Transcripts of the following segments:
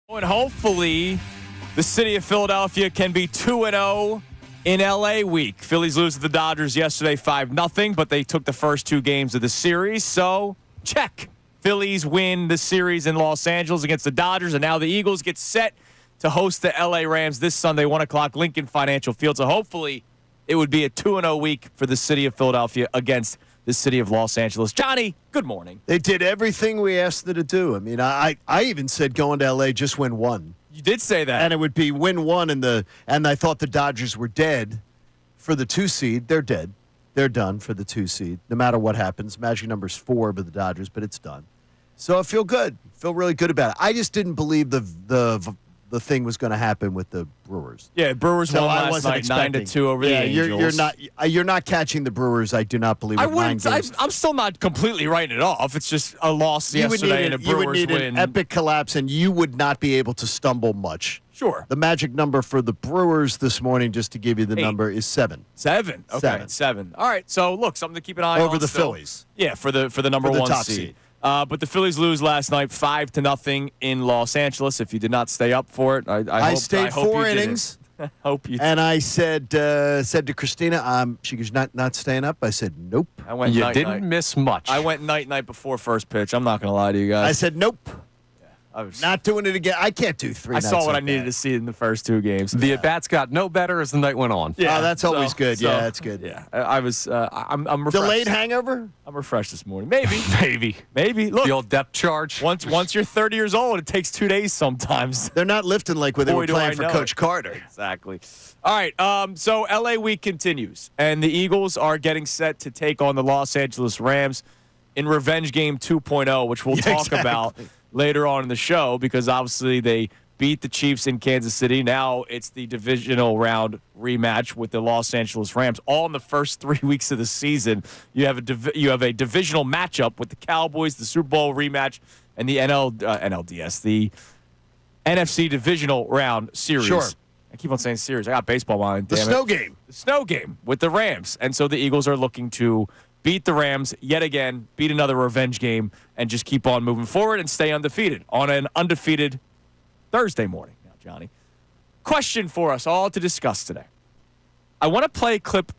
And hopefully the city of Philadelphia can be 2-0 in LA week. Phillies lose to the Dodgers yesterday 5-0, but they took the first two games of the series, so check. Phillies win the series in Los Angeles against the Dodgers, and now the Eagles get set to host the LA Rams this Sunday, 1 o'clock, Lincoln Financial Field. So hopefully it would be a 2-0 week for the city of Philadelphia against the city of Los Angeles. Johnny, good morning. They did everything we asked them to do. I mean, I even said going to L.A. just win one. You did say that. And it would be win one, and I thought the Dodgers were dead for the 2 seed. They're dead. They're done for the 2 seed, no matter what happens. Magic number's 4 with the Dodgers, but it's done. So I feel good. Feel really good about it. I just didn't believe the thing was going to happen with the Brewers. Yeah, Brewers won last night 9-2 over the Angels. You're not catching the Brewers. I do not believe. I'm still not completely writing it off. It's just a loss yesterday and a Brewers win. You would need an epic collapse, and you would not be able to stumble much. Sure. The magic number for the Brewers this morning, just to give you the number, is 7. 7. Okay, 7. All right. So look, something to keep an eye on over the Phillies. Yeah, for the number one top seed. But the Phillies lose last night 5-0 in Los Angeles. If you did not stay up for it, I stayed 4 innings. Hope you. And I said to Christina, she goes, not staying up. I said, nope. I went you didn't miss much. I went night before first pitch. I'm not going to lie to you guys. I said, nope. I was not doing it again. I can't do 3 nights. I saw what like I needed to see in the first 2 games. The at-bats got no better as the night went on. Yeah, that's always good. Yeah, that's good. Yeah, I was. I'm refreshed. Delayed hangover? I'm refreshed this morning. Maybe. Maybe. Look, the old depth charge. Once you're 30 years old, it takes 2 days sometimes. They're not lifting like when they were playing for Coach Carter. Exactly. All right. So LA week continues, and the Eagles are getting set to take on the Los Angeles Rams in Revenge Game 2.0, which we'll talk about later on in the show, because obviously they beat the Chiefs in Kansas City. Now it's the divisional round rematch with the Los Angeles Rams. All in the first 3 weeks of the season, you have a divisional matchup with the Cowboys, the Super Bowl rematch, and the NLDS, the NFC divisional round series. Sure. I keep on saying series. I got baseball mind. The snow game. The snow game with the Rams. And so the Eagles are looking to beat the Rams yet again, beat another revenge game, and just keep on moving forward and stay undefeated on an undefeated Thursday morning. Now, Johnny, question for us all to discuss today. I want to play a clip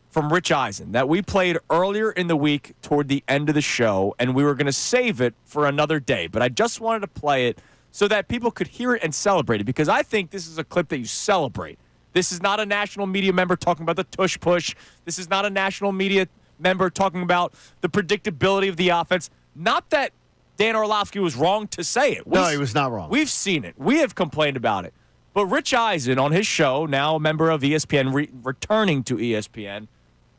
from Rich Eisen that we played earlier in the week toward the end of the show, and we were going to save it for another day, but I just wanted to play it so that people could hear it and celebrate it, because I think this is a clip that you celebrate. This is not a national media member talking about the tush push. This is not a national media member talking about the predictability of the offense. Not that Dan Orlovsky was wrong to say it. No, he was not wrong. We've seen it. We have complained about it. But Rich Eisen, on his show, now a member of ESPN, returning to ESPN,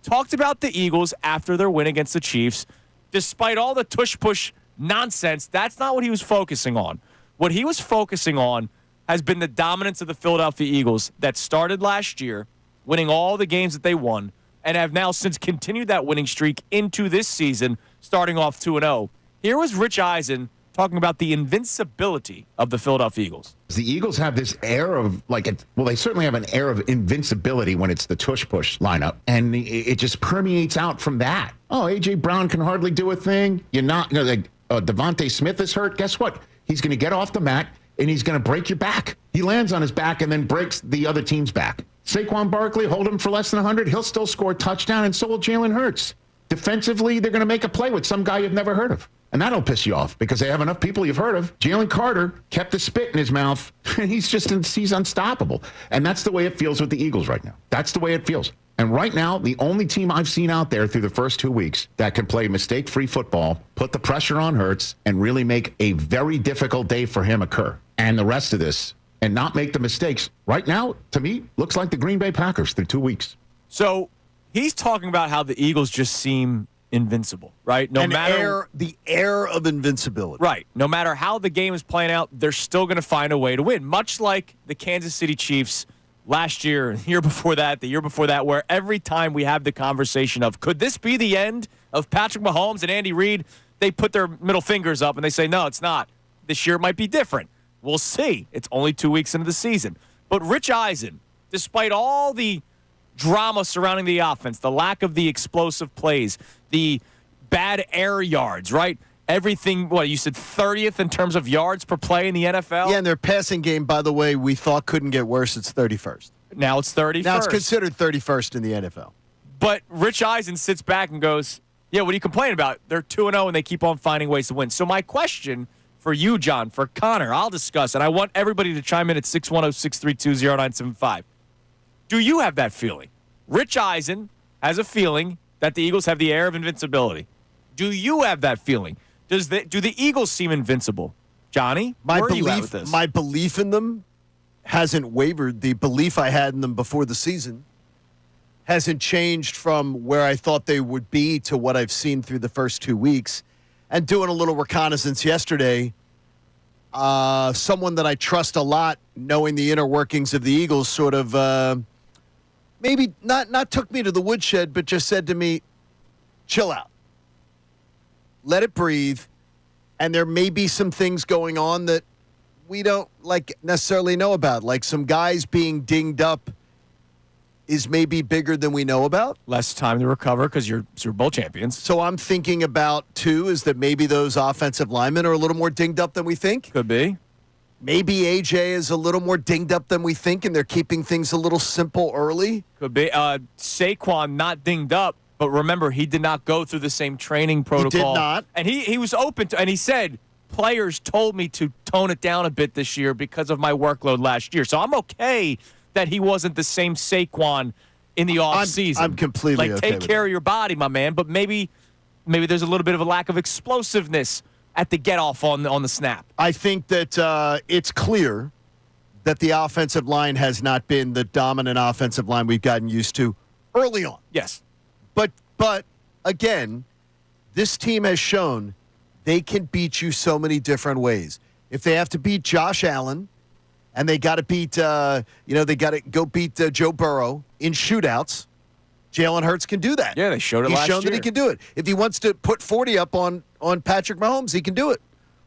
talked about the Eagles after their win against the Chiefs. Despite all the tush-push nonsense, that's not what he was focusing on. What he was focusing on has been the dominance of the Philadelphia Eagles that started last year, winning all the games that they won, and have now since continued that winning streak into this season, starting off 2-0. Here was Rich Eisen talking about the invincibility of the Philadelphia Eagles. The Eagles have this air of, they certainly have an air of invincibility when it's the tush-push lineup, and it just permeates out from that. Oh, A.J. Brown can hardly do a thing. Devontae Smith is hurt. Guess what? He's going to get off the mat, and he's going to break your back. He lands on his back and then breaks the other team's back. Saquon Barkley, hold him for less than 100. He'll still score a touchdown, and so will Jalen Hurts. Defensively, they're going to make a play with some guy you've never heard of. And that'll piss you off because they have enough people you've heard of. Jalen Carter kept the spit in his mouth, and he's unstoppable. And that's the way it feels with the Eagles right now. That's the way it feels. And right now, the only team I've seen out there through the first 2 weeks that can play mistake-free football, put the pressure on Hurts, and really make a very difficult day for him occur. And the rest of this, and not make the mistakes, right now, to me, looks like the Green Bay Packers through 2 weeks. So he's talking about how the Eagles just seem invincible, right? The air of invincibility. Right. No matter how the game is playing out, they're still going to find a way to win, much like the Kansas City Chiefs last year, the year before that, where every time we have the conversation of, could this be the end of Patrick Mahomes and Andy Reid, they put their middle fingers up and they say, no, it's not. This year might be different. We'll see. It's only 2 weeks into the season. But Rich Eisen, despite all the drama surrounding the offense, the lack of the explosive plays, the bad air yards, right? everything, what, you said 30th in terms of yards per play in the NFL? Yeah, and their passing game, by the way, we thought couldn't get worse. It's 31st. Now it's 31st. Now it's considered 31st in the NFL. But Rich Eisen sits back and goes, yeah, what are you complaining about? They're 2-0 and they keep on finding ways to win. So my question for you, John, for Connor, I'll discuss, and I want everybody to chime in at 610-632-0975. Do you have that feeling? Rich Eisen has a feeling that the Eagles have the air of invincibility. Do you have that feeling? Do the Eagles seem invincible? Johnny, where are you at with this? My belief in them hasn't wavered. The belief I had in them before the season hasn't changed from where I thought they would be to what I've seen through the first 2 weeks. And doing a little reconnaissance yesterday, someone that I trust a lot, knowing the inner workings of the Eagles, sort of maybe not took me to the woodshed, but just said to me, chill out. Let it breathe. And there may be some things going on that we don't necessarily know about, like some guys being dinged up is maybe bigger than we know about. Less time to recover because you're Super Bowl champions. So I'm thinking about, too, is that maybe those offensive linemen are a little more dinged up than we think. Could be. Maybe AJ is a little more dinged up than we think, and they're keeping things a little simple early. Could be. Saquon not dinged up, but remember, he did not go through the same training protocol. He did not. And he was open to, and he said, players told me to tone it down a bit this year because of my workload last year. So I'm okay that he wasn't the same Saquon in the offseason. I'm completely okay take care of your body, my man, but maybe there's a little bit of a lack of explosiveness at the get-off on the snap. I think that it's clear that the offensive line has not been the dominant offensive line we've gotten used to early on. Yes. But again, this team has shown they can beat you so many different ways. If they have to beat Josh Allen, and they got to beat, they got to go beat Joe Burrow in shootouts, Jalen Hurts can do that. Yeah, they showed it last year. He's shown that he can do it. If he wants to put 40 up on Patrick Mahomes, he can do it.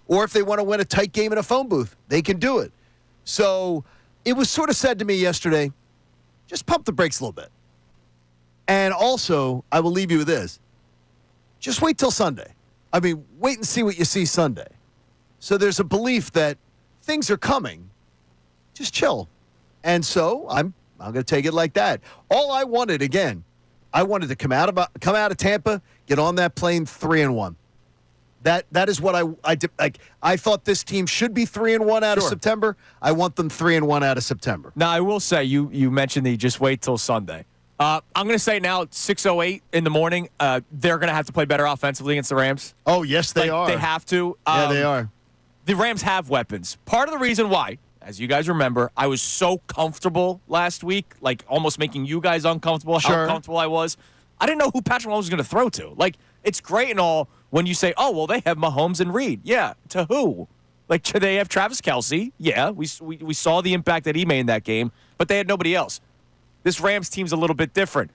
Or if they want to win a tight game in a phone booth, they can do it. So it was sort of said to me yesterday, just pump the brakes a little bit. And also, I will leave you with this. Just wait till Sunday. I mean, wait and see what you see Sunday. So there's a belief that things are coming. Just chill. And so I'm going to take it like that. All I wanted, again, I wanted to come out of Tampa, get on that plane 3-1. That is what I did. Like, I thought this team should be 3-1 out of September. I want them 3-1 out of September. Now, I will say, you mentioned that you just wait till Sunday. I'm going to say now, 6:08 in the morning, they're going to have to play better offensively against the Rams. Oh, yes, they are. They have to. Yeah, they are. The Rams have weapons. Part of the reason why, as you guys remember, I was so comfortable last week, like almost making you guys uncomfortable, how comfortable I was. I didn't know who Patrick Mahomes was going to throw to. Like, it's great and all when you say, oh, well, they have Mahomes and Reed. Yeah, to who? Like, do they have Travis Kelce? Yeah, we saw the impact that he made in that game, but they had nobody else. This Rams team's a little bit different.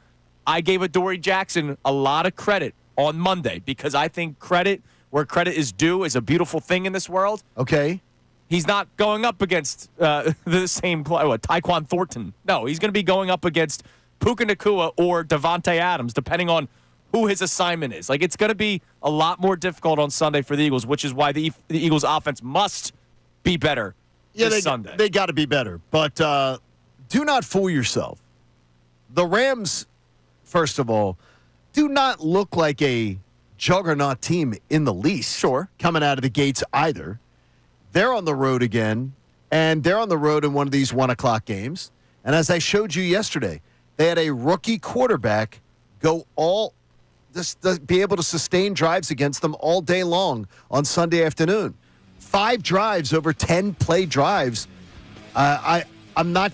I gave Adoree Jackson a lot of credit on Monday because I think credit where credit is due is a beautiful thing in this world. Okay. He's not going up against the same player, Tyquan Thornton. No, he's going to be going up against Puka Nacua or Devontae Adams, depending on who his assignment is. Like, it's going to be a lot more difficult on Sunday for the Eagles, which is why the Eagles' offense must be better this Sunday. They got to be better. But do not fool yourself. The Rams, first of all, do not look like a juggernaut team in the least. Sure. Coming out of the gates either. They're on the road again, and they're on the road in one of these 1 o'clock games. And as I showed you yesterday, they had a rookie quarterback be able to sustain drives against them all day long on Sunday afternoon. 5 drives over 10-play drives. I'm not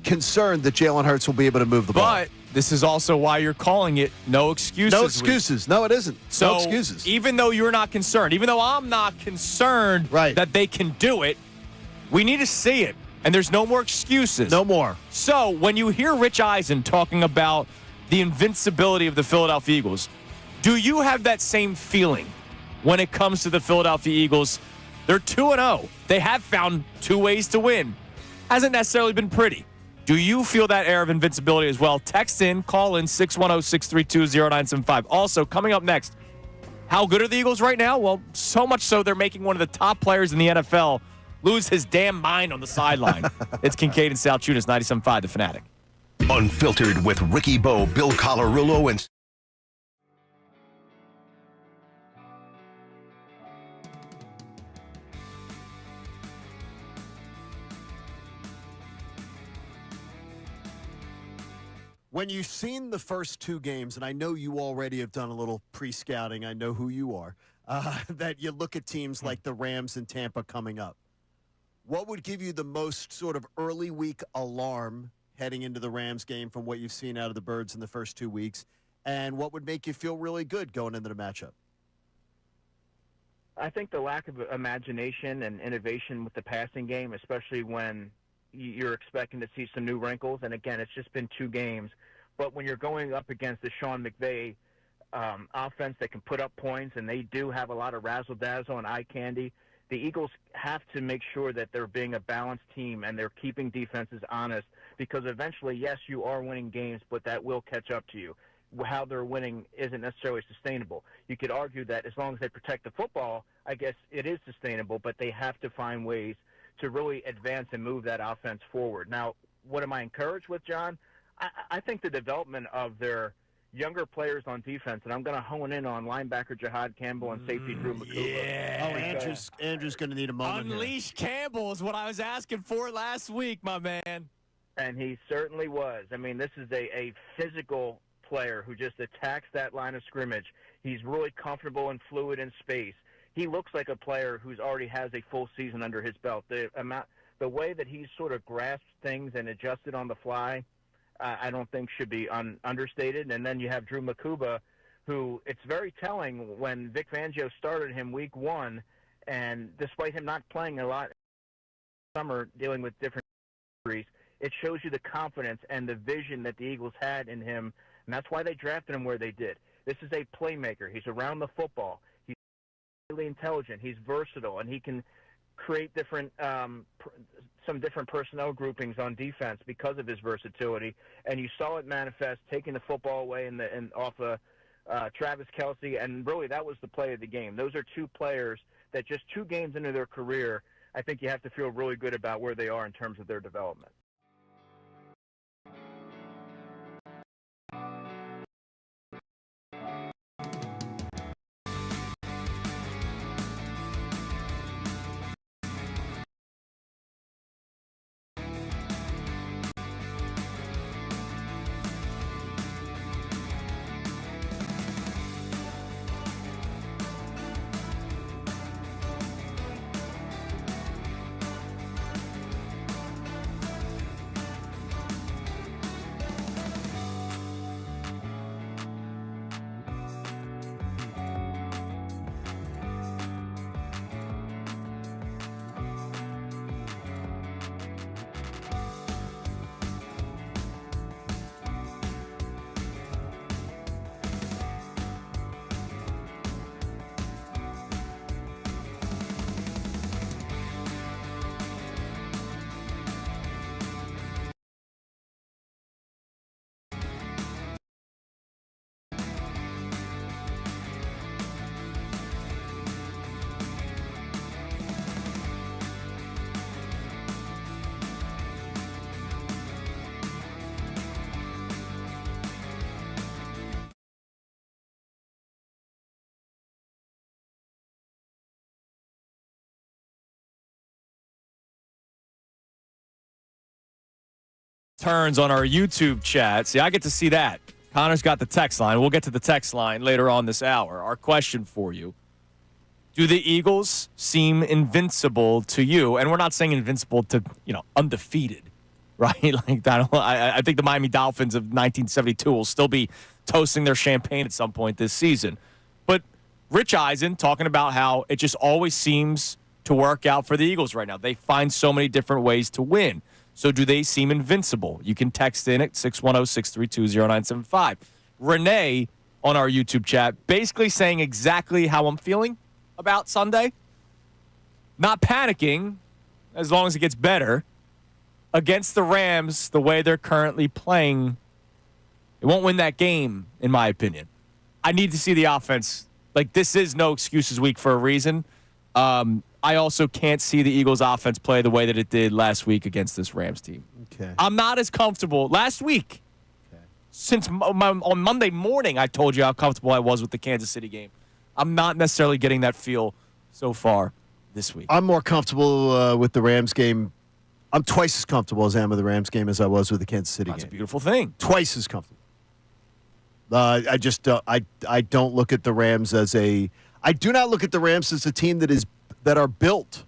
concerned that Jalen Hurts will be able to move the ball. But this is also why you're calling it no excuses. No excuses. No, it isn't. So no excuses. Even though you're not concerned, even though I'm not concerned that they can do it, we need to see it. And there's no more excuses. No more. So when you hear Rich Eisen talking about the invincibility of the Philadelphia Eagles, do you have that same feeling when it comes to the Philadelphia Eagles? They're 2-0. They have found 2 ways to win. Hasn't necessarily been pretty. Do you feel that air of invincibility as well? Text in, call in 610-632-0975. Also, coming up next, How good are the Eagles right now? Well, so much so they're making one of the top players in the NFL lose his damn mind on the sideline. It's Kincade and Salciunas, 97.5, The Fanatic. Unfiltered with Ricky Bo, Bill Colarulo, and When you've seen the first two games, and I know you already have done a little pre-scouting, I know who you are, that you look at teams like the Rams and Tampa coming up. What would give you the most sort of early week alarm heading into the Rams game from what you've seen out of the Birds in the first 2 weeks? And what would make you feel really good going into the matchup? I think the lack of imagination and innovation with the passing game, especially when you're expecting to see some new wrinkles. And again, it's just been 2 games. But when you're going up against the Sean McVay offense that can put up points, and they do have a lot of razzle-dazzle and eye candy, the Eagles have to make sure that they're being a balanced team and they're keeping defenses honest, because eventually, yes, you are winning games, but that will catch up to you. How they're winning isn't necessarily sustainable. You could argue that as long as they protect the football, I guess it is sustainable, but they have to find ways to really advance and move that offense forward. Now, what am I encouraged with, John? I think the development of their younger players on defense, and I'm going to hone in on linebacker Jihad Campbell and safety Drew McCouba. Yeah. Andrew's going to need a moment. Unleash Campbell is what I was asking for last week, my man. And he certainly was. I mean, this is a physical player who just attacks that line of scrimmage. He's really comfortable and fluid in space. He looks like a player who's already has a full season under his belt. The way that he's sort of grasped things and adjusted on the fly, I don't think should be understated. And then you have Drew McCouba, who it's very telling when Vic Fangio started him week 1, and despite him not playing a lot summer dealing with different injuries, it shows you the confidence and the vision that the Eagles had in him, and that's why they drafted him where they did. This is a playmaker. He's around the football. He's really intelligent. He's versatile, and he can create different some different personnel groupings on defense because of his versatility. And you saw it manifest, taking the football away and off Travis Kelce, and really that was the play of the game. Those are 2 players that just 2 games into their career, I think you have to feel really good about where they are in terms of their development. Turns on our YouTube chat. See, I get to see that. Connor's got the text line. We'll get to the text line later on this hour. Our question for you: do the Eagles seem invincible to you? And we're not saying invincible to, undefeated, right? Like that. I think the Miami Dolphins of 1972 will still be toasting their champagne at some point this season. But Rich Eisen talking about how it just always seems to work out for the Eagles right now. They find so many different ways to win. So do they seem invincible? You can text in at 610-632-0975. Renee on our YouTube chat basically saying exactly how I'm feeling about Sunday. Not panicking, as long as it gets better. Against the Rams, the way they're currently playing, it won't win that game, in my opinion. I need to see the offense Like, this is no excuses week for a reason. I also can't see the Eagles' offense play the way that it did last week against this Rams team. Okay. I'm not as comfortable. Last week, since on Monday morning, I told you how comfortable I was with the Kansas City game. I'm not necessarily getting that feel so far this week. I'm more comfortable with the Rams game. I'm twice as comfortable as I am with the Rams game as I was with the Kansas City That's a game. beautiful thing. Twice as comfortable. I just I don't look at the Rams as a. I do not look at the Rams as a team that are built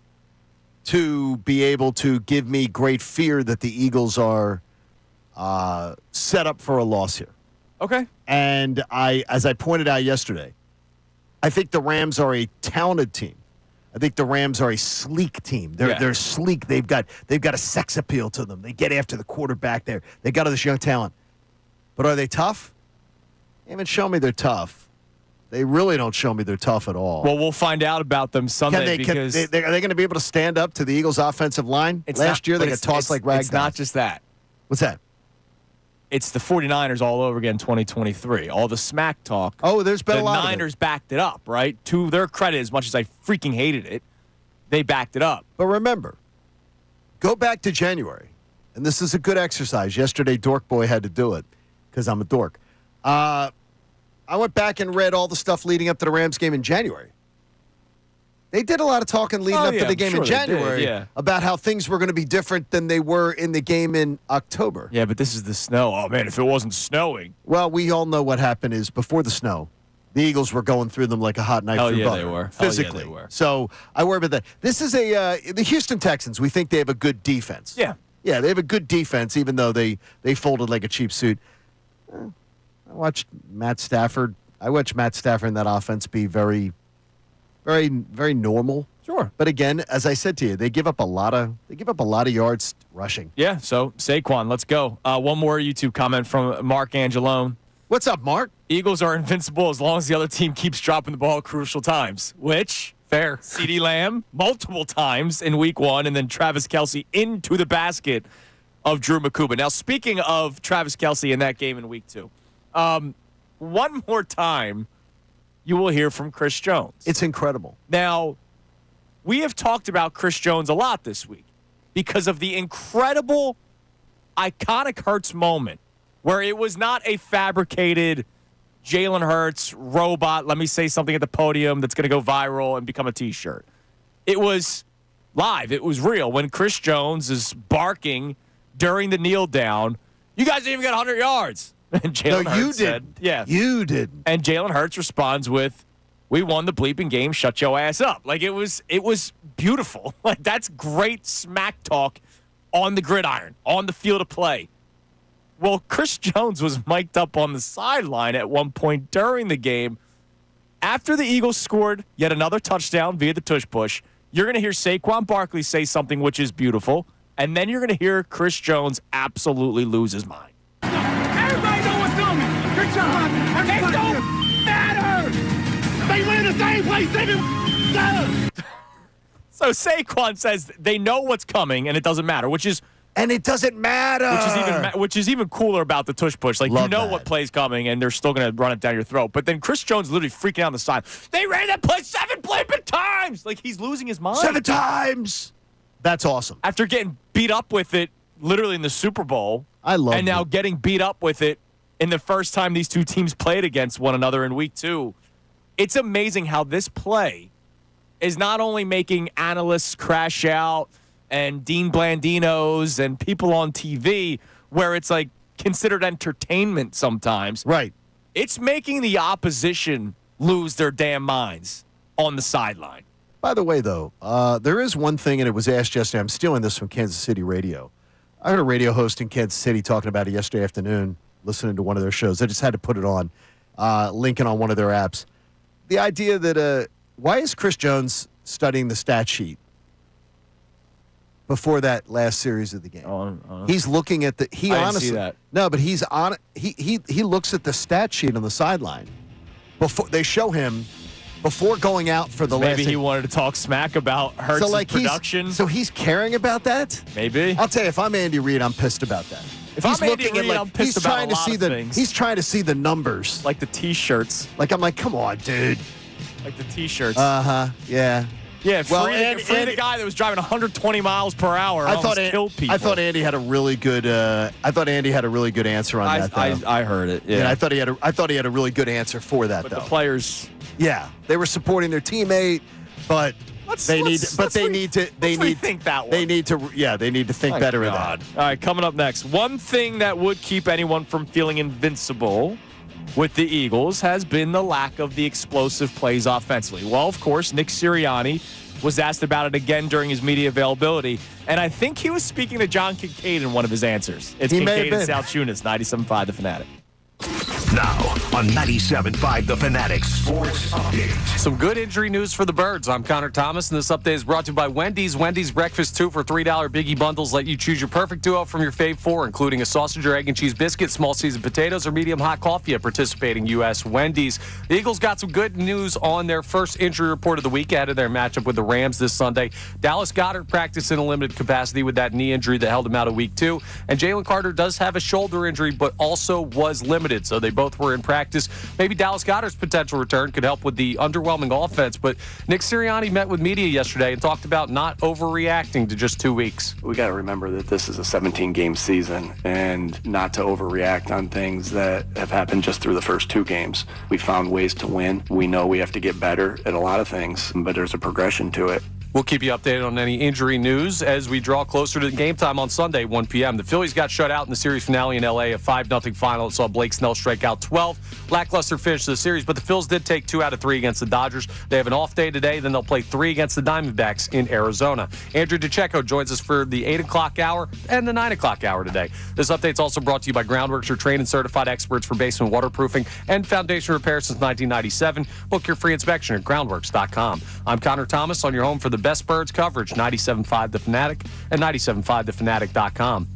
to be able to give me great fear that the Eagles are set up for a loss here. Okay. And as I pointed out yesterday, I think the Rams are a talented team. I think the Rams are a sleek team. They're sleek. They've got a sex appeal to them. They get after the quarterback there. They got all this young talent. But are they tough? They haven't shown me they're tough. They really don't show me they're tough at all. Well, we'll find out about them Sunday because are they going to be able to stand up to the Eagles' offensive line? Last year they got tossed like ragdolls. It's not just that. What's that? It's the 49ers all over again 2023. All the smack talk. Oh, there's been a lot The of it. Niners backed it up, right? To their credit, as much as I freaking hated it, they backed it up. But remember, go back to January. And this is a good exercise. Yesterday, Dork Boy had to do it because I'm a dork. I went back and read all the stuff leading up to the Rams game in January. They did a lot of talking leading up to the game in January about how things were going to be different than they were in the game in October. Yeah, but this is the snow. Oh, man, if it wasn't snowing. Well, we all know what happened is before the snow, the Eagles were going through them like a hot knife through butter. They were. Physically. They were. So I worry about that. This is the Houston Texans. We think they have a good defense. Yeah. Yeah, they have a good defense, even though they folded like a cheap suit. I watched Matt Stafford in that offense be very, very, very normal. Sure. But again, as I said to you, they give up a lot of yards rushing. Yeah, so Saquon, let's go. One more YouTube comment from Mark Angelone. What's up, Mark? Eagles are invincible as long as the other team keeps dropping the ball at crucial times, which Fair. CeeDee Lamb multiple times in week 1 and then Travis Kelce into the basket of Drew Makuba. Now, speaking of Travis Kelce in that game in week 2, one more time you will hear from Chris Jones. It's incredible. Now, we have talked about Chris Jones a lot this week because of the incredible, iconic Hurts moment where it was not a fabricated Jalen Hurts robot, let me say something at the podium that's going to go viral and become a T-shirt. It was live. It was real. When Chris Jones is barking during the kneel down, you guys didn't even get 100 yards. And Jalen Hurts said, yeah. You didn't. And Jalen Hurts responds with, we won the bleeping game, shut your ass up. Like, it was beautiful. Like, that's great smack talk on the gridiron, on the field of play. Well, Chris Jones was mic'd up on the sideline at one point during the game. After the Eagles scored yet another touchdown via the tush push, you're going to hear Saquon Barkley say something which is beautiful, and then you're going to hear Chris Jones absolutely lose his mind. Everybody know what's coming. Good job. It don't matter. They win the same place every time. So Saquon says they know what's coming, and it doesn't matter, which is And it doesn't matter. which is even cooler about the tush push. Like, Love you know that. what play's coming, and they're still going to run it down your throat. But then Chris Jones literally freaking out on the side. They ran that play 7 bleeping times. Like, he's losing his mind. 7 times. That's awesome. After getting beat up with it literally in the Super Bowl. I love And now it. getting beat up with it in the first time these two teams played against one another in week 2. It's amazing how this play is not only making analysts crash out and Dean Blandinos and people on TV where it's like considered entertainment sometimes. Right. It's making the opposition lose their damn minds on the sideline. By the way, though, there is one thing, and it was asked yesterday. I'm stealing this from Kansas City radio. I heard a radio host in Kansas City talking about it yesterday afternoon, listening to one of their shows. I just had to put it on, linking on one of their apps. The idea that why is Chris Jones studying the stat sheet before that last series of the game? He's looking at the. He I didn't honestly see that. no, but he's on. He looks at the stat sheet on the sideline before they show him before going out for the last. Maybe he wanted to talk smack about Hurts' production. So he's caring about that. Maybe. I'll tell you, if I'm Andy Reid, I'm pissed about that. If I'm Andy Reid, I'm pissed about a lot of things. He's trying to see the numbers. Like the T-shirts. Like, I'm like, come on, dude. Like the T-shirts. Yeah. Yeah, Well, free the guy that was driving 120 miles per hour. Killed people. I thought Andy had a really good. Answer on that. Though. I heard it. Yeah, I thought he had a really good answer for that. But though the players. Yeah, they were supporting their teammate, but they need to think that one. They need to think better of that. All right, coming up next, one thing that would keep anyone from feeling invincible with the Eagles has been the lack of the explosive plays offensively. Well, of course, Nick Sirianni was asked about it again during his media availability, and I think he was speaking to John Kincade in one of his answers. It's Kincade Salciunas, 97.5 The Fanatic. Now on 97.5 The Fanatic Sports Update. Some good injury news for the Birds. I'm Connor Thomas, and this update is brought to you by Wendy's. Wendy's Breakfast 2 for $3 Biggie Bundles let you choose your perfect duo from your fave 4, including a sausage or egg and cheese biscuit, small seasoned potatoes, or medium hot coffee at participating U.S. Wendy's. The Eagles got some good news on their first injury report of the week ahead of their matchup with the Rams this Sunday. Dallas Goedert practiced in a limited capacity with that knee injury that held him out of week 2, and Jalen Carter does have a shoulder injury, but also was limited, so they both were in practice. Maybe Dallas Goedert's potential return could help with the underwhelming offense, but Nick Sirianni met with media yesterday and talked about not overreacting to just 2 weeks. We got to remember that this is a 17-game season and not to overreact on things that have happened just through the first 2 games. We found ways to win. We know we have to get better at a lot of things, but there's a progression to it. We'll keep you updated on any injury news as we draw closer to the game time on Sunday, 1 p.m. The Phillies got shut out in the series finale in L.A., a 5-0 final. It saw Blake Snell strike out 12. Lackluster finish to the series, but the Phils did take 2 out of 3 against the Dodgers. They have an off day today, then they'll play 3 against the Diamondbacks in Arizona. Andrew DeCecco joins us for the 8 o'clock hour and the 9 o'clock hour today. This update's also brought to you by Groundworks, your trained and certified experts for basement waterproofing and foundation repair since 1997. Book your free inspection at groundworks.com. I'm Connor Thomas on your home for the best Birds coverage, 97.5 The Fanatic and 97.5thefanatic.com.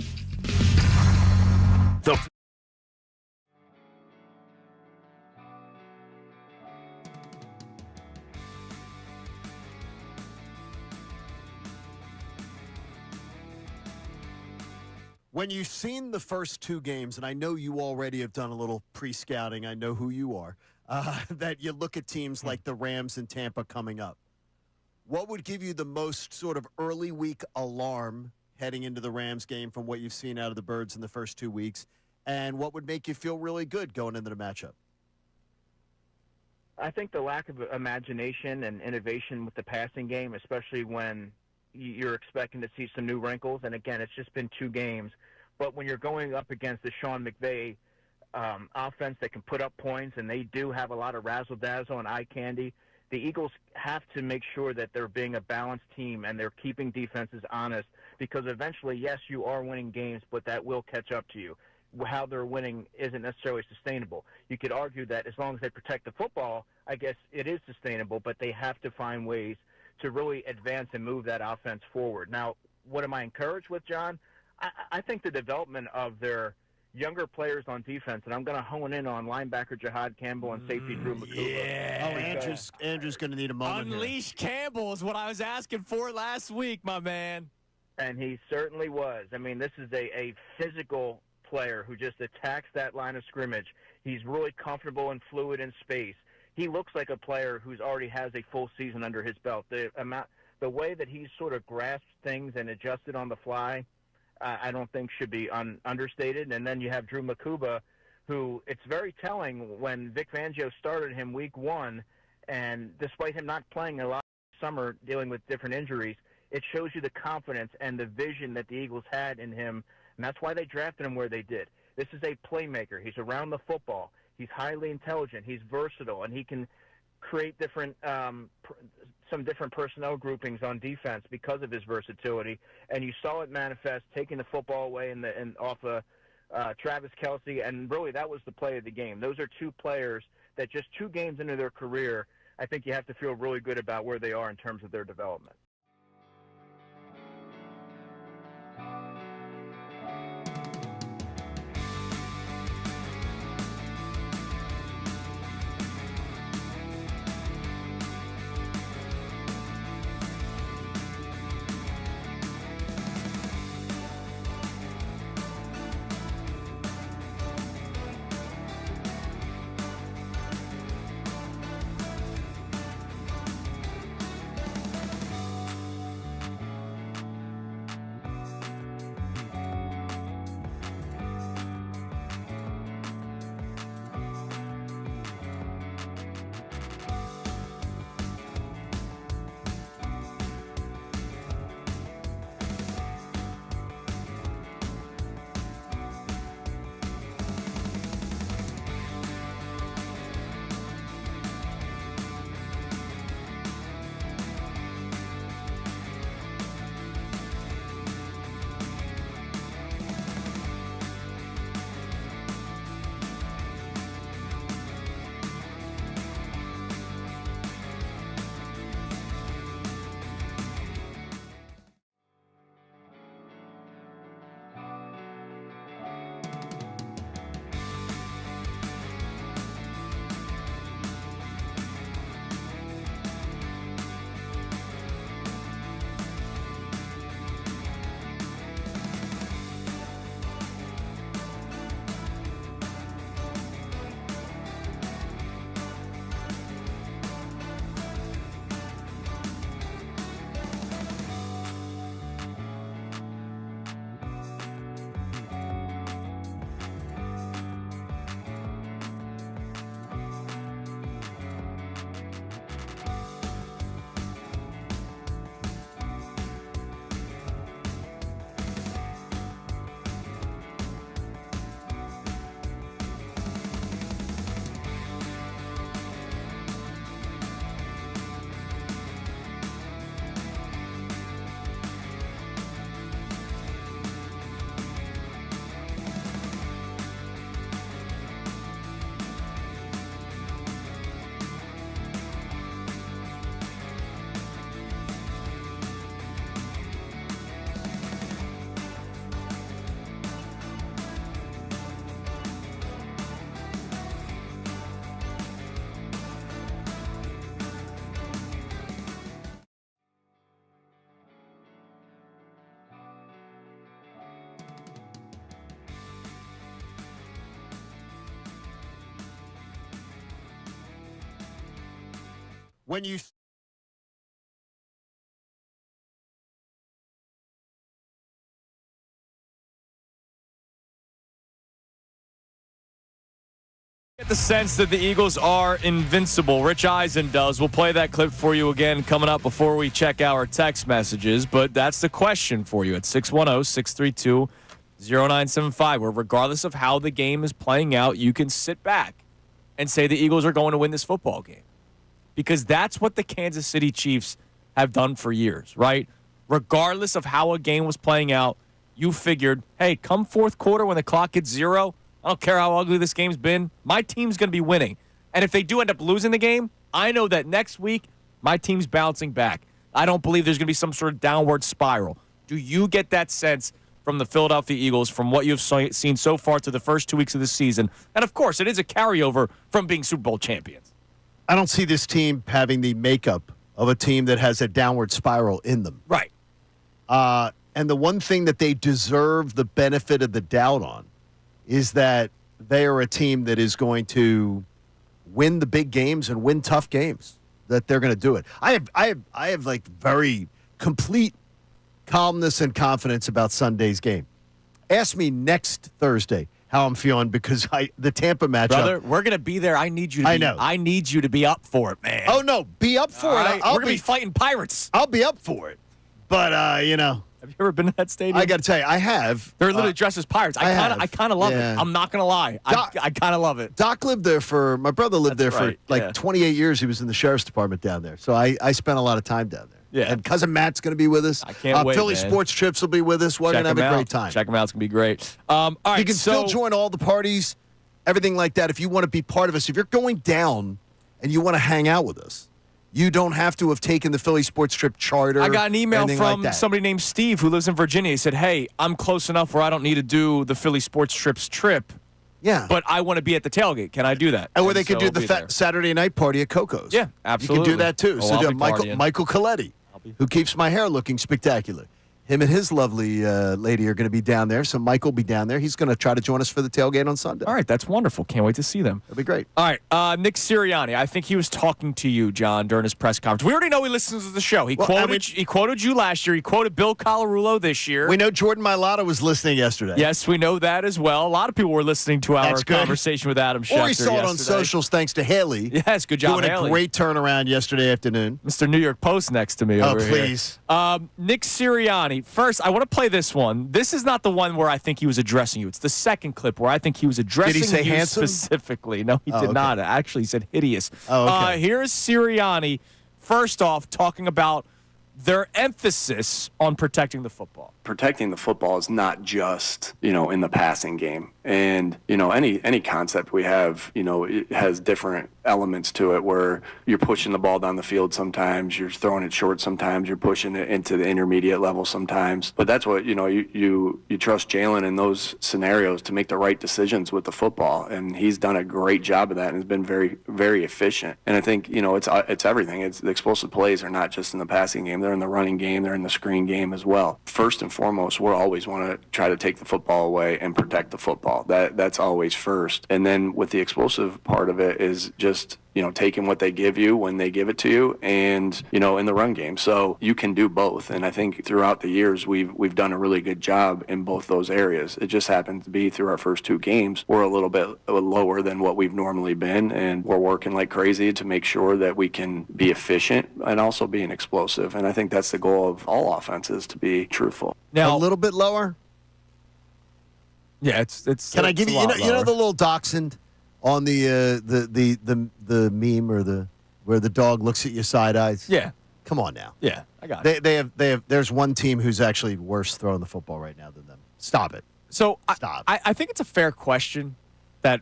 When you've seen the first 2 games, and I know you already have done a little pre-scouting, I know who you are, that you look at teams like the Rams and Tampa coming up. What would give you the most sort of early week alarm heading into the Rams game from what you've seen out of the Birds in the first 2 weeks? And what would make you feel really good going into the matchup? I think the lack of imagination and innovation with the passing game, especially when you're expecting to see some new wrinkles. And, again, it's just been 2 games. But when you're going up against the Sean McVay offense that can put up points, and they do have a lot of razzle-dazzle and eye candy, the Eagles have to make sure that they're being a balanced team and they're keeping defenses honest, because eventually, yes, you are winning games, but that will catch up to you. How they're winning isn't necessarily sustainable. You could argue that as long as they protect the football, I guess it is sustainable, but they have to find ways to really advance and move that offense forward. Now, what am I encouraged with, John? I think the development of their younger players on defense, and I'm going to hone in on linebacker Jahad Campbell and safety Drew McCouba. Yeah. Andrew's going to need a moment. Unleash Campbell is what I was asking for last week, my man. And he certainly was. I mean, this is a physical player who just attacks that line of scrimmage. He's really comfortable and fluid in space. He looks like a player who's already has a full season under his belt. The way that he's sort of grasped things and adjusted on the fly, I don't think should be understated. And then you have Drew McCouba, who it's very telling when Vic Fangio started him week 1, and despite him not playing a lot this summer dealing with different injuries, it shows you the confidence and the vision that the Eagles had in him, and that's why they drafted him where they did. This is a playmaker. He's around the football. He's highly intelligent. He's versatile, and he can create different some different personnel groupings on defense because of his versatility. And you saw it manifest, taking the football away and off of Travis Kelce, and really that was the play of the game. Those are 2 players that just 2 games into their career, I think you have to feel really good about where they are in terms of their development. when you Get the sense that the Eagles are invincible. Rich Eisen does. We'll play that clip for you again coming up before we check our text messages. But that's the question for you at 610-632-0975, where regardless of how the game is playing out, you can sit back and say the Eagles are going to win this football game. Because that's what the Kansas City Chiefs have done for years, right? Regardless of how a game was playing out, you figured, hey, come fourth quarter when the clock hits 0, I don't care how ugly this game's been, my team's going to be winning. And if they do end up losing the game, I know that next week my team's bouncing back. I don't believe there's going to be some sort of downward spiral. Do you get that sense from the Philadelphia Eagles from what you've seen so far through the first 2 weeks of the season? And, of course, it is a carryover from being Super Bowl champions. I don't see this team having the makeup of a team that has a downward spiral in them. Right. And the one thing that they deserve the benefit of the doubt on is that they are a team that is going to win the big games and win tough games. That they're going to do it. I have like very complete calmness and confidence about Sunday's game. Ask me next Thursday how I'm feeling because the Tampa matchup. Brother, we're going to be there. I need you to I need you to be up for it, man. Oh, no. Be up for it. Right? We're going to be fighting pirates. I'll be up for it. But, you know. Have you ever been to that stadium? I got to tell you, I have. They're literally dressed as pirates. I kind of love it. I'm not going to lie. I kind of love it. Doc lived there my brother lived there for 28 years. He was in the sheriff's department down there. So I spent a lot of time down there. Yeah. And Cousin Matt's going to be with us. I can't wait, Philly man. Sports Trips will be with us. We're going to have a great time. Check them out. It's going to be great. All right, you can still join all the parties, everything like that, if you want to be part of us. If you're going down and you want to hang out with us, you don't have to have taken the Philly Sports Trip charter. I got an email from like somebody named Steve who lives in Virginia. He said, hey, I'm close enough where I don't need to do the Philly Sports Trips trip. Yeah. But I want to be at the tailgate. Can I do that? And where they could do the Saturday night party at Coco's. Yeah, absolutely. You can do that too. Oh, So I'll Michael Coletti, who keeps my hair looking spectacular. Him and his lovely lady are going to be down there. So Mike will be down there. He's going to try to join us for the tailgate on Sunday. All right, that's wonderful. Can't wait to see them. That'll be great. All right, Nick Serriani. I think he was talking to you, John, during his press conference. We already know he listens to the show. He quoted you last year. He quoted Bill Colarulo this year. We know Jordan Mailata was listening yesterday. Yes, we know that as well. A lot of people were listening to our conversation with Adam Schefter. Or he saw it on socials thanks to Haley. Yes, good job, Doing Haley. a great turnaround yesterday afternoon. Mr. New York Post next to me over here. Please. Nick Sirianni. First, I want to play this one. This is not the one where I think he was addressing you. It's the second clip where I think he was addressing you you handsome? specifically. No, he did not. Actually, he said hideous. Oh, okay. Here's Sirianni, first off, talking about their emphasis on protecting the football. Protecting the football is not just, in the passing game. And, any concept we have, it has different elements to it where you're pushing the ball down the field sometimes, you're throwing it short sometimes, you're pushing it into the intermediate level sometimes. But that's what, you trust Jalen in those scenarios to make the right decisions with the football. And he's done a great job of that and has been very, very efficient. And I think, it's everything. It's the explosive plays are not just in the passing game. They're in the running game. They're in the screen game as well. First and foremost, we'll always want to try to take the football away and protect the football. That's always first. And then with the explosive part of it is just, taking what they give you when they give it to you and, in the run game. So you can do both. And I think throughout the years, we've done a really good job in both those areas. It just happened to be through our first two games, we're a little bit lower than what we've normally been. And we're working like crazy to make sure that we can be efficient and also being explosive. And I think that's the goal of all offenses, to be truthful. Now, a little bit lower? Yeah, it's. Can I give you? You know the little dachshund on the meme or where the dog looks at you side eyes. Yeah. Come on now. Yeah, I got it. They have. There's one team who's actually worse throwing the football right now than them. Stop it. So Stop. I think it's a fair question that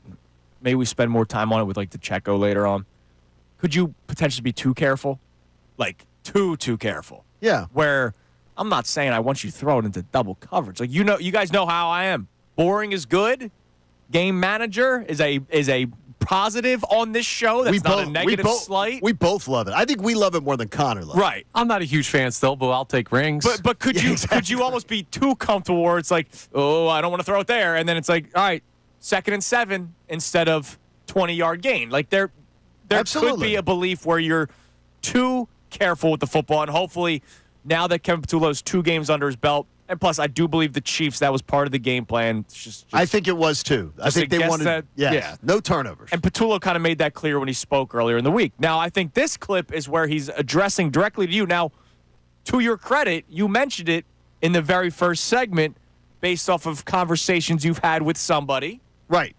maybe we spend more time on it with like the Checo later on. Could you potentially be too careful? Like too careful. Yeah. Where I'm not saying I want you thrown into double coverage. Like you guys know how I am. Boring is good. Game manager is a positive on this show. That's not a negative slight. We both love it. I think we love it more than Connor loves it. Right. I'm not a huge fan still, but I'll take rings. But could you almost be too comfortable where it's like, oh, I don't want to throw it there, and then it's like, all right, 2nd and 7 instead of 20-yard gain. Like there could be a belief where you're too careful with the football, and hopefully now that Kevin Patullo's 2 games under his belt, and plus I do believe the Chiefs, that was part of the game plan. I think it was too. I think they wanted that, yeah, no turnovers. And Patullo kind of made that clear when he spoke earlier in the week. Now, I think this clip is where he's addressing directly to you. Now, to your credit, you mentioned it in the very first segment based off of conversations you've had with somebody. Right.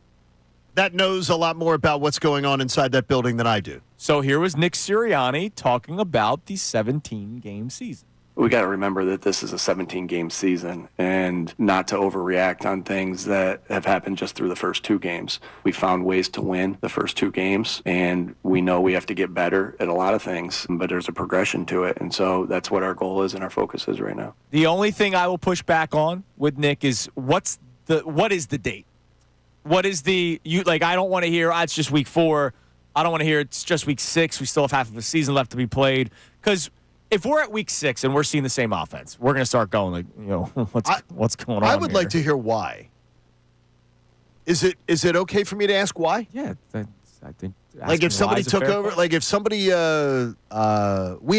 That knows a lot more about what's going on inside that building than I do. So here was Nick Serriani talking about the 17-game season. We got to remember that this is a 17-game season and not to overreact on things that have happened just through the first 2 games. We found ways to win the first 2 games, and we know we have to get better at a lot of things, but there's a progression to it, and so that's what our goal is and our focus is right now. The only thing I will push back on with Nick is what is the date? What is I don't want to hear, it's just week 4. I don't want to hear it's just week 6. We still have half of a season left to be played. Because if we're at week 6 and we're seeing the same offense, we're going to start going what's going on I would here? like to hear why. Is it okay for me to ask why? Yeah, I think. Like if somebody took over, like if somebody, we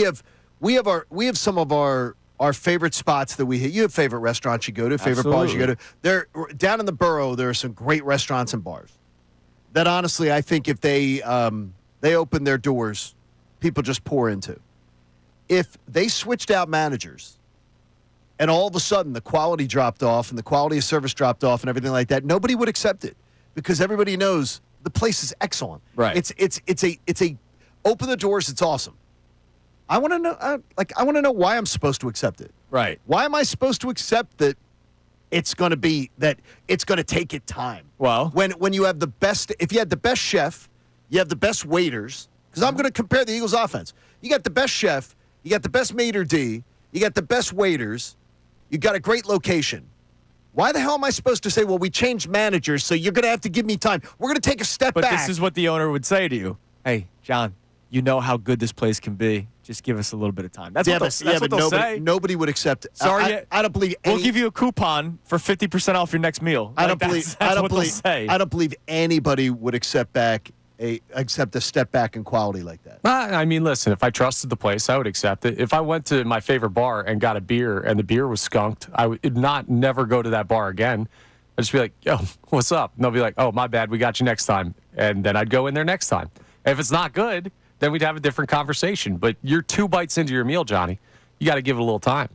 have some of our favorite spots that we hit. You have favorite restaurants you go to, favorite bars you go to. There down in the borough, there are some great restaurants and bars that honestly I think if they open their doors, people just pour into. If they switched out managers and all of a sudden the quality dropped off and the quality of service dropped off and everything like that, nobody would accept it because everybody knows the place is excellent. Right. It's a open the doors. It's awesome. I want to know. I want to know why I'm supposed to accept it. Right. Why am I supposed to accept that it's going to take it time? Well, when you have the best, if you had the best chef, you have the best waiters. Because I'm going to compare the Eagles' offense. You got the best chef, you got the best maitre d', you got the best waiters, you got a great location. Why the hell am I supposed to say, well, we changed managers, so you're going to have to give me time. We're going to take a step back. But this is what the owner would say to you. Hey, John, you know how good this place can be. Just give us a little bit of time. That's what they'll say. Nobody would accept it. Sorry, I don't believe we'll give you a coupon for 50% off your next meal. I don't believe anybody would accept a step back in quality like that. I mean, listen, if I trusted the place, I would accept it. If I went to my favorite bar and got a beer and the beer was skunked, I would never go to that bar again. I'd just be like, yo, what's up? And they'll be like, oh, my bad, we got you next time. And then I'd go in there next time. If it's not good, then we'd have a different conversation. But you're 2 bites into your meal, Johnny. You got to give it a little time.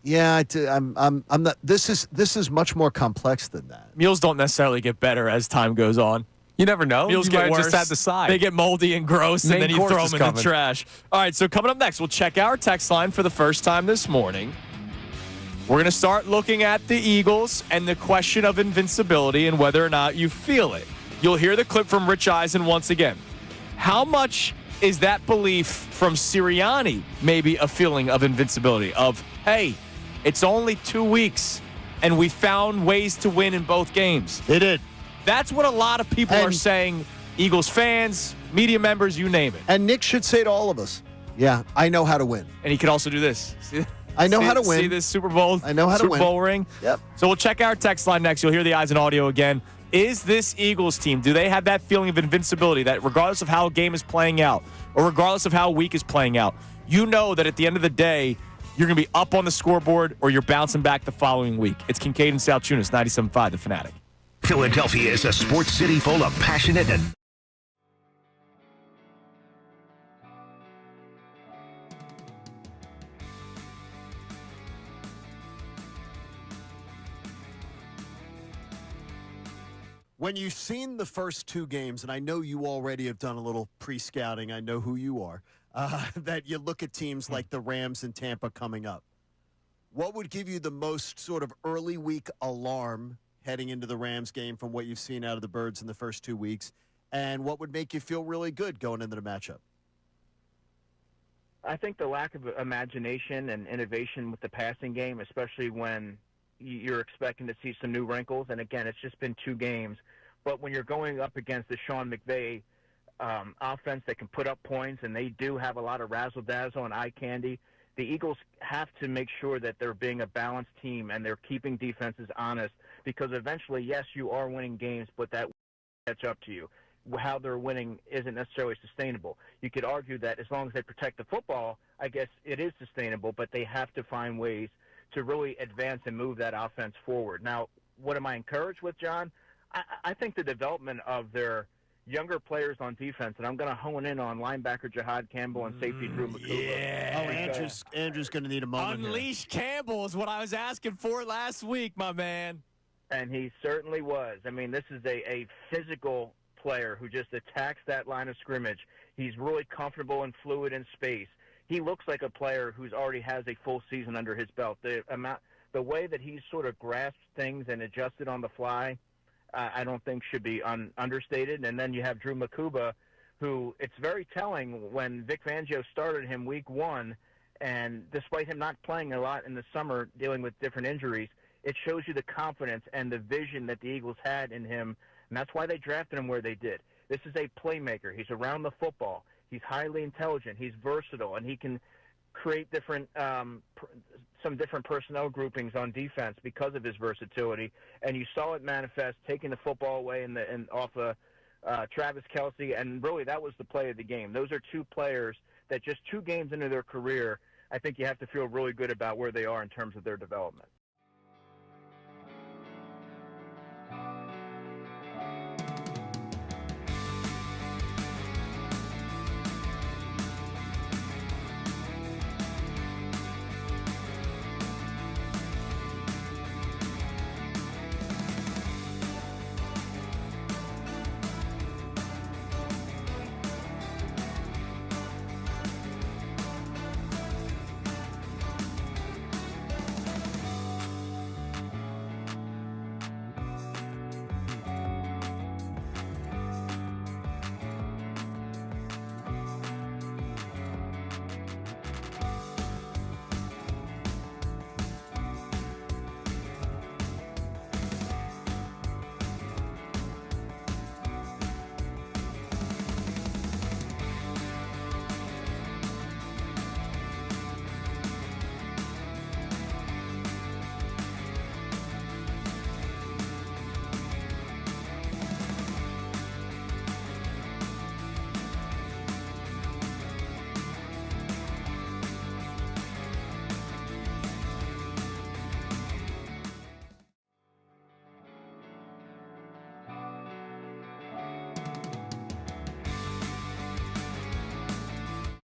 Yeah, I'm not. This is much more complex than that. Meals don't necessarily get better as time goes on. You never know. Meals you get might worse. just have to decide. They get moldy and gross, and then you throw them in the trash. All right, so coming up next, we'll check our text line for the first time this morning. We're going to start looking at the Eagles and the question of invincibility and whether or not you feel it. You'll hear the clip from Rich Eisen once again. How much is that belief from Serriani maybe a feeling of invincibility, of, hey, it's only 2 weeks, and we found ways to win in both games? They did. That's what a lot of people are saying, Eagles fans, media members, you name it. And Nick should say to all of us, yeah, I know how to win. And he could also do this. I know how to win. See this Super Bowl? I know how to win. Super Bowl ring? Yep. So we'll check our text line next. You'll hear the Eisen audio again. Is this Eagles team, do they have that feeling of invincibility that regardless of how a game is playing out or regardless of how a week is playing out, you know that at the end of the day, you're going to be up on the scoreboard or you're bouncing back the following week? It's Kincade and Salciunas, 97.5, The Fanatic. Philadelphia is a sports city full of passionate and when you've seen the first 2 games, and I know you already have done a little pre-scouting, I know who you are, that you look at teams like the Rams and Tampa coming up. What would give you the most sort of early week alarm heading into the Rams game from what you've seen out of the Birds in the first 2 weeks? And what would make you feel really good going into the matchup? I think the lack of imagination and innovation with the passing game, especially when you're expecting to see some new wrinkles. And, again, it's just been 2 games. But when you're going up against the Sean McVay offense that can put up points, and they do have a lot of razzle-dazzle and eye candy, the Eagles have to make sure that they're being a balanced team and they're keeping defenses honest, because eventually, yes, you are winning games, but that will catch up to you. how they're winning isn't necessarily sustainable. You could argue that as long as they protect the football, I guess it is sustainable, but they have to find ways to really advance and move that offense forward. Now, what am I encouraged with, John? I think the development of their younger players on defense, and I'm going to hone in on linebacker Jihad Campbell and safety Drew McCuba. Yeah. Andrew's going to need a moment. Unleash Campbell is what I was asking for last week, my man. And he certainly was. I mean, this is a physical player who just attacks that line of scrimmage. He's really comfortable and fluid in space. He looks like a player who's already has a full season under his belt. The way that he's sort of grasped things and adjusted on the fly, I don't think should be understated. And then you have Drew McCuba, who it's very telling when Vic Fangio started him week 1, and despite him not playing a lot in the summer dealing with different injuries, it shows you the confidence and the vision that the Eagles had in him, and that's why they drafted him where they did. This is a playmaker. He's around the football. He's highly intelligent. He's versatile, and he can create different some different personnel groupings on defense because of his versatility. And you saw it manifest, taking the football away off Travis Kelce, and really that was the play of the game. Those are two players that just 2 games into their career, I think you have to feel really good about where they are in terms of their development.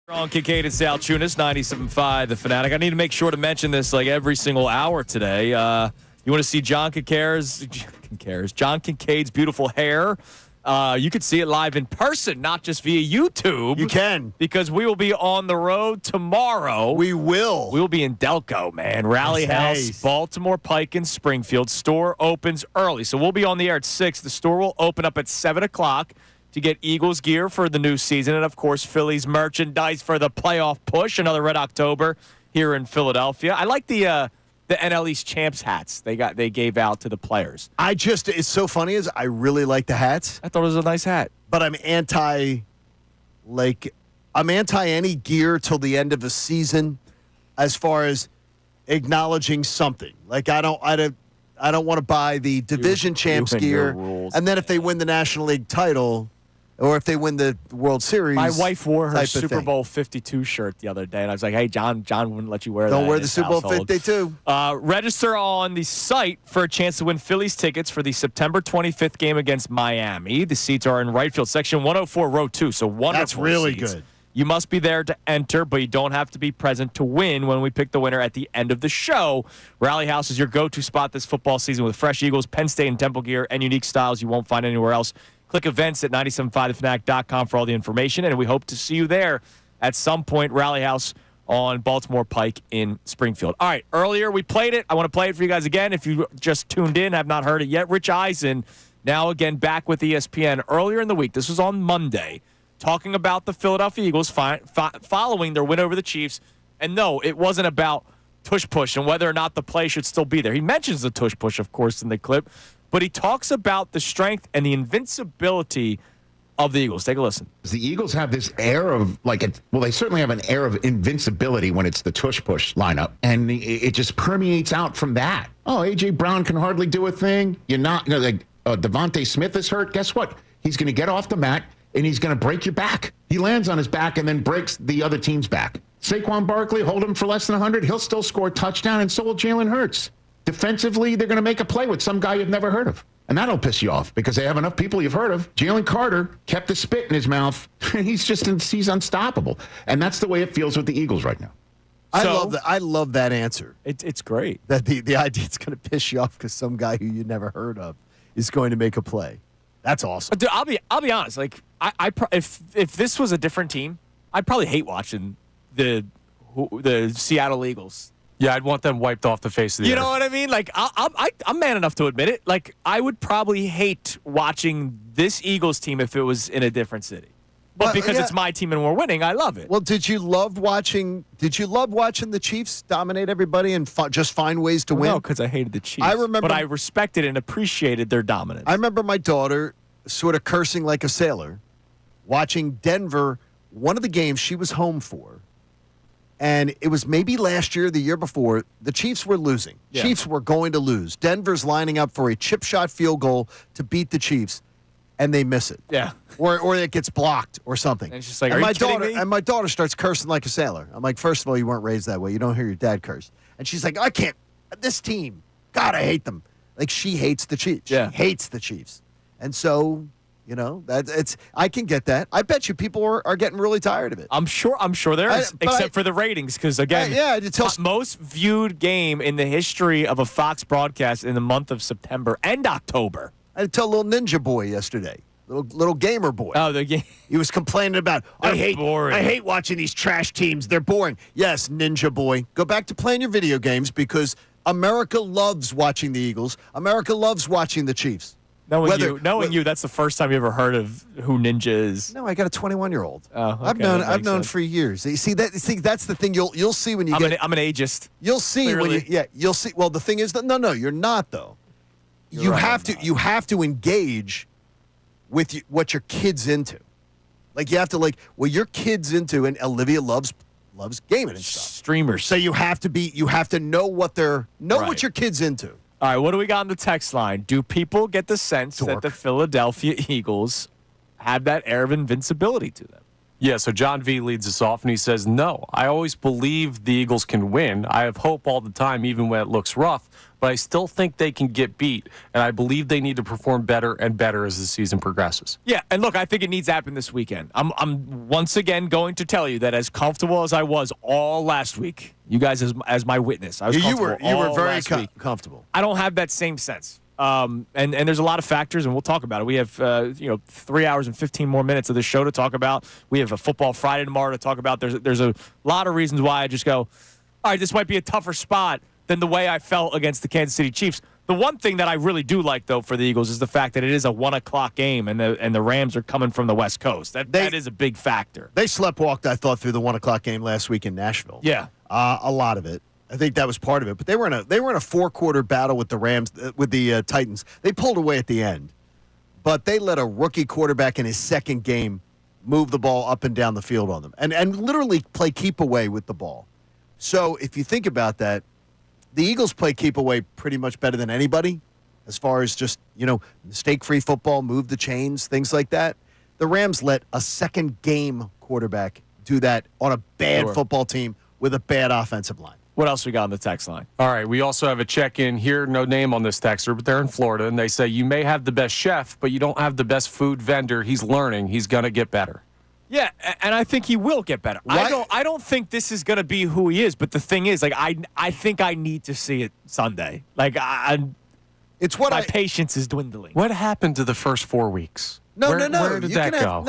On Kincade Salciunas, 97.5 The Fanatic. I need to make sure to mention this like every single hour today. You want to see John Kincaid's beautiful hair? You can see it live in person, not just via YouTube. You can. Because we will be on the road tomorrow. We will. We will be in Delco, man. Rally House, Baltimore Pike in Springfield. Store opens early. So we'll be on the air at 6. The store will open up at 7 o'clock. To get Eagles gear for the new season, and of course Phillies merchandise for the playoff push. Another Red October here in Philadelphia. I like the NL East champs hats they gave out to the players. It's so funny is I really like the hats. I thought it was a nice hat, but I'm anti any gear till the end of a season, as far as acknowledging something. Like I don't want to buy the division champs gear, and then if they win the National League title. Or if they win the World Series. My wife wore her Super Bowl 52 shirt the other day, and I was like, hey, John wouldn't let you wear that. Don't wear the Super Bowl 52. Register on the site for a chance to win Phillies tickets for the September 25th game against Miami. The seats are in right field, section 104, row 2, so wonderful. That's really seats. Good. You must be there to enter, but you don't have to be present to win when we pick the winner at the end of the show. Rally House is your go-to spot this football season with fresh Eagles, Penn State, and Temple gear, and unique styles you won't find anywhere else. Click events at 975thefanatic.com for all the information, and we hope to see you there at some point. Rally House on Baltimore Pike in Springfield. All right, earlier we played it. I want to play it for you guys again. If you just tuned in, have not heard it yet, Rich Eisen, now again back with ESPN earlier in the week. This was on Monday, talking about the Philadelphia Eagles following their win over the Chiefs. And no, it wasn't about tush push and whether or not the play should still be there. He mentions the tush push, of course, in the clip. But he talks about the strength and the invincibility of the Eagles. Take a listen. The Eagles have this air of they certainly have an air of invincibility when it's the tush push lineup. And it just permeates out from that. Oh, A.J. Brown can hardly do a thing. Devontae Smith is hurt. Guess what? he's going to get off the mat, and he's going to break your back. He lands on his back and then breaks the other team's back. Saquon Barkley, hold him for less than 100, he'll still score a touchdown, and so will Jalen Hurts. Defensively, they're going to make a play with some guy you've never heard of. And that'll piss you off because they have enough people you've heard of. Jalen Carter kept the spit in his mouth. He's unstoppable. And that's the way it feels with the Eagles right now. I love that answer. It's great. That the idea it's going to piss you off because some guy who you never heard of is going to make a play. That's awesome. Dude, I'll be honest. Like if this was a different team, I'd probably hate watching the Seattle Eagles. Yeah, I'd want them wiped off the face of the earth. You know what I mean? Like, I'm man enough to admit it. Like, I would probably hate watching this Eagles team if it was in a different city. But because it's my team and we're winning, I love it. Well, did you love watching the Chiefs dominate everybody and just find ways to win? No, because I hated the Chiefs. I remember, but I respected and appreciated their dominance. I remember my daughter sort of cursing like a sailor, watching Denver, one of the games she was home for. And it was maybe last year, the year before, the Chiefs were losing. Yeah. Chiefs were going to lose. Denver's lining up for a chip shot field goal to beat the Chiefs, and they miss it. Yeah. Or it gets blocked or something. And it's just like, and are you kidding me? And my daughter starts cursing like a sailor. I'm like, first of all, you weren't raised that way. You don't hear your dad curse. And she's like, I can't. This team, God, I hate them. Like, she hates the Chiefs. Yeah. She hates the Chiefs. And so, you know, I can get that. I bet you people are getting really tired of it. I'm sure there is, except for the ratings, because again, most viewed game in the history of a Fox broadcast in the month of September and October. I had to tell little ninja boy yesterday, little gamer boy. Oh, the game. He was complaining about I boring. hate watching these trash teams. They're boring. Yes, ninja boy, go back to playing your video games because America loves watching the Eagles. America loves watching the Chiefs. Knowing you, that's the first time you ever heard of who Ninja is. No, I got a 21-year-old. Oh, okay, I've known for years. You see that's the thing. You'll see when you I'm an ageist. You'll see clearly. when you'll see. Well, the thing is that no, you're not though. You have to engage with what your kid's into. Like you have to your kid's into, and Olivia loves gaming and stuff. Streamers. So you have to know what what your kid's into. All right, what do we got on the text line? Do people get the sense that the Philadelphia Eagles have that air of invincibility to them? Yeah, so John V leads us off, and he says, no, I always believe the Eagles can win. I have hope all the time, even when it looks rough, but I still think they can get beat, and I believe they need to perform better and better as the season progresses. Yeah, and look, I think it needs to happen this weekend. I'm once again going to tell you that as comfortable as I was all last week, you guys as my witness, I was comfortable you were all very last week. comfortable. I don't have that same sense. And there's a lot of factors, and we'll talk about it. We have 3 hours and 15 more minutes of the show to talk about. We have a Football Friday tomorrow to talk about. There's a lot of reasons why I just go, all right, this might be a tougher spot than the way I felt against the Kansas City Chiefs. The one thing that I really do like, though, for the Eagles is the fact that it is a 1 o'clock game, and the Rams are coming from the West Coast. That is a big factor. They sleptwalked, I thought, through the 1 o'clock game last week in Nashville. Yeah, a lot of it. I think that was part of it. But they were in a 4-quarter battle with the Rams, with the Titans. They pulled away at the end, but they let a rookie quarterback in his second game move the ball up and down the field on them, and literally play keep away with the ball. So if you think about that, the Eagles play keep away pretty much better than anybody, as far as just mistake-free football, move the chains, things like that. The Rams let a second game quarterback do that on a bad football team with a bad offensive line. What else we got on the text line? All right, we also have a check-in here. No name on this texter, but they're in Florida, and they say, you may have the best chef, but you don't have the best food vendor. He's learning. He's going to get better. Yeah, and I think he will get better. I don't think this is going to be who he is, but the thing is, I think I need to see it Sunday. Like, it's what my patience is dwindling. What happened to the first 4 weeks? No. Where did that go?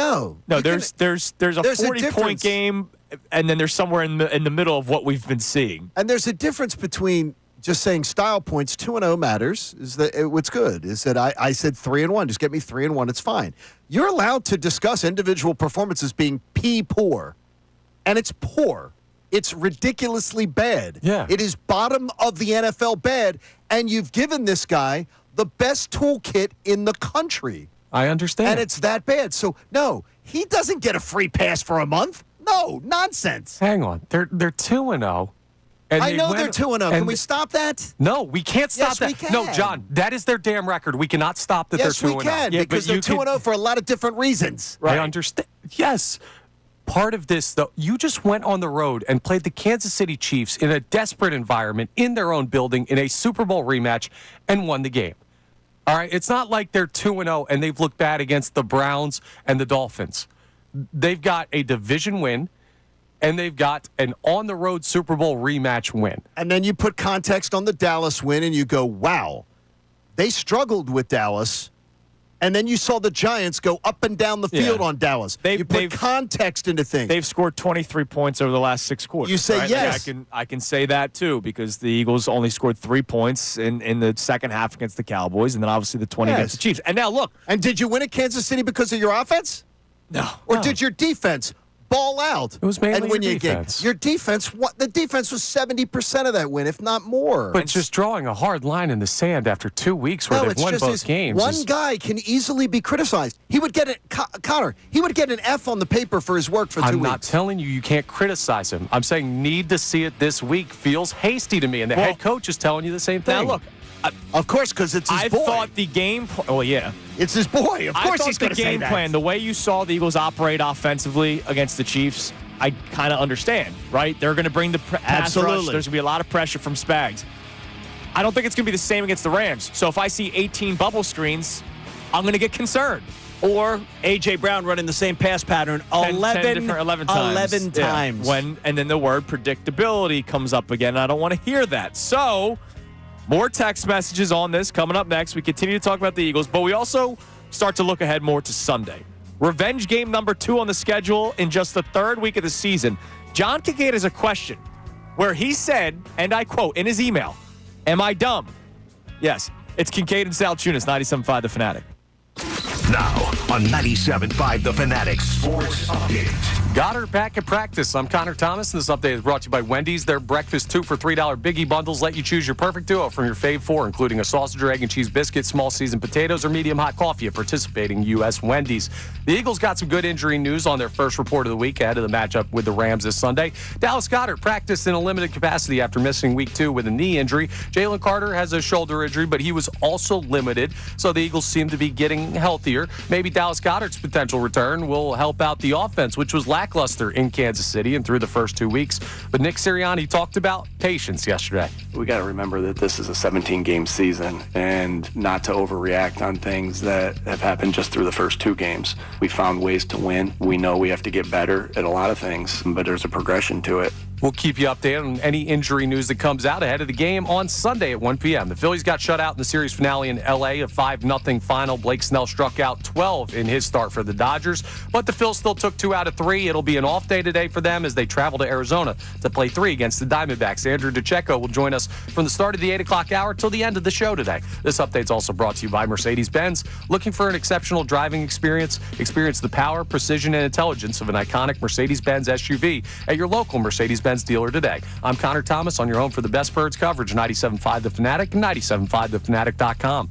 No, there's a 40-point game, and then there's somewhere in the middle of what we've been seeing. And there's a difference between just saying style points. 2-0 matters. Is that what's good? Is that I said 3-1. Just get me 3-1. It's fine. You're allowed to discuss individual performances being poor, and it's poor. It's ridiculously bad. Yeah. It is bottom of the NFL bad, and you've given this guy the best toolkit in the country. I understand. And it's that bad. So, no, he doesn't get a free pass for a month. No, nonsense. Hang on. They're 2-0. And I they know went- they're 2-0. Can we stop that? No, we can't stop Yes, that. we can. No, John, that is their damn record. We cannot stop that Yes, they're 2-0. we can, Yeah, because but they're you 2-0 for a lot of different reasons. I understand. Yes. Part of this, though, you just went on the road and played the Kansas City Chiefs in a desperate environment in their own building in a Super Bowl rematch and won the game. All right? It's not like they're 2-0 and they've looked bad against the Browns and the Dolphins. They've got a division win, and they've got an on-the-road Super Bowl rematch win. And then you put context on the Dallas win, and you go, wow, they struggled with Dallas. And then you saw the Giants go up and down the field on Dallas. You put context into things. They've scored 23 points over the last 6 quarters. You say right? yes. Like I can say that, too, because the Eagles only scored 3 points in the second half against the Cowboys, and then obviously the 20 against the Chiefs. And now, look. And did you win at Kansas City because of your offense? No. Or did your defense ball out It was mainly and win your you a game? defense. Your defense, the defense was 70% of that win, if not more. But it's just drawing a hard line in the sand after 2 weeks where they've won both games. One guy can easily be criticized. He would get Connor, he would get an F on the paper for his work for 2 weeks. I'm not telling you can't criticize him. I'm saying need to see it this week feels hasty to me, and the head coach is telling you the same thing. Now, look. Of course, because it's his boy. I thought the game well, yeah. It's his boy. Of course he's going the to say game that. plan, the way you saw the Eagles operate offensively against the Chiefs, I kind of understand, right? They're going to bring the pass rush. Absolutely. There's going to be a lot of pressure from Spags. I don't think it's going to be the same against the Rams. So if I see 18 bubble screens, I'm going to get concerned. Or A.J. Brown running the same pass pattern 11 11 times. Yeah. And then the word predictability comes up again. I don't want to hear that. So more text messages on this coming up next. We continue to talk about the Eagles, but we also start to look ahead more to Sunday. Revenge game number 2 on the schedule in just the 3rd week of the season. John Kincade has a question where he said, and I quote in his email, "Am I dumb?" Yes, it's Kincade and Salciunas, 97.5 The Fanatic. Now on 97.5 The Fanatic Sports Update. Goddard back at practice. I'm Connor Thomas, and this update is brought to you by Wendy's. Their breakfast 2 for $3 biggie bundles let you choose your perfect duo from your fave 4, including a sausage or egg and cheese biscuit, small seasoned potatoes, or medium hot coffee at participating U.S. Wendy's. The Eagles got some good injury news on their first report of the week ahead of the matchup with the Rams this Sunday. Dallas Goedert practiced in a limited capacity after missing week 2 with a knee injury. Jalen Carter has a shoulder injury, but he was also limited, so the Eagles seem to be getting healthier. Maybe Dallas Goedert's potential return will help out the offense, which was lackluster in Kansas City and through the first 2 weeks. But Nick Serriani talked about patience yesterday. We got to remember that this is a 17-game season and not to overreact on things that have happened just through the first 2 games. We found ways to win. We know we have to get better at a lot of things, but there's a progression to it. We'll keep you updated on any injury news that comes out ahead of the game on Sunday at 1 p.m. The Phillies got shut out in the series finale in L.A., a 5-0 final. Blake Snell struck out 12 in his start for the Dodgers, but the Phils still took 2 out of 3. It'll be an off day today for them as they travel to Arizona to play 3 against the Diamondbacks. Andrew DeCecco will join us from the start of the 8 o'clock hour till the end of the show today. This update's also brought to you by Mercedes-Benz. Looking for an exceptional driving experience? Experience the power, precision, and intelligence of an iconic Mercedes-Benz SUV at your local Mercedes-Benz dealer today. I'm Connor Thomas on your home for the best birds coverage, 97.5 The Fanatic and 97.5thefanatic.com.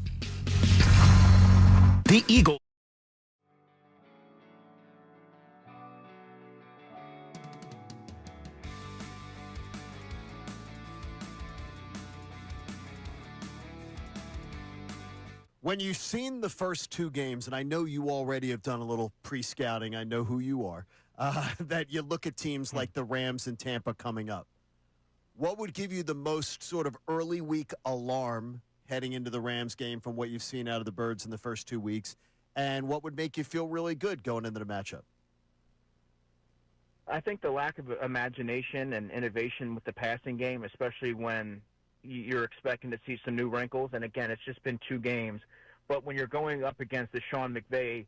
The Eagles. When you've seen the first 2 games, and I know you already have done a little pre-scouting, I know who you are, that you look at teams like the Rams and Tampa coming up. What would give you the most sort of early week alarm heading into the Rams game from what you've seen out of the Birds in the first 2 weeks? And what would make you feel really good going into the matchup? I think the lack of imagination and innovation with the passing game, especially when you're expecting to see some new wrinkles. And again, it's just been 2 games. But when you're going up against the Sean McVay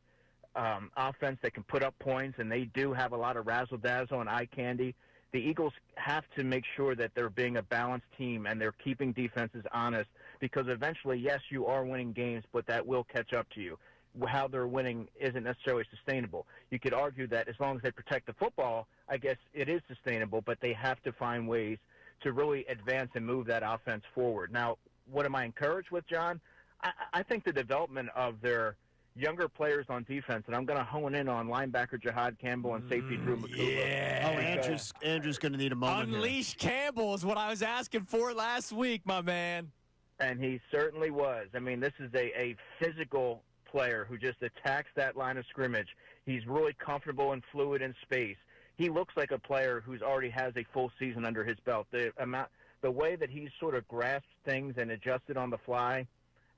offense that can put up points, and they do have a lot of razzle-dazzle and eye candy, the Eagles have to make sure that they're being a balanced team and they're keeping defenses honest, because eventually, yes, you are winning games, but that will catch up to you. How they're winning isn't necessarily sustainable. You could argue that as long as they protect the football, I guess it is sustainable, but they have to find ways to really advance and move that offense forward. Now, what am I encouraged with, John? I think the development of their younger players on defense, and I'm going to hone in on linebacker Jihad Campbell and safety Drew McCouba. Yeah. Andrew's going to need a moment. Unleash Campbell is what I was asking for last week, my man. And he certainly was. I mean, this is a physical player who just attacks that line of scrimmage. He's really comfortable and fluid in space. He looks like a player who's already has a full season under his belt. The way that he's sort of grasped things and adjusted on the fly,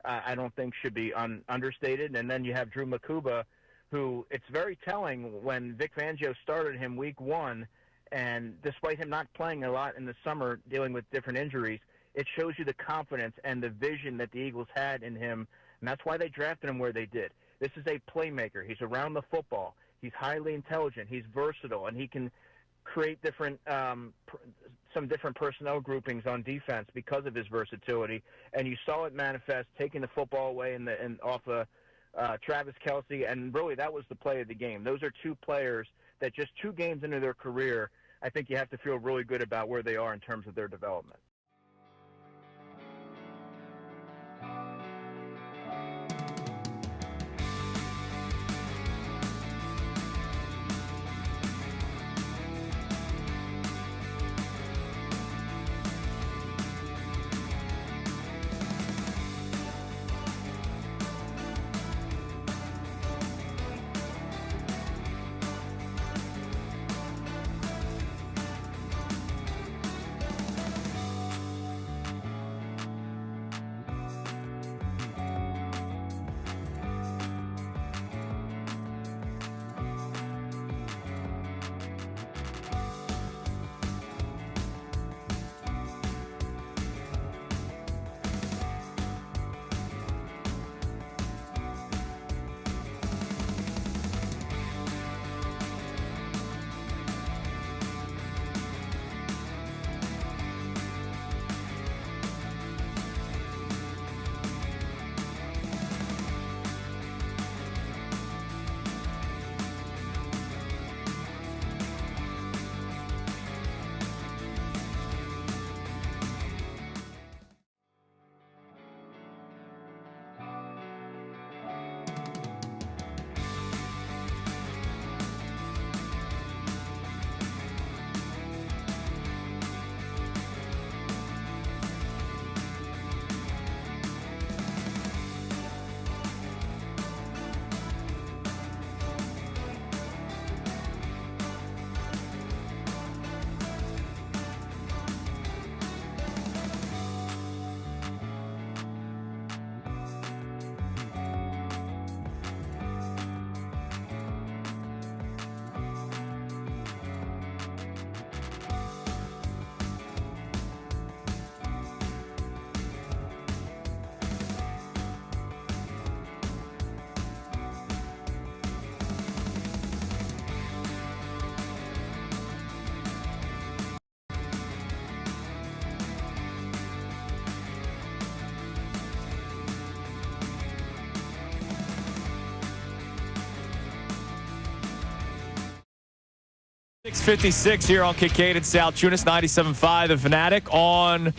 I don't think should be understated. And then you have Drew McCouba, who it's very telling when Vic Fangio started him week 1, and despite him not playing a lot in the summer dealing with different injuries, it shows you the confidence and the vision that the Eagles had in him, and that's why they drafted him where they did. This is a playmaker. He's around the football. He's highly intelligent. He's versatile, and he can create different some different personnel groupings on defense because of his versatility. And you saw it manifest, taking the football away off Travis Kelce, and really that was the play of the game. Those are two players that just 2 games into their career, I think you have to feel really good about where they are in terms of their development. .656 here on Kincade Salciunas, 97.5 The Fanatic on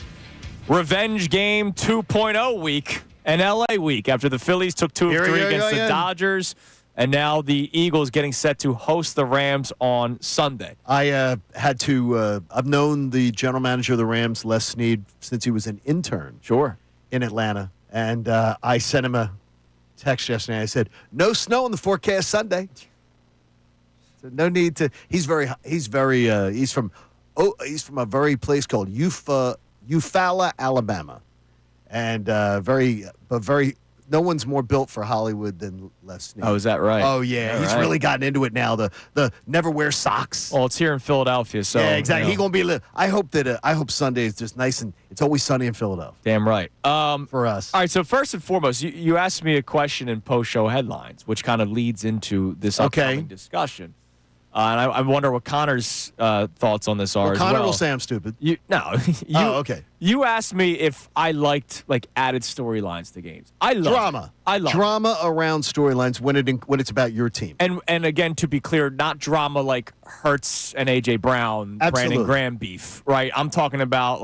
Revenge Game 2.0 week and LA week after the Phillies took 2 of 3 against the Dodgers. And now the Eagles getting set to host the Rams on Sunday. I had to I've known the general manager of the Rams, Les Snead, since he was an intern in Atlanta. And I sent him a text yesterday. I said, no snow in the forecast Sunday. So no need to. He's from a very place called Eufaula, Alabama, and very no one's more built for Hollywood than Les Snead. Oh, is that right? Oh yeah, he's really gotten into it now. The never wear socks. Well, it's here in Philadelphia, so yeah, exactly. You know. He's gonna be. I hope Sunday is just nice and it's always sunny in Philadelphia. Damn right. For us. All right. So first and foremost, you asked me a question in post-show headlines, which kind of leads into this upcoming discussion. And I wonder what Connor's thoughts on this are as well. Connor will say I'm stupid. Okay. You asked me if I liked added storylines to games. I love drama. I love drama around storylines when it's about your team. And again, to be clear, not drama like Hurts and AJ Brown, Brandon Graham beef, right? I'm talking about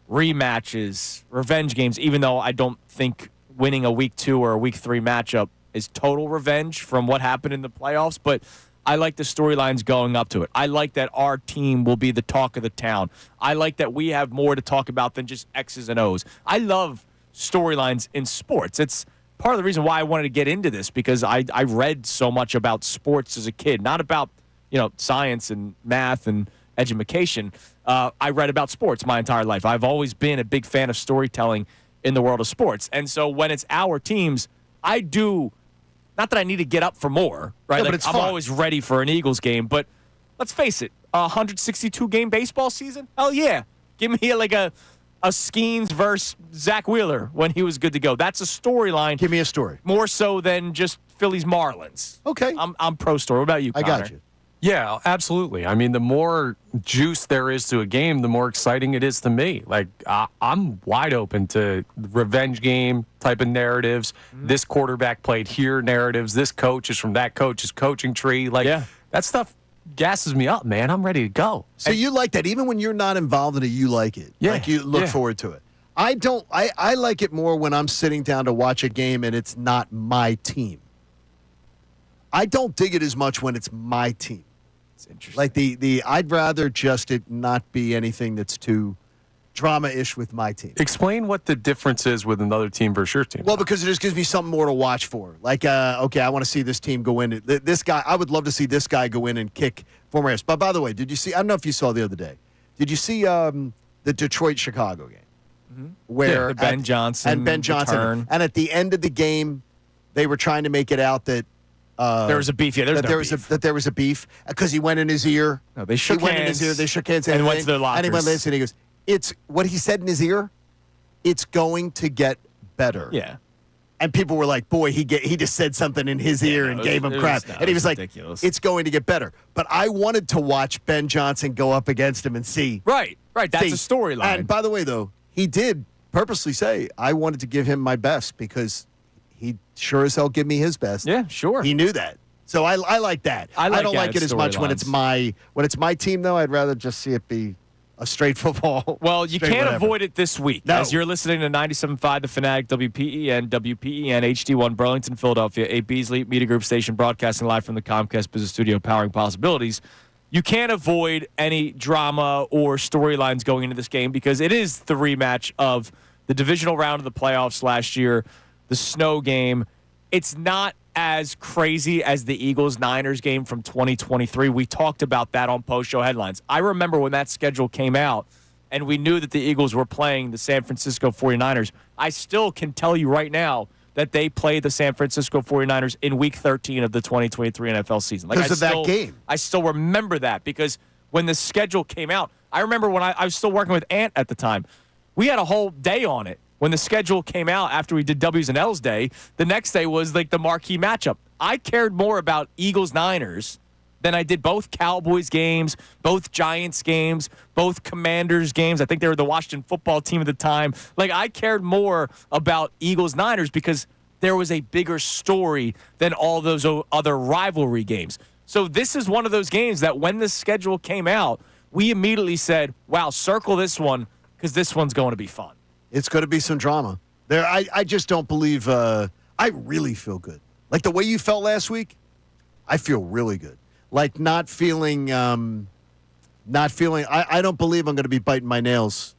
rematches, revenge games. Even though I don't think winning a week 2 or a week 3 matchup is total revenge from what happened in the playoffs, but I like the storylines going up to it. I like that our team will be the talk of the town. I like that we have more to talk about than just X's and O's. I love storylines in sports. It's part of the reason why I wanted to get into this, because I read so much about sports as a kid, not about science and math and education. I read about sports my entire life. I've always been a big fan of storytelling in the world of sports. And so when it's our teams, I do, not that I need to get up for more, right? No, but Like, it's I'm fun. always ready for an Eagles game, but let's face it, a 162-game baseball season? Hell yeah. Give me like a Skeens versus Zach Wheeler when he was good to go. That's a storyline. Give me a story. More so than just Phillies Marlins. Okay. I'm pro story. What about you, I Connor? got you. Yeah, absolutely. I mean, the more juice there is to a game, the more exciting it is to me. Like, I'm wide open to revenge game type of narratives. This quarterback played here narratives. This coach is from that coach's coaching tree. Like, that stuff gasses me up, man. I'm ready to go. So you like that. Even when you're not involved in it, you like it. Yeah. Like you look forward to it. I don't. I like it more when I'm sitting down to watch a game and it's not my team. I don't dig it as much when it's my team. It's interesting. Like the I'd rather just it not be anything that's too drama-ish with my team. Explain what the difference is with another team versus your team. Well, because it just gives me something more to watch for. Like, okay, I want to see this team go in. This guy, I would love to see this guy go in and kick former A's. But by the way, did you see? I don't know if you saw the other day. Did you see the Detroit-Chicago game? Where the Ben Johnson return. And at the end of the game, they were trying to make it out that there was a beef. Yeah, that there was a beef because he went in his ear. No, they shook he went in hands. his ear. They shook hands and went to their lockers. And he went, listen, he goes, it's what he said in his ear. It's going to get better. Yeah. And people were like, boy, he just said something in his ear and gave him crap. And he was like, ridiculous. It's going to get better. But I wanted to watch Ben Johnson go up against him and see. Right. That's a storyline. And by the way, though, he did purposely say, I wanted to give him my best because he sure as hell give me his best. Yeah, sure. He knew that. So I like that. I don't like it as much when it's my team, though. I'd rather just see it be a straight football. Well, you straight can't whatever. avoid it this week. No. As you're listening to 97.5 The Fanatic, WPEN, HD1 Burlington, Philadelphia, a Beasley Media Group station broadcasting live from the Comcast Business Studio powering possibilities. You can't avoid any drama or storylines going into this game because it is the rematch of the divisional round of the playoffs last year, the snow game. It's not as crazy as the Eagles-Niners game from 2023. We talked about that on post-show headlines. I remember when that schedule came out and we knew that the Eagles were playing the San Francisco 49ers. I still can tell you right now that they played the San Francisco 49ers in Week 13 of the 2023 NFL season. Because of that game. I still remember that because when the schedule came out, I remember when I was still working with Ant at the time. We had a whole day on it. When the schedule came out after we did W's and L's day, the next day was like the marquee matchup. I cared more about Eagles-Niners than I did both Cowboys games, both Giants games, both Commanders games. I think they were the Washington football team at the time. Like, I cared more about Eagles-Niners because there was a bigger story than all those other rivalry games. So this is one of those games that when the schedule came out, we immediately said, wow, circle this one because this one's going to be fun. It's going to be some drama. There, I just don't believe. I really feel good. Like the way you felt last week, I feel really good. Like not feeling. I don't believe I'm going to be biting my nails.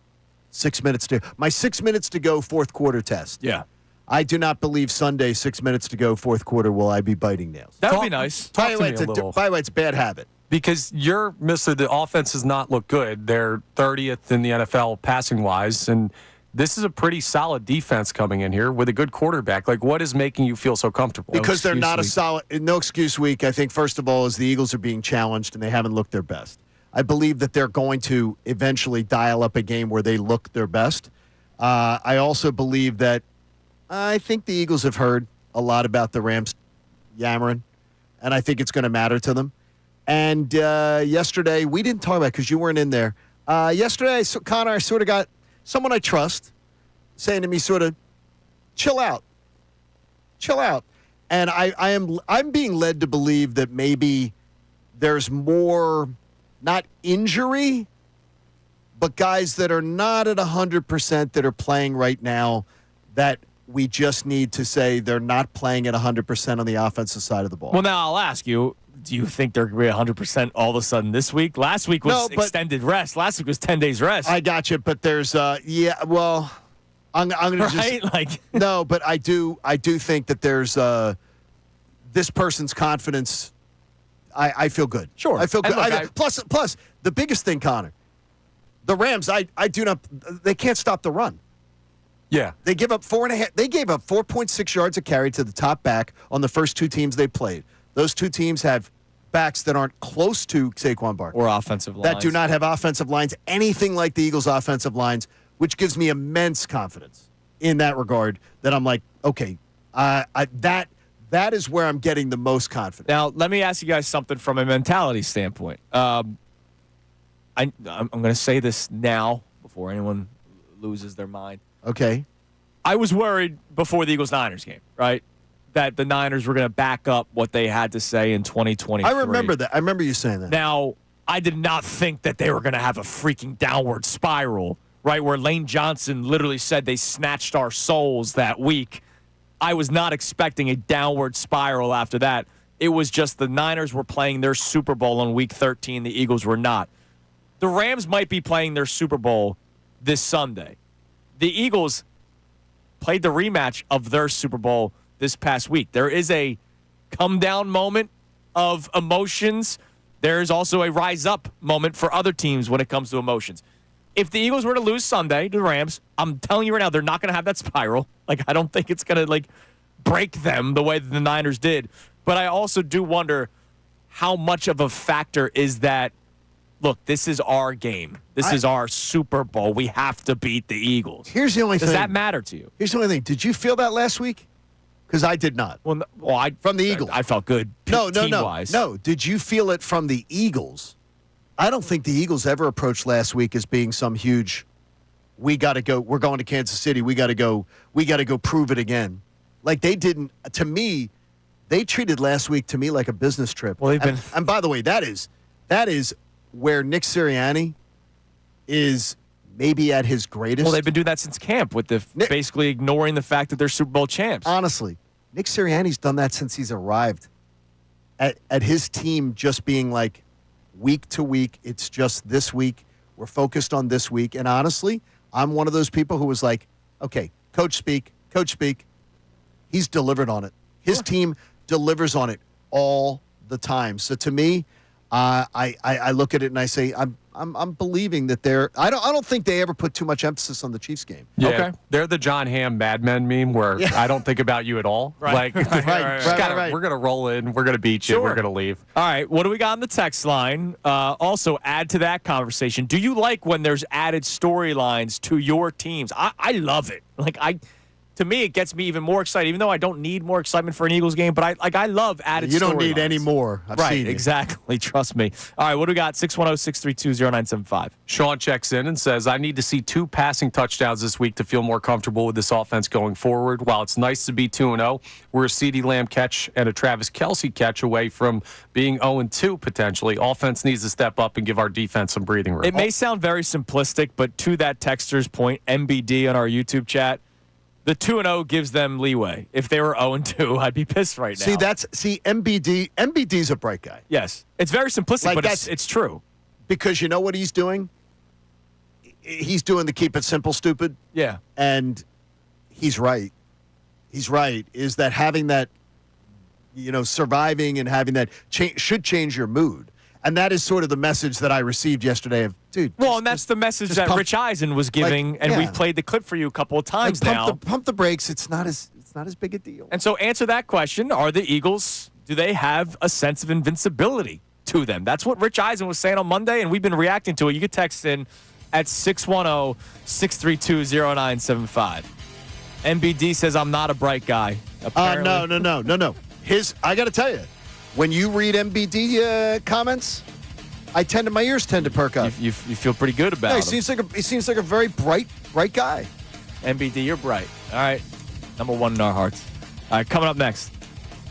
6 minutes to my 6 minutes to go fourth quarter test. Yeah. I do not believe Sunday 6 minutes to go fourth quarter will I be biting nails. That would be nice. Talk to me a little. By the way, it's a bad habit. Because you're, Mr. The offense does not look good. They're 30th in the NFL passing-wise, and this is a pretty solid defense coming in here with a good quarterback. Like, what is making you feel so comfortable? Because they're not a solid, no excuse week. I think, first of all, is the Eagles are being challenged and they haven't looked their best. I believe that they're going to eventually dial up a game where they look their best. I also believe that I think the Eagles have heard a lot about the Rams yammering, and I think it's going to matter to them. And yesterday, we didn't talk about it because you weren't in there. Yesterday, Connor, I sort of got someone I trust saying to me sort of, chill out. And I'm being led to believe that maybe there's more, not injury, but guys that are not at 100% that are playing right now that we just need to say they're not playing at 100% on the offensive side of the ball. Well, now I'll ask you, do you think they're going to be 100% all of a sudden this week? Last week was extended rest. Last week was 10 days rest. I got you, but there's I'm going to right? just no, but I do think that there's this person's confidence. I feel good. Sure. I feel good. Look, Plus, the biggest thing, Connor, the Rams. I do not. They can't stop the run. Yeah. They give up 4.5. They gave up 4.6 yards a carry to the top back on the first two teams they played. Those two teams have backs that aren't close to Saquon Barkley. Or offensive lines. That do not have offensive lines, anything like the Eagles' offensive lines, which gives me immense confidence in that regard that I'm like, okay, that is where I'm getting the most confidence. Now, let me ask you guys something from a mentality standpoint. I'm going to say this now before anyone loses their mind. Okay. I was worried before the Eagles-Niners game, right, that the Niners were going to back up what they had to say in 2023. I remember that. I remember you saying that. Now, I did not think that they were going to have a freaking downward spiral, right, where Lane Johnson literally said they snatched our souls that week. I was not expecting a downward spiral after that. It was just the Niners were playing their Super Bowl on Week 13. The Eagles were not. The Rams might be playing their Super Bowl this Sunday. The Eagles played the rematch of their Super Bowl this past week. There is a come-down moment of emotions. There is also a rise-up moment for other teams when it comes to emotions. If the Eagles were to lose Sunday to the Rams, I'm telling you right now, they're not going to have that spiral. Like, I don't think it's going to, break them the way that the Niners did. But I also do wonder how much of a factor is that, look, this is our game. This is our Super Bowl. We have to beat the Eagles. Here's the only thing. Does that matter to you? Here's the only thing. Did you feel that last week? Because I did not. Well, from the Eagles. I felt good team-wise. No. Did you feel it from the Eagles? I don't think the Eagles ever approached last week as being some huge, we got to go, we're going to Kansas City, we got to go prove it again. Like they didn't, to me, they treated last week to me like a business trip. Well, and by the way, that is where Nick Serriani is maybe at his greatest. Well, they've been doing that since camp with basically ignoring the fact that they're Super Bowl champs. Honestly, Nick Sirianni's done that since he's arrived. At his team just being like, week to week, it's just this week. We're focused on this week. And honestly, I'm one of those people who was like, okay, coach speak. He's delivered on it. His team delivers on it all the time. So to me, I look at it and I say, I'm believing that they're. I don't think they ever put too much emphasis on the Chiefs game. Yeah, okay. They're the John Hamm Mad Men meme where I don't think about you at all. Right. Right. We're gonna roll in. We're gonna beat you. Sure. We're gonna leave. All right, what do we got on the text line? Also, add to that conversation. Do you like when there's added storylines to your teams? I love it. To me, it gets me even more excited, even though I don't need more excitement for an Eagles game. But I love added storylines. You don't need any more. I've seen you. Exactly. Trust me. All right, what do we got? 610-632-0975. Sean checks in and says, I need to see 2 passing touchdowns this week to feel more comfortable with this offense going forward. While it's nice to be 2-0, we're a CeeDee Lamb catch and a Travis Kelce catch away from being 0-2 potentially. Offense needs to step up and give our defense some breathing room. It may sound very simplistic, but to that texter's point, MBD on our YouTube chat, the 2-0 gives them leeway. If they were 0-2, I'd be pissed right now. MBD's a bright guy. Yes. It's very simplistic, but it's true. Because you know what he's doing? He's doing the keep it simple, stupid. Yeah. And he's right. He's right. Is that having that, surviving and having that should change your mood. And that is sort of the message that I received yesterday of, dude. Well, and that's the message that Rich Eisen was giving, and we've played the clip for you a couple of times now. Pump the brakes. It's not as big a deal. And so answer that question. Are the Eagles, do they have a sense of invincibility to them? That's what Rich Eisen was saying on Monday, and we've been reacting to it. You can text in at 610-632-0975. MBD says, I'm not a bright guy. No. I got to tell you, when you read MBD comments, my ears tend to perk up. You feel pretty good about him. He seems like a very bright guy. MBD, you're bright. All right. Number one in our hearts. All right, coming up next.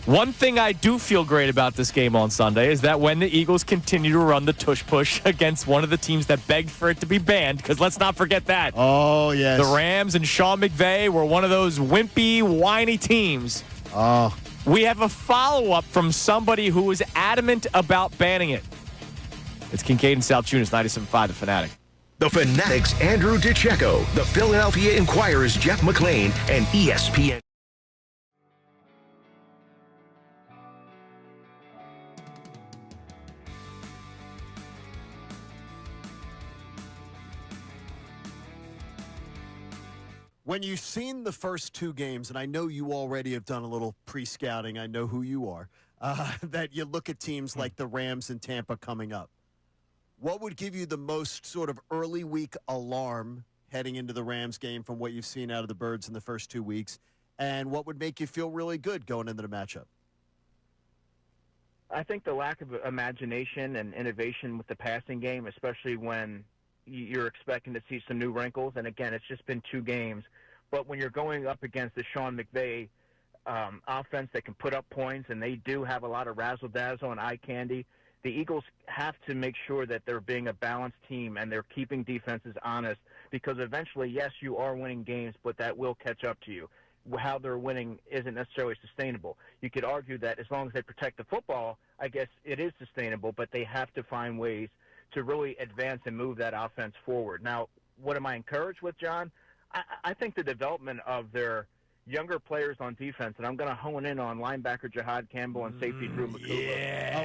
One thing I do feel great about this game on Sunday is that when the Eagles continue to run the tush push against one of the teams that begged for it to be banned, because let's not forget that. Oh, yes. The Rams and Sean McVay were one of those wimpy, whiny teams. Oh. We have a follow-up from somebody who was adamant about banning it. It's Kincade and Salciunas, 97.5, The Fanatic. The Fanatic's Andrew DiCecco, the Philadelphia Inquirer's Jeff McClain, and ESPN. When you've seen the first two games, and I know you already have done a little pre-scouting, I know who you are, that you look at teams like the Rams and Tampa coming up. What would give you the most sort of early week alarm heading into the Rams game from what you've seen out of the Birds in the first 2 weeks? And what would make you feel really good going into the matchup? I think the lack of imagination and innovation with the passing game, especially when you're expecting to see some new wrinkles. And again, it's just been 2 games. But when you're going up against the Sean McVay offense that can put up points, and they do have a lot of razzle-dazzle and eye candy, the Eagles have to make sure that they're being a balanced team and they're keeping defenses honest, because eventually, yes, you are winning games, but that will catch up to you. How they're winning isn't necessarily sustainable. You could argue that as long as they protect the football, I guess it is sustainable, but they have to find ways to really advance and move that offense forward. Now, what am I encouraged with, John? I think the development of their younger players on defense, and I'm going to hone in on linebacker Jihad Campbell and safety Drew McCuba. Yeah. Oh,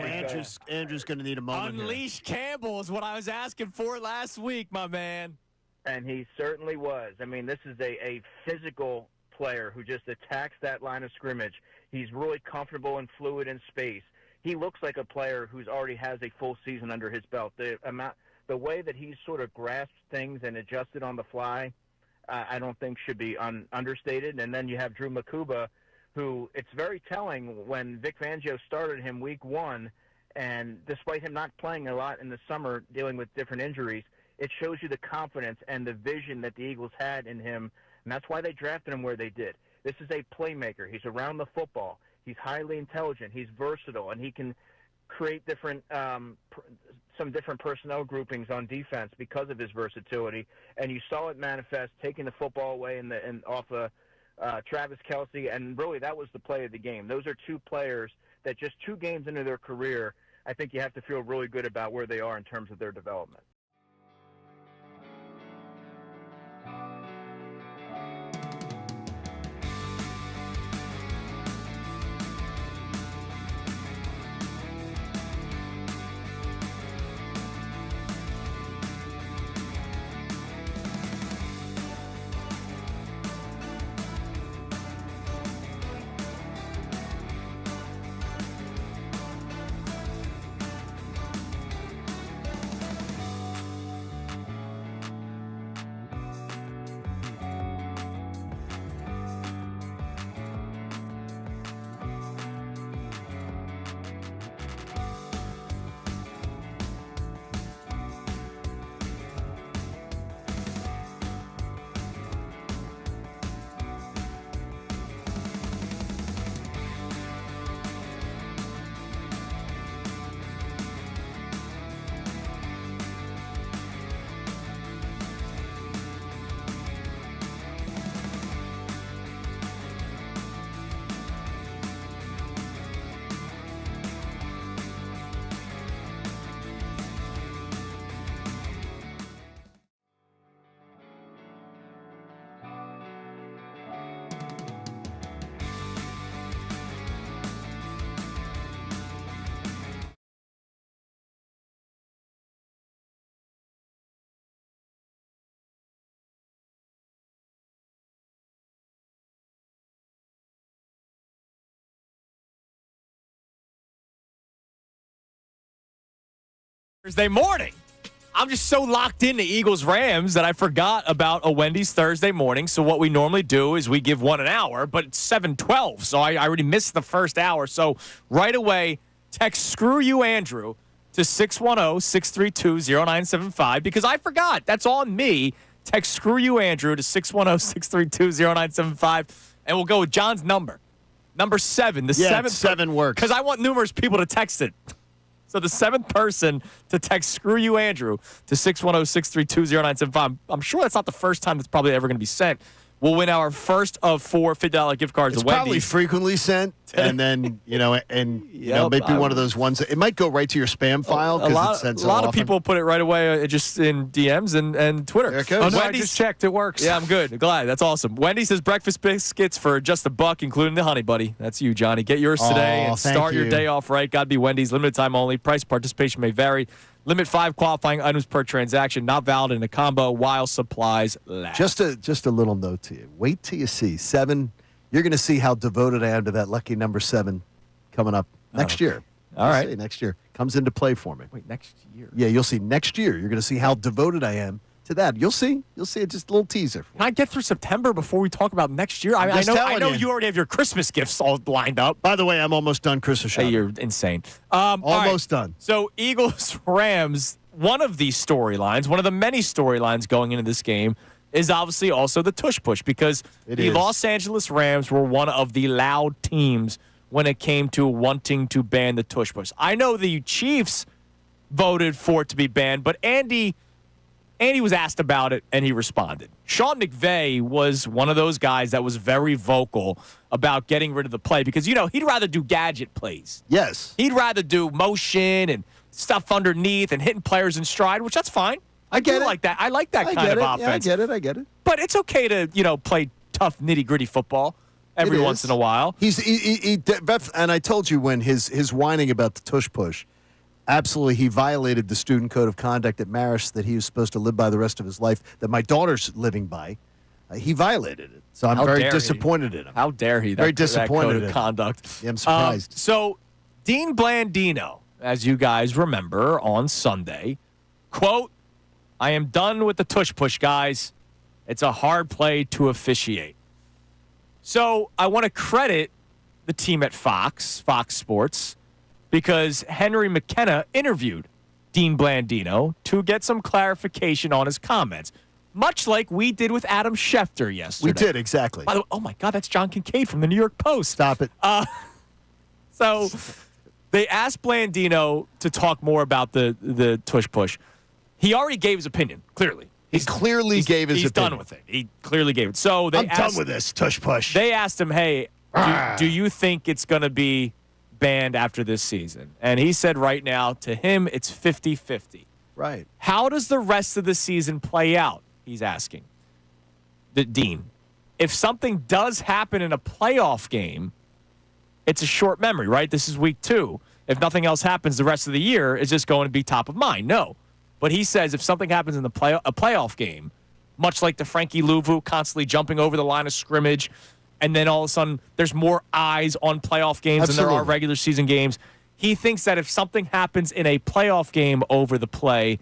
Andrew's going to need a moment. Unleash Campbell is what I was asking for last week, my man. And he certainly was. I mean, this is a physical player who just attacks that line of scrimmage. He's really comfortable and fluid in space. He looks like a player who's already has a full season under his belt. The way that he's sort of grasped things and adjusted on the fly, I don't think should be understated. And then you have Drew McCuba, who it's very telling when Vic Fangio started him week 1, and despite him not playing a lot in the summer dealing with different injuries, it shows you the confidence and the vision that the Eagles had in him, and that's why they drafted him where they did. This is a playmaker. He's around the football. He's highly intelligent. He's versatile, and he can create different some different personnel groupings on defense because of his versatility. And you saw it manifest, taking the football away off of Travis Kelce, and really that was the play of the game. Those are 2 players that just 2 games into their career, I think you have to feel really good about where they are in terms of their development. Thursday morning. I'm just so locked into Eagles-Rams that I forgot about a Wendy's Thursday morning. So what we normally do is we give one an hour, but it's 7:12, so I already missed the first hour. So right away, text "Screw You, Andrew" to 610-632-0975 because I forgot. That's on me. Text "Screw You, Andrew" to 610-632-0975, and we'll go with John's number. Number 7. The Yeah, seventh 7 works. because I want numerous people to text it. So the 7th person to text "Screw you, Andrew" to 610-632-0975. I'm sure that's not the first time that's probably ever going to be sent. We'll win our first of 4 $50 gift cards It's to Wendy's. probably frequently sent, and then maybe one of those ones. It might go right to your spam file A because it sends a so lot of often. people put it right away just in DMs and Twitter. There it goes. Oh, no, I just checked. It works. Yeah, I'm good. Glad. That's awesome. Wendy says breakfast biscuits for just $1, including the honey buddy. That's you, Johnny. Get yours today and thank start your you. day off right. Gotta be Wendy's. Limited time only. Price participation may vary. Limit 5 qualifying items per transaction. Not valid in a combo while supplies last. Just a little note to you. Wait till you see 7. You're going to see how devoted I am to that lucky number 7 coming up next year. All right. See, next year comes into play for me. Wait, next year. Yeah, you'll see next year. You're going to see how devoted I am to that. You'll see. You'll see. Just a little teaser. Can I get through September before we talk about next year? I just know telling you. you already have your Christmas gifts all lined up. By the way, I'm almost done Christmas Hey, shopping. you're insane. All right. Almost done. So Eagles Rams, one of these storylines, one of the many storylines going into this game is obviously also the tush push because the Los Angeles Rams were one of the loud teams when it came to wanting to ban the tush push. I know the Chiefs voted for it to be banned, but Andy was asked about it, and he responded. Sean McVay was one of those guys that was very vocal about getting rid of the play because, he'd rather do gadget plays. Yes. He'd rather do motion and stuff underneath and hitting players in stride, which that's fine. I get it. like that. I like that I kind get of it. offense. Yeah, I get it. But it's okay to, play tough, nitty-gritty football every It once is. in a while. And I told you when his whining about the tush push, absolutely, he violated the student code of conduct at Marist that he was supposed to live by the rest of his life, that my daughter's living by. He violated it. So I'm How very dare he. disappointed in him. How dare he? Very that disappointed code in of him. conduct. Yeah, I'm surprised. So Dean Blandino, as you guys remember on Sunday, quote, "I am done with the tush push, guys. It's a hard play to officiate." So I want to credit the team at Fox Sports, because Henry McKenna interviewed Dean Blandino to get some clarification on his comments, much like we did with Adam Schefter yesterday. We did, exactly. By the way, oh my God, that's John Kincade from the New York Post. Stop it. So they asked Blandino to talk more about the tush push. He already gave his opinion, clearly. He clearly gave his He's opinion. done with it. He clearly gave it. So I'm done with this tush push. They asked him, hey, do you think it's going to be banned after this season? And he said right now, to him, it's 50-50. Right. How does the rest of the season play out? He's asking. The Dean. If something does happen in a playoff game, it's a short memory, right? This is week 2. If nothing else happens the rest of the year, is this going to be top of mind? No. But he says if something happens in a playoff game, much like the Frankie Louvu constantly jumping over the line of scrimmage, and then all of a sudden there's more eyes on playoff games than there are regular season games, he thinks that if something happens in a playoff game over the play,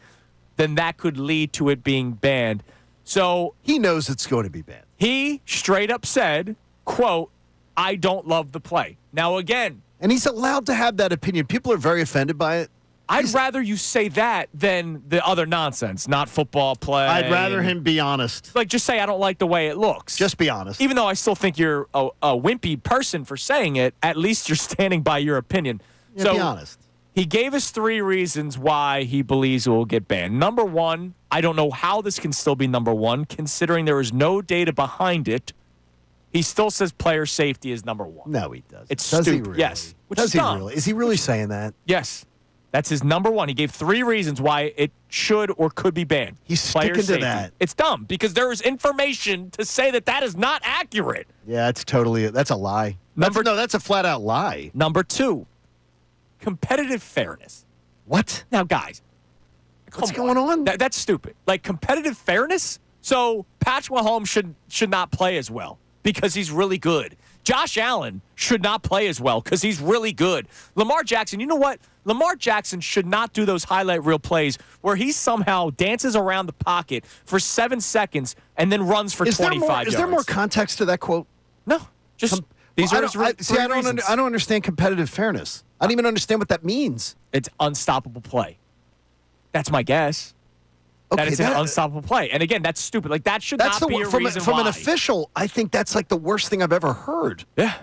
then that could lead to it being banned. So he knows it's going to be banned. He straight up said, quote, "I don't love the play." Now, again. And he's allowed to have that opinion. People are very offended by it. I'd rather you say that than the other nonsense, not football play. I'd rather him be honest. Like, just say, I don't like the way it looks. Just be honest. Even though I still think you're a wimpy person for saying it, at least you're standing by your opinion. Yeah, so be honest. He gave us 3 reasons why he believes it will get banned. Number 1, I don't know how this can still be number 1, considering there is no data behind it. He still says player safety is number 1. No, he doesn't. It's Does he stupid. really? Yes. Which Does is he dumb. really? Is he really saying that? Yes. That's his number 1. He gave 3 reasons why it should or could be banned. He's Player sticking to safety. that. It's dumb because there is information to say that is not accurate. Yeah, that's a lie. That's a flat out lie. Number 2, competitive fairness. What? Now, guys, what's going on? That's stupid. Like, competitive fairness? So Patrick Mahomes should not play as well because he's really good. Josh Allen should not play as well because he's really good. Lamar Jackson, you know what? Lamar Jackson should not do those highlight reel plays where he somehow dances around the pocket for 7 seconds and then runs for 25 yards. Is there more context to that quote? No. Just these are his I reasons. don't understand competitive fairness. I don't even understand what that means. It's unstoppable play. That's my guess. Okay, that it's an unstoppable play. And again, that's stupid. Like, that should that's not be a reason from why. an official, I think that's like the worst thing I've ever heard. Yeah.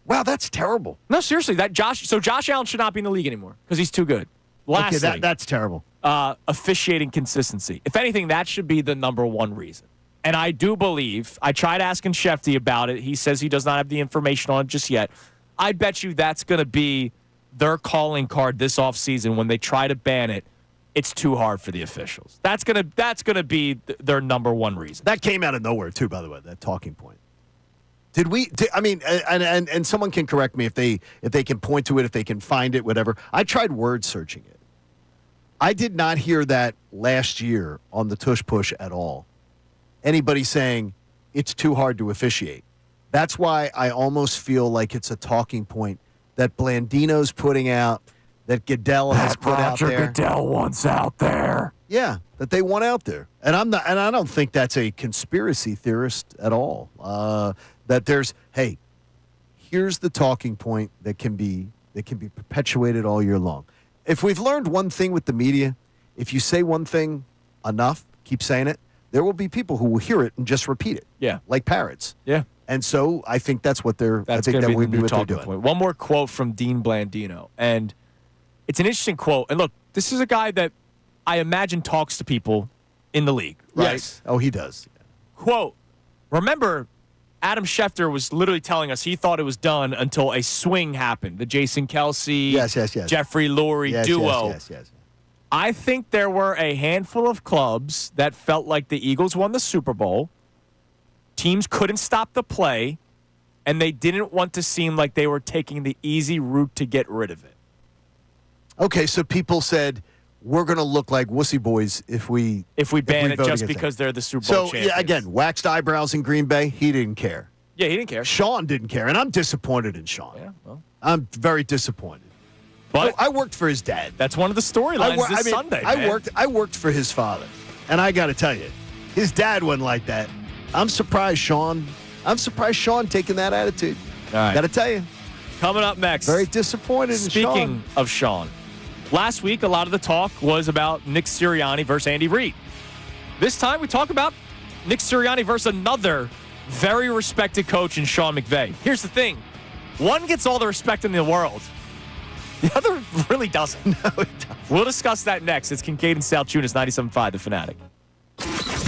Wow, that's terrible. No, seriously, Josh Allen should not be in the league anymore because he's too good. Lastly, Okay, that's terrible. officiating consistency. If anything, that should be the number one reason. And I do believe, I tried asking Shefty about it. He says he does not have the information on it just yet. I bet you that's going to be their calling card this offseason when they try to ban it. It's too hard for the officials. That's gonna be their number one reason. That came out of nowhere too, by the way. That talking point. And someone can correct me if they can point to it, if they can find it, whatever. I tried word searching it. I did not hear that last year on the Tush Push at all. Anybody saying it's too hard to officiate. That's why I almost feel like it's a talking point that Blandino's putting out, that Goodell has put out there. Goodell wants out there. Yeah, that they want out there, and I don't think that's a conspiracy theorist at all. That here's the talking point that can be perpetuated all year long. If we've learned one thing with the media, if you say one thing enough, keep saying it, there will be people who will hear it and just repeat it. Yeah, like parrots. Yeah, and so I think that's what they're. That's I think that would be be what they're talking doing. point. One more quote from Dean Blandino, and it's an interesting quote. And look, this is a guy that I imagine talks to people in the league, right? Yes. Oh, he does. Quote, remember, Adam Schefter was literally telling us he thought it was done until a swing happened. The Jason Kelsey, yes. Jeffrey Lurie duo. Yes. I think there were a handful of clubs that felt like the Eagles won the Super Bowl. Teams couldn't stop the play, and they didn't want to seem like they were taking the easy route to get rid of it. Okay, so people said, we're going to look like wussy boys if we ban it vote just against because they're the Super Bowl champions. So, again, waxed eyebrows in Green Bay, he didn't care. Yeah, he didn't care. Sean didn't care, and I'm disappointed in Sean. Yeah, well. I'm very disappointed. But I worked for his dad. That's one of the storylines this Sunday, man. I worked for his father, and I got to tell you, his dad wasn't like that. I'm surprised Sean taking that attitude. All right. Got to tell you. Coming up next. Very disappointed in Sean. Speaking of Sean, last week a lot of the talk was about Nick Sirianni versus Andy Reid. This time we talk about Nick Sirianni versus another very respected coach in Sean McVay. Here's the thing. One gets all the respect in the world. The other really doesn't. No, it doesn't. We'll discuss that next. It's Kincade Salciunas, 97.5 The Fanatic.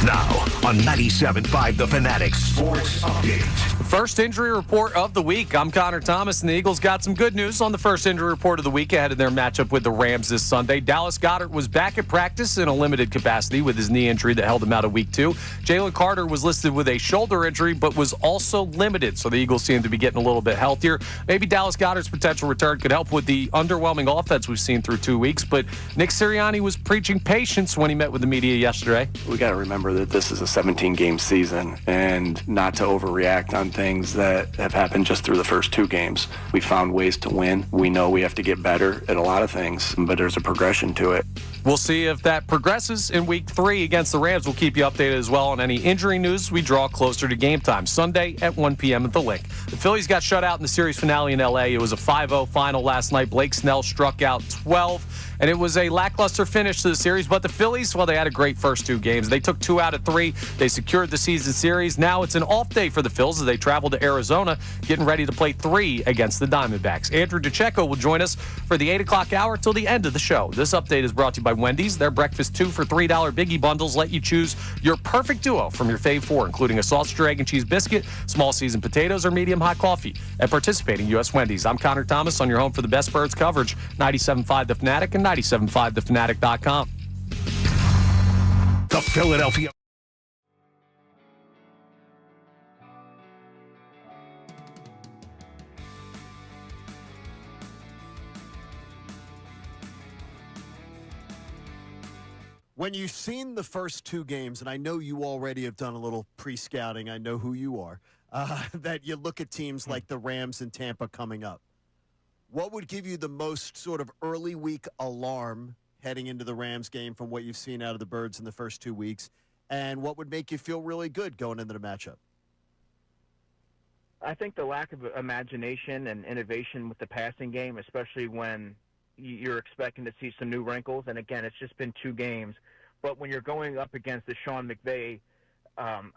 Now on 97.5 The Fanatic Sports Update. First injury report of the week. I'm Connor Thomas, and the Eagles got some good news on the first injury report of the week ahead of their matchup with the Rams this Sunday. Dallas Goedert was back at practice in a limited capacity with his knee injury that held him out of week 2. Jalen Carter was listed with a shoulder injury but was also limited, so the Eagles seem to be getting a little bit healthier. Maybe Dallas Goedert's potential return could help with the underwhelming offense we've seen through 2 weeks, but Nick Sirianni was preaching patience when he met with the media yesterday. We got to remember that this is a 17-game season and not to overreact on things that have happened just through the first 2 games. We found ways to win. We know we have to get better at a lot of things, but there's a progression to it. We'll see if that progresses in week 3 against the Rams. We'll keep you updated as well on any injury news we draw closer to game time. Sunday at 1 p.m. at the Link. The Phillies got shut out in the series finale in L.A. It was a 5-0 final last night. Blake Snell struck out 12, and it was a lackluster finish to the series. But the Phillies, well, they had a great first 2 games. They took 2 out of 3. They secured the season series. Now it's an off day for the Phils as they travel to Arizona, getting ready to play 3 against the Diamondbacks. Andrew DeCecco will join us for the 8 o'clock hour till the end of the show. This update is brought to you by Wendy's. Their breakfast 2 for $3 biggie bundles let you choose your perfect duo from your fave 4, including a sausage, egg, and cheese biscuit, small seasoned potatoes, or medium hot coffee at participating U.S. Wendy's. I'm Connor Thomas on your home for the best Birds coverage, 97.5 The Fanatic and 97.5thefanatic.com. The Philadelphia. When you've seen the first 2 games, and I know you already have done a little pre-scouting, I know who you are, that you look at teams like the Rams and Tampa coming up. What would give you the most sort of early week alarm heading into the Rams game from what you've seen out of the Birds in the first 2 weeks? And what would make you feel really good going into the matchup? I think the lack of imagination and innovation with the passing game, especially when you're expecting to see some new wrinkles. And, again, it's just been 2 games. But when you're going up against the Sean McVay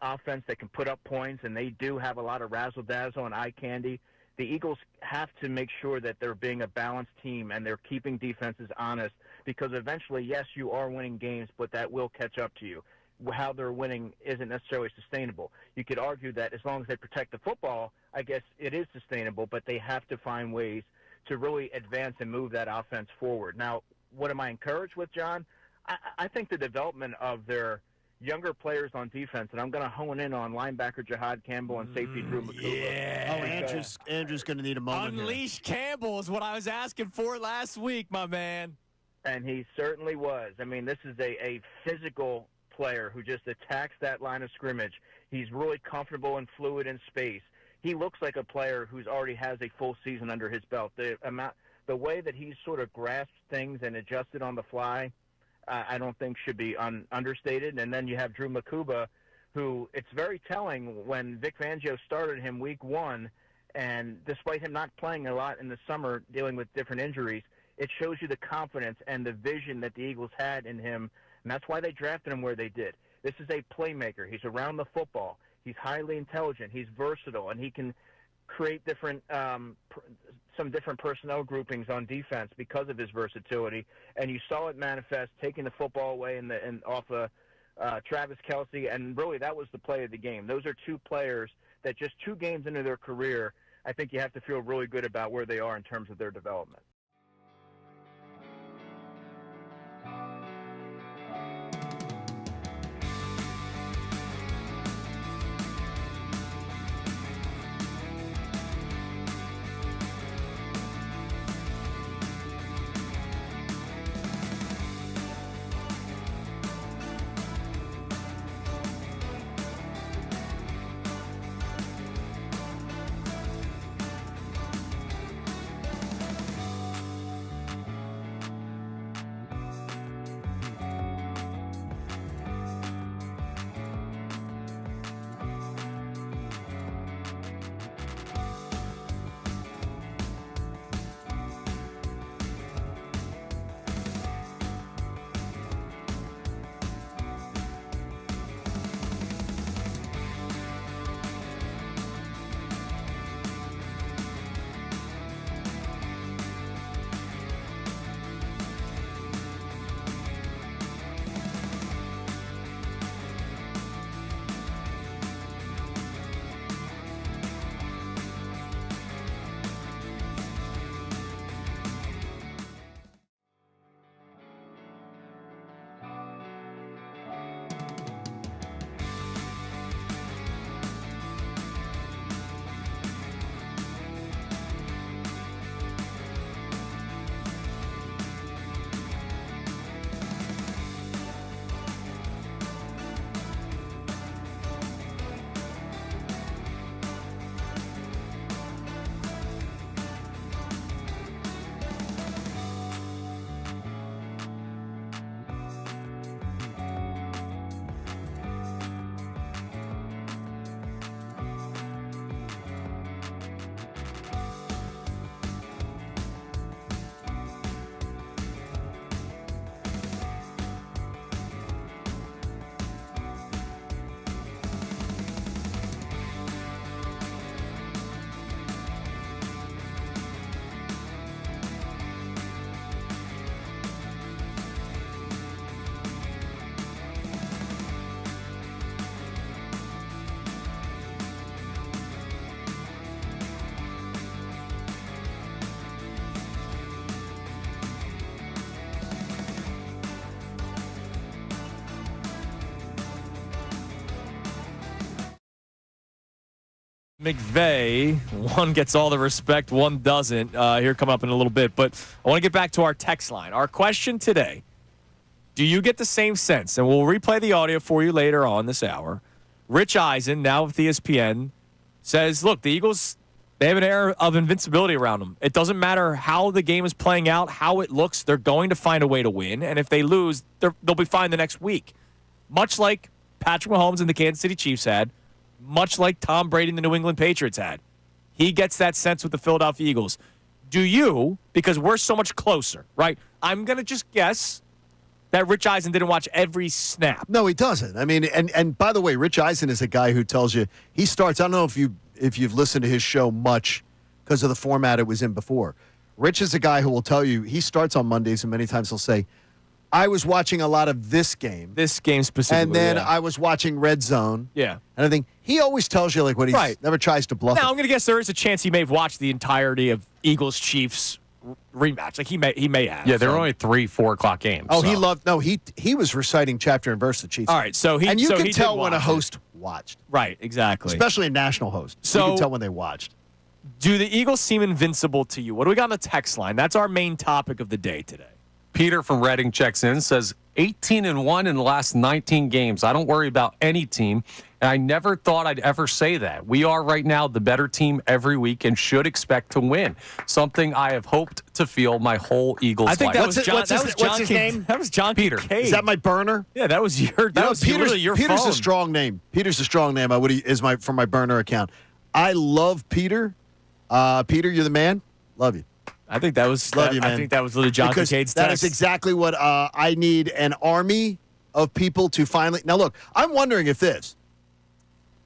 offense that can put up points, and they do have a lot of razzle-dazzle and eye candy, the Eagles have to make sure that they're being a balanced team and they're keeping defenses honest, because eventually, yes, you are winning games, but that will catch up to you. How they're winning isn't necessarily sustainable. You could argue that as long as they protect the football, I guess it is sustainable, but they have to find ways to really advance and move that offense forward. Now, what am I encouraged with, John? I think the development of their younger players on defense, and I'm going to hone in on linebacker Jahad Campbell and safety Drew McCouba. Yeah. Andrew's going to need a moment here. Unleash Campbell is what I was asking for last week, my man. And he certainly was. I mean, this is a physical player who just attacks that line of scrimmage. He's really comfortable and fluid in space. He looks like a player who's already has a full season under his belt. The way that he sort of grasps things and adjusted on the fly, I don't think should be understated. And then you have Drew McCouba, who it's very telling when Vic Fangio started him week 1, and despite him not playing a lot in the summer dealing with different injuries, it shows you the confidence and the vision that the Eagles had in him, and that's why they drafted him where they did. This is a playmaker. He's around the football. He's highly intelligent. He's versatile, and he can create different some different personnel groupings on defense because of his versatility. And you saw it manifest, taking the football away and off Travis Kelce, and really that was the play of the game. Those are two players that just 2 games into their career, I think you have to feel really good about where they are in terms of their development. McVay, one gets all the respect, one doesn't. Here come up in a little bit, but I want to get back to our text line. Our question today, do you get the same sense? And we'll replay the audio for you later on this hour. Rich Eisen, now with ESPN, says, look, the Eagles, they have an air of invincibility around them. It doesn't matter how the game is playing out, how it looks, they're going to find a way to win. And if they lose, they'll be fine the next week. Much like Patrick Mahomes and the Kansas City Chiefs had, much like Tom Brady and the New England Patriots had. He gets that sense with the Philadelphia Eagles. Do you? Because we're so much closer, right? I'm going to just guess that Rich Eisen didn't watch every snap. No, he doesn't. I mean, and by the way, Rich Eisen is a guy who tells you he starts. I don't know if you've listened to his show much because of the format it was in before. Rich is a guy who will tell you he starts on Mondays, and many times he'll say, I was watching a lot of this game. This game specifically. And then yeah. I was watching Red Zone. Yeah. And I think he always tells you like what he never tries to bluff. Now, I'm going to guess there is a chance he may have watched the entirety of Eagles-Chiefs rematch. Like, he may have. Yeah, there were only 4 o'clock games. Oh, so. he was reciting chapter and verse of the Chiefs. All right, so he and you so can he tell did when a watch host it. watched. Right, exactly. Especially a national host. So- you can tell when they watched. Do the Eagles seem invincible to you? What do we got on the text line? That's our main topic of the day today. Peter from Reading checks in, says 18-1 in the last 19 games. I don't worry about any team, and I never thought I'd ever say that. We are right now the better team every week and should expect to win, something I have hoped to feel my whole Eagles I think life. that was John. What's his name? That was John Peter. Kincade. Is that my burner? Yeah, that was your. That was literally your Peter's phone. a strong name. Peter's a strong name. From my burner account. I love Peter. Peter, you're the man. Love you. I think that was. Love you, man. I think that was literally John Because Kincaid's that text. is exactly what I need. An army of people to finally. Now, look, I'm wondering if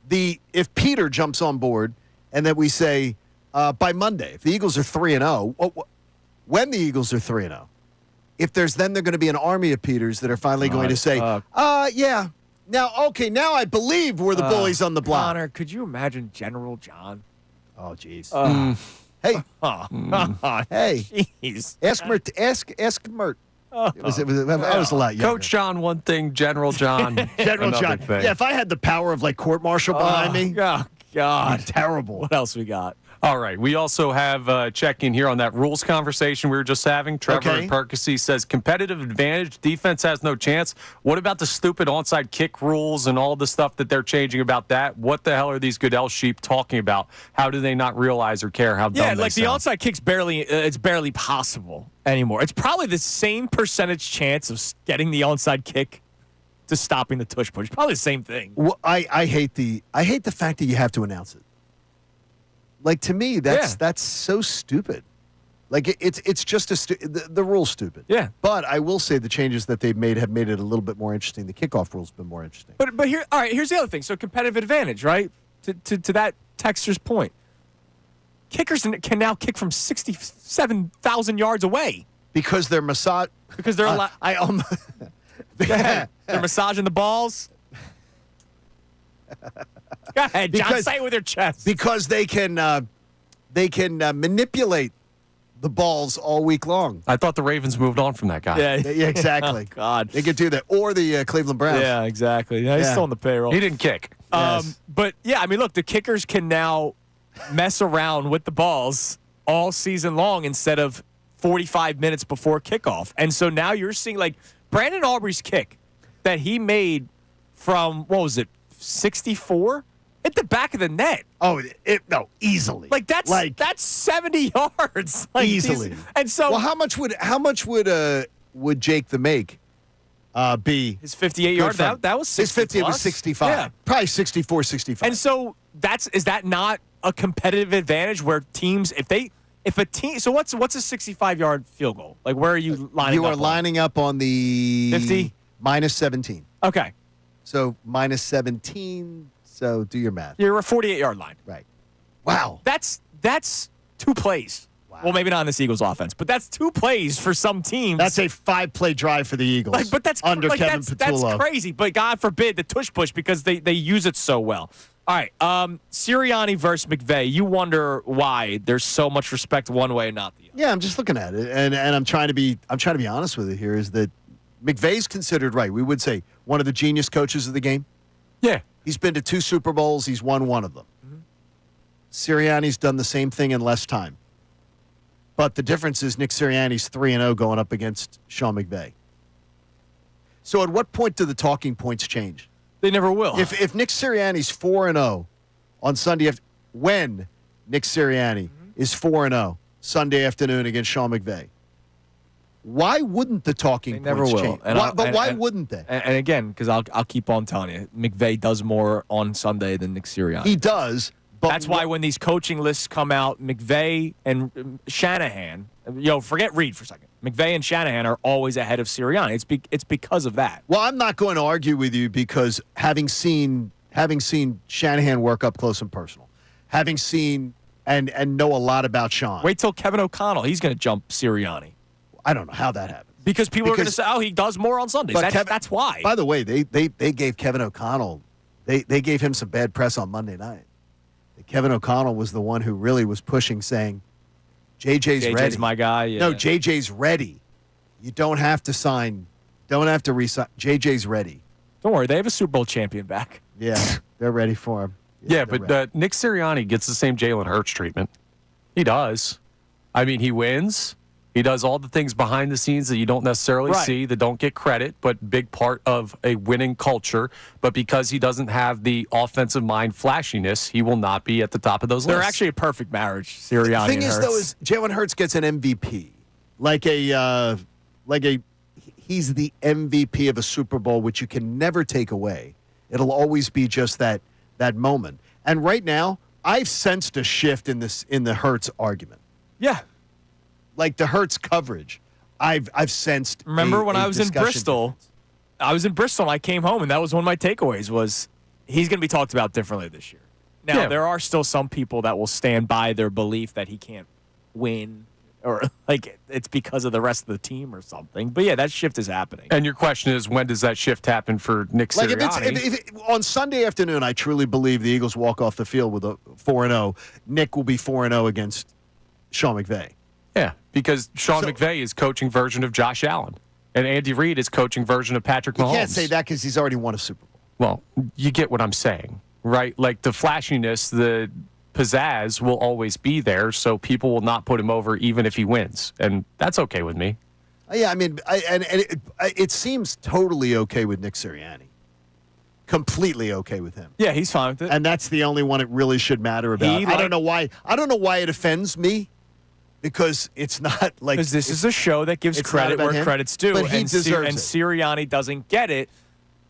if Peter jumps on board, and that we say by Monday, if the Eagles are 3-0, when the Eagles are 3-0, if there's then they're going to be an army of Peters that are finally going to say, yeah. Now I believe we're the bullies on the block. Connor, could you imagine General John? Oh, jeez. Hey. Hey. Jeez. Ask Mert. Ask Mert. I was a lot younger. Coach John, one thing. General John, General another John. thing. Yeah, if I had the power of like court martial behind me, Oh, God. terrible. What else we got? All right. We also have check-in here on that rules conversation we were just having. Trevor Okay. Perkisey says competitive advantage, defense has no chance. What about the stupid onside kick rules and all the stuff that they're changing about that? What the hell are these Goodell sheep talking about? How do they not realize or care how dumb Yeah, they like the sound? onside kick's barely possible anymore. It's probably the same percentage chance of getting the onside kick to stopping the tush push. Probably the same thing. Well, I hate the fact that you have to announce it. Like, to me, that's so stupid. Like, it's just the rule's stupid. Yeah. But I will say the changes that they've made have made it a little bit more interesting. The kickoff rule's been more interesting. But here, all right. Here's the other thing. So competitive advantage, right? To that texter's point, kickers can now kick from 67,000 yards away Because they're massage. because they're they're massaging the balls. Go ahead, John. Because- Say it with your chest. Because they can manipulate the balls all week long. I thought the Ravens moved on from that guy. Yeah, exactly. Oh, God. They could do that. Or the Cleveland Browns. Yeah, exactly. Yeah, he's Yeah. still on the payroll. He didn't kick. Yes. But yeah, I mean, look, the kickers can now mess around with the balls all season long instead of 45 minutes before kickoff. And so now you're seeing like Brandon Aubrey's kick that he made from, what was it, 64? At the back of the net. Oh, easily. Like that's 70 yards. Like, Easily. And so Well, how much would Jake the Make be? his 58 yards, from? that was 60 His 50 plus. was 65. Yeah. Probably 64, 65. And so is that not a competitive advantage where teams so what's a 65-yard field goal? Like where are you lining you up? are lining up on the 50? minus 17. Okay. So minus 17. So do your math. You're a 48-yard line. Right. Wow. That's 2 plays. Wow. Well, maybe not in this Eagles offense, but that's 2 plays for some teams. That's a 5-play drive for the Eagles. But that's under Kevin that's Patullo. crazy. But God forbid the tush push because they use it so well. All right, Serriani versus McVay. You wonder why there's so much respect one way and not the other. Yeah, I'm just looking at it, and I'm trying to be honest with it here. Is that McVay's considered, right? We would say one of the genius coaches of the game. Yeah. He's been to 2 Super Bowls. He's won one of them. Mm-hmm. Sirianni's done the same thing in less time. But the difference is Nick Sirianni's 3-0 going up against Sean McVay. So at what point do the talking points change? They never will. If Nick Sirianni's 4-0 on Sunday, when Nick Sirianni is 4-0 Sunday afternoon against Sean McVay, why wouldn't the talking They never points will. change? And Why wouldn't they? And again, because I'll keep on telling you, McVay does more on Sunday than Nick Sirianni. He does. But That's why when these coaching lists come out, McVay and Shanahan, forget Reed for a second. McVay and Shanahan are always ahead of Sirianni. It's because of that. Well, I'm not going to argue with you because having seen Shanahan work up close and personal, having seen and know a lot about Sean. Wait till Kevin O'Connell. He's going to jump Sirianni. I don't know how that happened. Because people are going to say, oh, he does more on Sundays. That's why. By the way, they gave Kevin O'Connell, they gave him some bad press on Monday night. Kevin O'Connell was the one who really was pushing, saying, JJ's ready. JJ's my guy. Yeah. No, JJ's ready. You don't have to sign, don't have to resign. JJ's ready. Don't worry, they have a Super Bowl champion back. Yeah, they're ready for him. Yeah, but Nick Sirianni gets the same Jalen Hurts treatment. He does. I mean, he wins. He does all the things behind the scenes that you don't necessarily see, that don't get credit, but big part of a winning culture. But because he doesn't have the offensive mind flashiness, he will not be at the top of those lists. They're actually a perfect marriage, Sirianni The thing and is, Hurts. though, is Jalen Hurts gets an MVP. He's the MVP of a Super Bowl, which you can never take away. It'll always be just that moment. And right now, I've sensed a shift in the Hurts argument. Yeah. Like the Hurts coverage, I've sensed. Remember when a I was in discussion Bristol? difference. I was in Bristol and I came home, and that was one of my takeaways was he's going to be talked about differently this year. Now, there are still some people that will stand by their belief that he can't win or like it's because of the rest of the team or something. But, yeah, that shift is happening. And your question is, when does that shift happen for Nick Sirianni? If on Sunday afternoon, I truly believe the Eagles walk off the field with a 4-0. Nick will be 4-0 against Sean McVay. Yeah, because Sean McVay is coaching version of Josh Allen, and Andy Reid is coaching version of Patrick Mahomes. You can't say that because he's already won a Super Bowl. Well, you get what I'm saying, right? Like the flashiness, the pizzazz will always be there, so people will not put him over even if he wins, and that's okay with me. Yeah, I mean, it seems totally okay with Nick Sirianni. Completely okay with him. Yeah, he's fine with it. And that's the only one it really should matter about. I don't know why. I don't know why it offends me. Because it's not like... Because this is a show that gives credit where credit's due. But he deserves it. And Sirianni doesn't get it.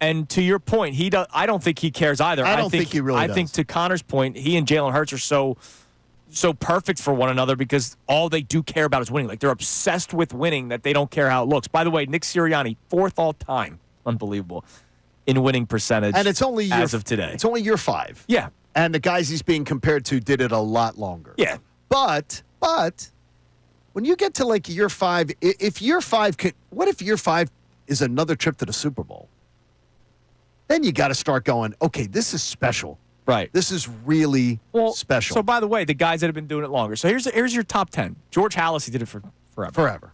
And to your point, I don't think he cares either. I don't think he really does. I think to Connor's point, he and Jalen Hurts are so perfect for one another because all they do care about is winning. Like, they're obsessed with winning that they don't care how it looks. By the way, Nick Sirianni, 4th all-time. Unbelievable. In winning percentage and it's only as of today. It's only year 5. Yeah. And the guys he's being compared to did it a lot longer. Yeah. But... when you get to like year 5, what if year 5 is another trip to the Super Bowl? Then you got to start going, okay, this is special. Right. This is really special. So, by the way, the guys that have been doing it longer. So, here's your top 10. George Halas, he did it for forever.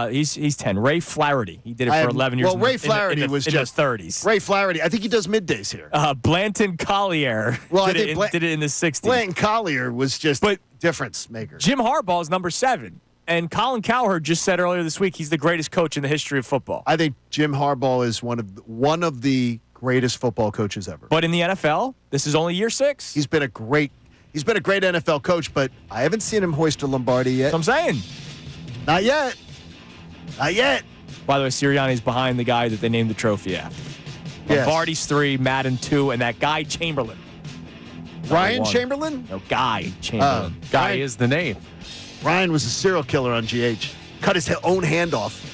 He's 10. Ray Flaherty, he did it for 11 years. Well, Ray Flaherty was just in the 30s. Ray Flaherty, I think he does middays here. Blanton Collier did it in the 60s. Blanton Collier was just difference maker. Jim Harbaugh is number 7. And Colin Cowherd just said earlier this week he's the greatest coach in the history of football. I think Jim Harbaugh is one of the greatest football coaches ever. But in the NFL, this is only year 6. He's been a great NFL coach, but I haven't seen him hoist a Lombardi yet. That's what I'm saying. Not yet. Not yet. By the way, Sirianni's behind the guy that they named the trophy after. Yes. Lombardi's 3, Madden 2, and that guy Chamberlain. Ryan Chamberlain? No, Guy Chamberlain. Guy is the name. Ryan was a serial killer on GH. Cut his own hand off.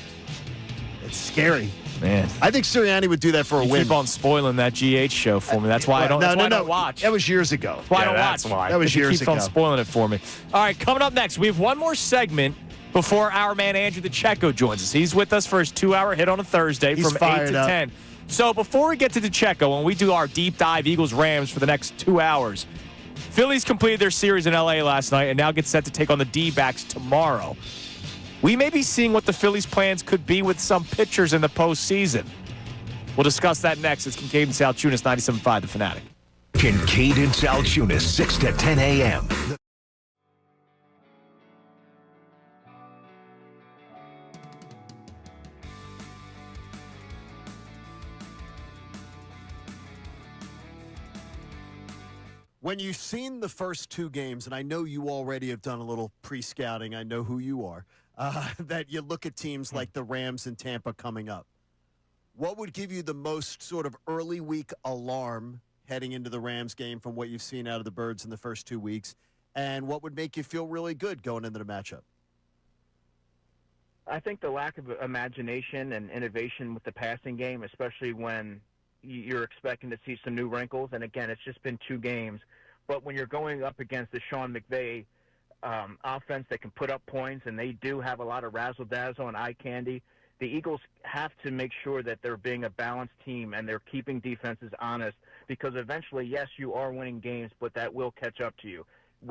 It's scary. Man. I think Sirianni would do that for a win. Keep on spoiling that GH show for me. That's why I don't watch. That was years ago. That's why I don't watch. That was years ago. Keep on spoiling it for me. All right, coming up next, we have one more segment before our man Andrew DeCecco joins us. He's with us for his 2-hour hit on a Thursday from 8 to 10. So before we get to DeCecco, when we do our deep dive Eagles-Rams for the next 2 hours, Phillies completed their series in L.A. last night and now get set to take on the D-backs tomorrow. We may be seeing what the Phillies' plans could be with some pitchers in the postseason. We'll discuss that next. It's Kincade and Salciunas, 97.5 The Fanatic. Kincade and Salciunas, 6 to 10 a.m. When you've seen the first 2 games, and I know you already have done a little pre-scouting, I know who you are, that you look at teams like the Rams and Tampa coming up. What would give you the most sort of early week alarm heading into the Rams game from what you've seen out of the Birds in the first 2 weeks? And what would make you feel really good going into the matchup? I think the lack of imagination and innovation with the passing game, especially when you're expecting to see some new wrinkles. And again, it's just been 2 games, But when you're going up against the Sean McVay offense that can put up points, and they do have a lot of razzle-dazzle and eye candy, the Eagles have to make sure that they're being a balanced team and they're keeping defenses honest, because eventually, yes, you are winning games, but that will catch up to you.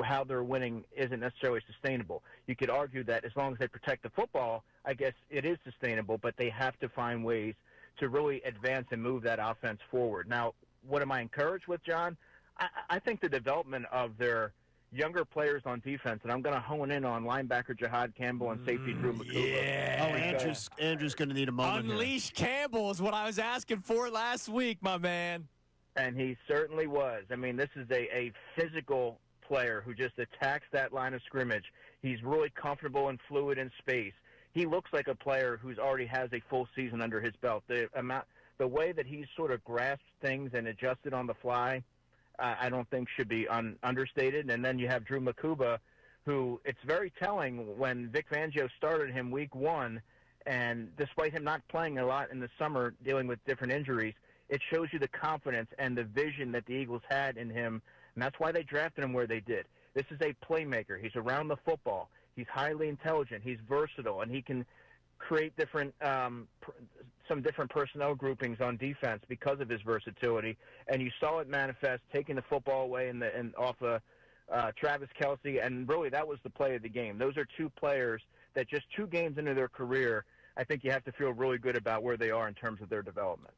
How they're winning isn't necessarily sustainable. You could argue that as long as they protect the football, I guess it is sustainable, but they have to find ways to really advance and move that offense forward. Now, what am I encouraged with, John? I think the development of their younger players on defense, and I'm going to hone in on linebacker Jahad Campbell and safety Drew McCouba. Yeah. Andrew's going to need a moment here. Unleash Campbell is what I was asking for last week, my man. And he certainly was. I mean, this is a physical player who just attacks that line of scrimmage. He's really comfortable and fluid in space. He looks like a player who's already has a full season under his belt. The way that he sort of grasps things and adjusted on the fly, I don't think should be understated. And then you have Drew McCouba, who it's very telling when Vic Fangio started him week 1, and despite him not playing a lot in the summer dealing with different injuries, it shows you the confidence and the vision that the Eagles had in him, and that's why they drafted him where they did. This is a playmaker. He's around the football. He's highly intelligent. He's versatile, and he can create different some different personnel groupings on defense because of his versatility. And you saw it manifest, taking the football away and off Travis Kelce, and really that was the play of the game. Those are two players that just 2 games into their career, I think you have to feel really good about where they are in terms of their development.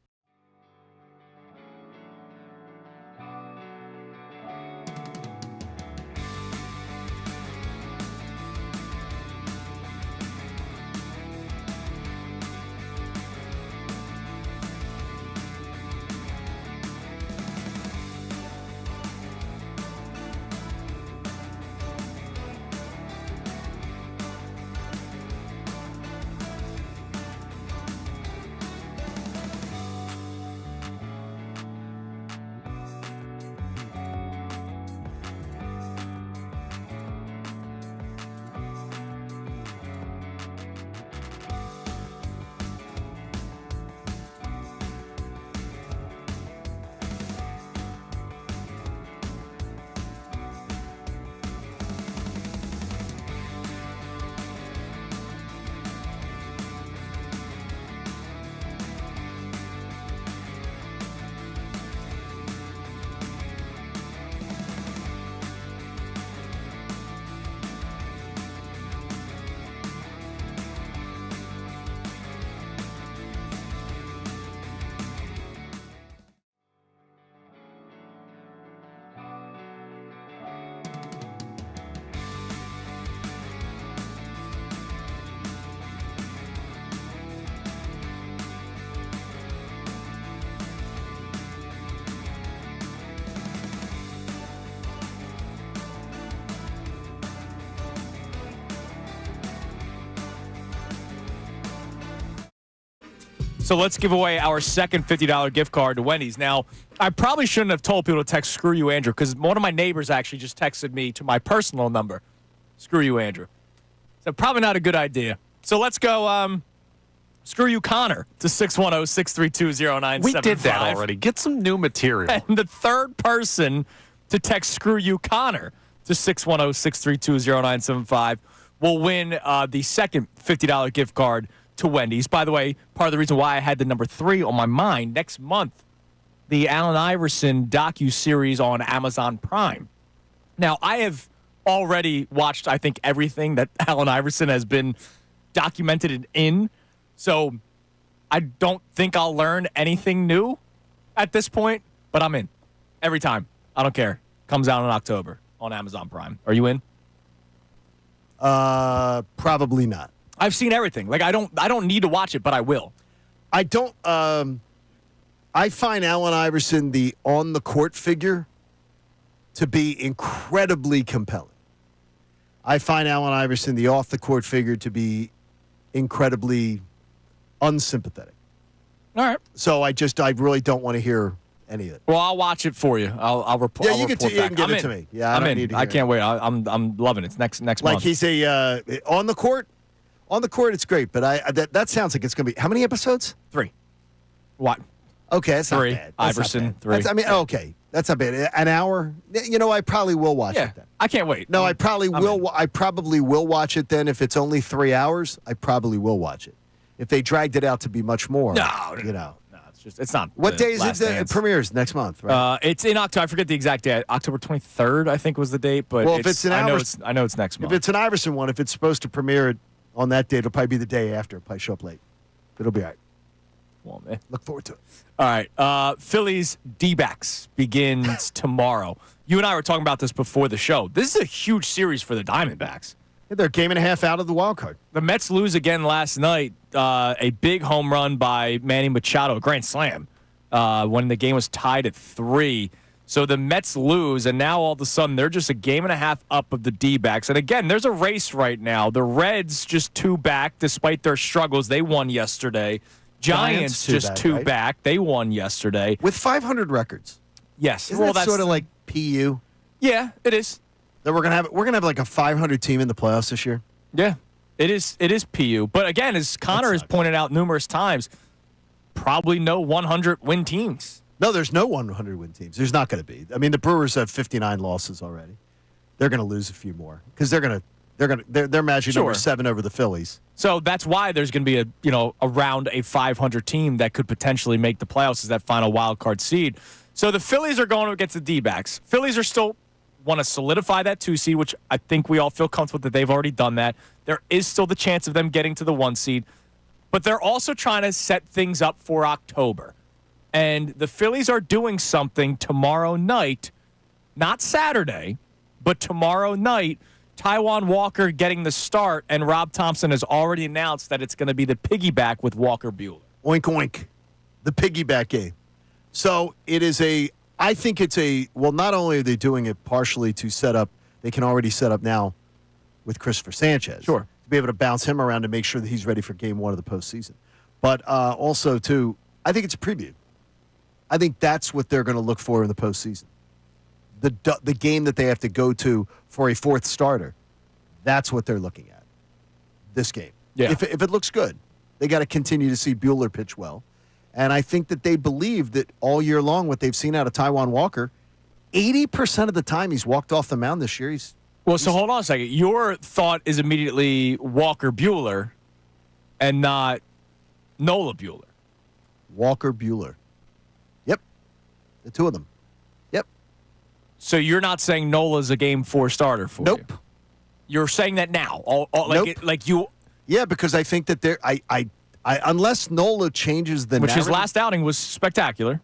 So let's give away our second $50 gift card to Wendy's. Now, I probably shouldn't have told people to text "Screw you, Andrew," because one of my neighbors actually just texted me to my personal number. Screw you, Andrew. So probably not a good idea. So let's go screw you, Connor, to 610-632-0975. We did that already. Get some new material. And the third person to text "Screw you, Connor" to 610-632-0975 will win the second $50 gift card to Wendy's. By the way, part of the reason why I had the number 3 on my mind, next month, the Allen Iverson docu-series on Amazon Prime. Now, I have already watched, I think, everything that Allen Iverson has been documented in, so I don't think I'll learn anything new at this point, but I'm in. Every time. I don't care. Comes out in October on Amazon Prime. Are you in? Probably not. I've seen everything. Like, I don't need to watch it, but I will. I don't. I find Allen Iverson, the on-the-court figure, to be incredibly compelling. I find Allen Iverson, the off-the-court figure, to be incredibly unsympathetic. All right. So I really don't want to hear any of it. Well, I'll watch it for you. I'll report. Yeah, you can get it to me. Yeah, I'm I don't in. need to I hear can't it. wait. I'm loving it. It's next month. Like he's a on the court. On the court, it's great, but that sounds like it's going to be how many episodes? 3. What? Okay, that's 3. not bad. That's not Iverson, bad. 3. Okay, that's not bad. An hour. I probably will watch Yeah, it then. I can't wait. No, I probably will. I probably will watch it then. If it's only 3 hours, I probably will watch it. If they dragged it out to be much more, No, it's not. What the day is Last it? Dance. It premieres next month, right? It's in October. I forget the exact date. October 23rd, I think was the date. But Well, if it's an I know Iverson- I know it's next month. If it's an Iverson one, if it's supposed to premiere it on that date, it'll probably be the day after. It'll probably show up late. It'll be all right. Well, man. Look forward to it. All right. Phillies D-backs begins tomorrow. You and I were talking about this before the show. This is a huge series for the Diamondbacks. They're a game and a half out of the wild card. The Mets lose again last night. A big home run by Manny Machado, a grand slam, when the game was tied at 3. So the Mets lose, and now all of a sudden they're just a game and a half up of the D-backs. And again, there's a race right now. The Reds just 2 back despite their struggles. They won yesterday. Giants two just back, 2 right? back. They won yesterday. With 500 records. Yes. Isn't that sort of like PU? Yeah, it is. That we're gonna have like a 500 team in the playoffs this year. Yeah, it is. It is PU. But again, as Connor has pointed out numerous times, probably no 100 win teams. No, there's no 100 win teams. There's not going to be. I mean, the Brewers have 59 losses already. They're going to lose a few more because they're matching number 7 over the Phillies. So that's why there's going to be around a 500 team that could potentially make the playoffs as that final wild card seed. So the Phillies are going against the D-backs. Phillies are still want to solidify that 2 seed, which I think we all feel comfortable that they've already done that. There is still the chance of them getting to the 1 seed, but they're also trying to set things up for October. And the Phillies are doing something tomorrow night, not Saturday, but tomorrow night. Taijuan Walker getting the start, and Rob Thompson has already announced that it's going to be the piggyback with Walker Buehler. Oink, oink. The piggyback game. So it is I think it's not only are they doing it partially to set up, they can already set up now with Christopher Sanchez. Sure. To be able to bounce him around to make sure that he's ready for game 1 of the postseason. But also, too, I think it's a preview. I think that's what they're going to look for in the postseason. The game that they have to go to for a 4th starter, that's what they're looking at. This game. Yeah. If it looks good, they got to continue to see Buehler pitch well. And I think that they believe that all year long, what they've seen out of Taijuan Walker, 80% of the time he's walked off the mound this year. So hold on a second. Your thought is immediately Walker Buehler and not Nola Buehler. Walker Buehler. Yep. The 2 of them. Yep. So you're not saying Nola's a game 4 starter for you? Nope. You're saying that now. Nope. Yeah, because I think that they're unless Nola changes the which his narrative, last outing was spectacular.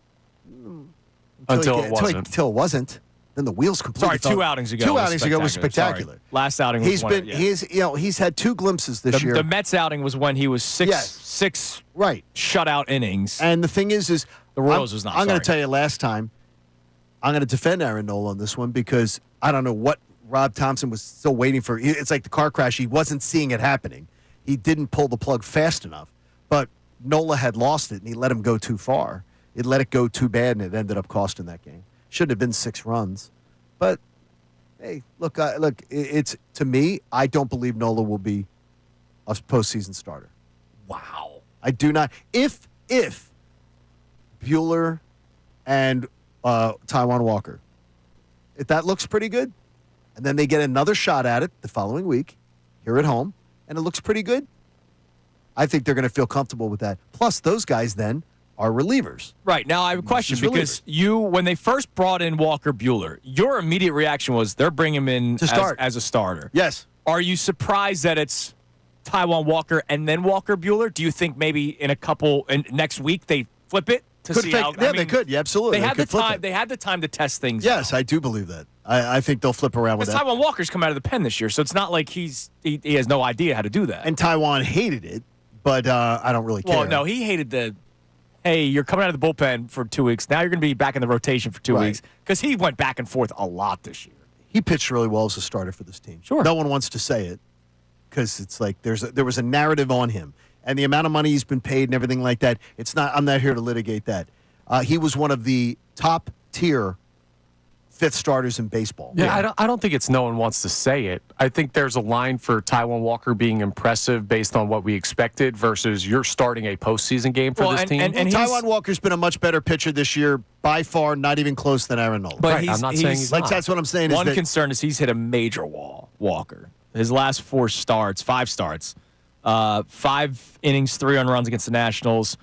Until it wasn't. Until it wasn't. Then the wheels completely. Sorry, 2 outings ago. 2 outings ago was spectacular. Sorry. Last outing was he's had 2 glimpses this year. The Mets outing was when he was six right shutout innings. And the thing is the Royals was not. I'm going to tell you last time. I'm going to defend Aaron Nola on this one because I don't know what Rob Thompson was still waiting for. It's like the car crash. He wasn't seeing it happening. He didn't pull the plug fast enough. But Nola had lost it, and he let him go too far. It let it go too bad, and it ended up costing that game. Shouldn't have been 6 runs. But, hey, look, it's to me, I don't believe Nola will be a postseason starter. Wow. I do not. If Buehler and Taijuan Walker, if that looks pretty good, and then they get another shot at it the following week here at home, and it looks pretty good, I think they're going to feel comfortable with that. Plus, those guys then are relievers. Right. Now, I have a question because when they first brought in Walker Buehler, your immediate reaction was they're bringing him in as a starter. Yes. Are you surprised that it's Taijuan Walker and then Walker Buehler? Do you think maybe next week they flip it to see how? They could. Yeah, absolutely. They had the time. They had the time to test things. Yes, out. I do believe that. I think they'll flip around with that. Taijuan Walker's come out of the pen this year, so it's not like he has no idea how to do that. And Taijuan hated it, but I don't really care. Well, no, he hated hey, you're coming out of the bullpen for 2 weeks. Now you're going to be back in the rotation for 2 weeks because he went back and forth a lot this year. He pitched really well as a starter for this team. Sure. No one wants to say it because it's like there was a narrative on him. And the amount of money he's been paid and everything like that, I'm not here to litigate that. He was one of the top tier fifth starters in baseball. Yeah, I don't think it's no one wants to say it. I think there's a line for Taijuan Walker being impressive based on what we expected versus you're starting a postseason game for this team. And Taijuan Walker's been a much better pitcher this year, by far, not even close than Aaron Nola. But Right, I'm not saying he's not. That's what I'm saying. One is that, concern is he's hit a major wall, Walker. His last five starts, 5 innings, 3 earned runs against the Nationals,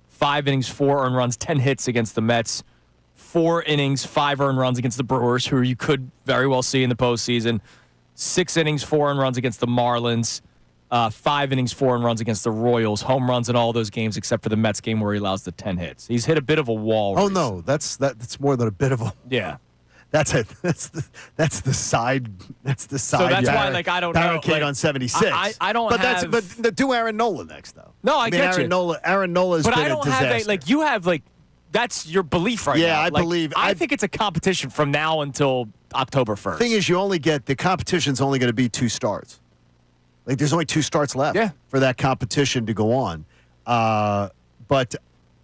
5 innings, 4 earned runs, 10 hits against the Mets, 4 innings, 5 earned runs against the Brewers, who you could very well see in the postseason, 6 innings, 4 earned runs against the Marlins, 5 innings, 4 earned runs against the Royals, home runs in all those games except for the Mets game where he allows the 10 hits. He's hit a bit of a wall. Oh, recently. no, that's more than a bit of a. Yeah. That's the side. That's the side. So that's why, like, I don't know. Barricade Like, on 76. I don't but have. But do Aaron Nola next though. No, I get Aaron you. Nola. Aaron Nola's But been I don't a disaster. have you have that's your belief right now. Yeah, I Like, believe- I I- think it's a competition from now until October 1st. Thing is, you only get the competition's only going to be 2 starts. Like there's only 2 starts left for that competition to go on. But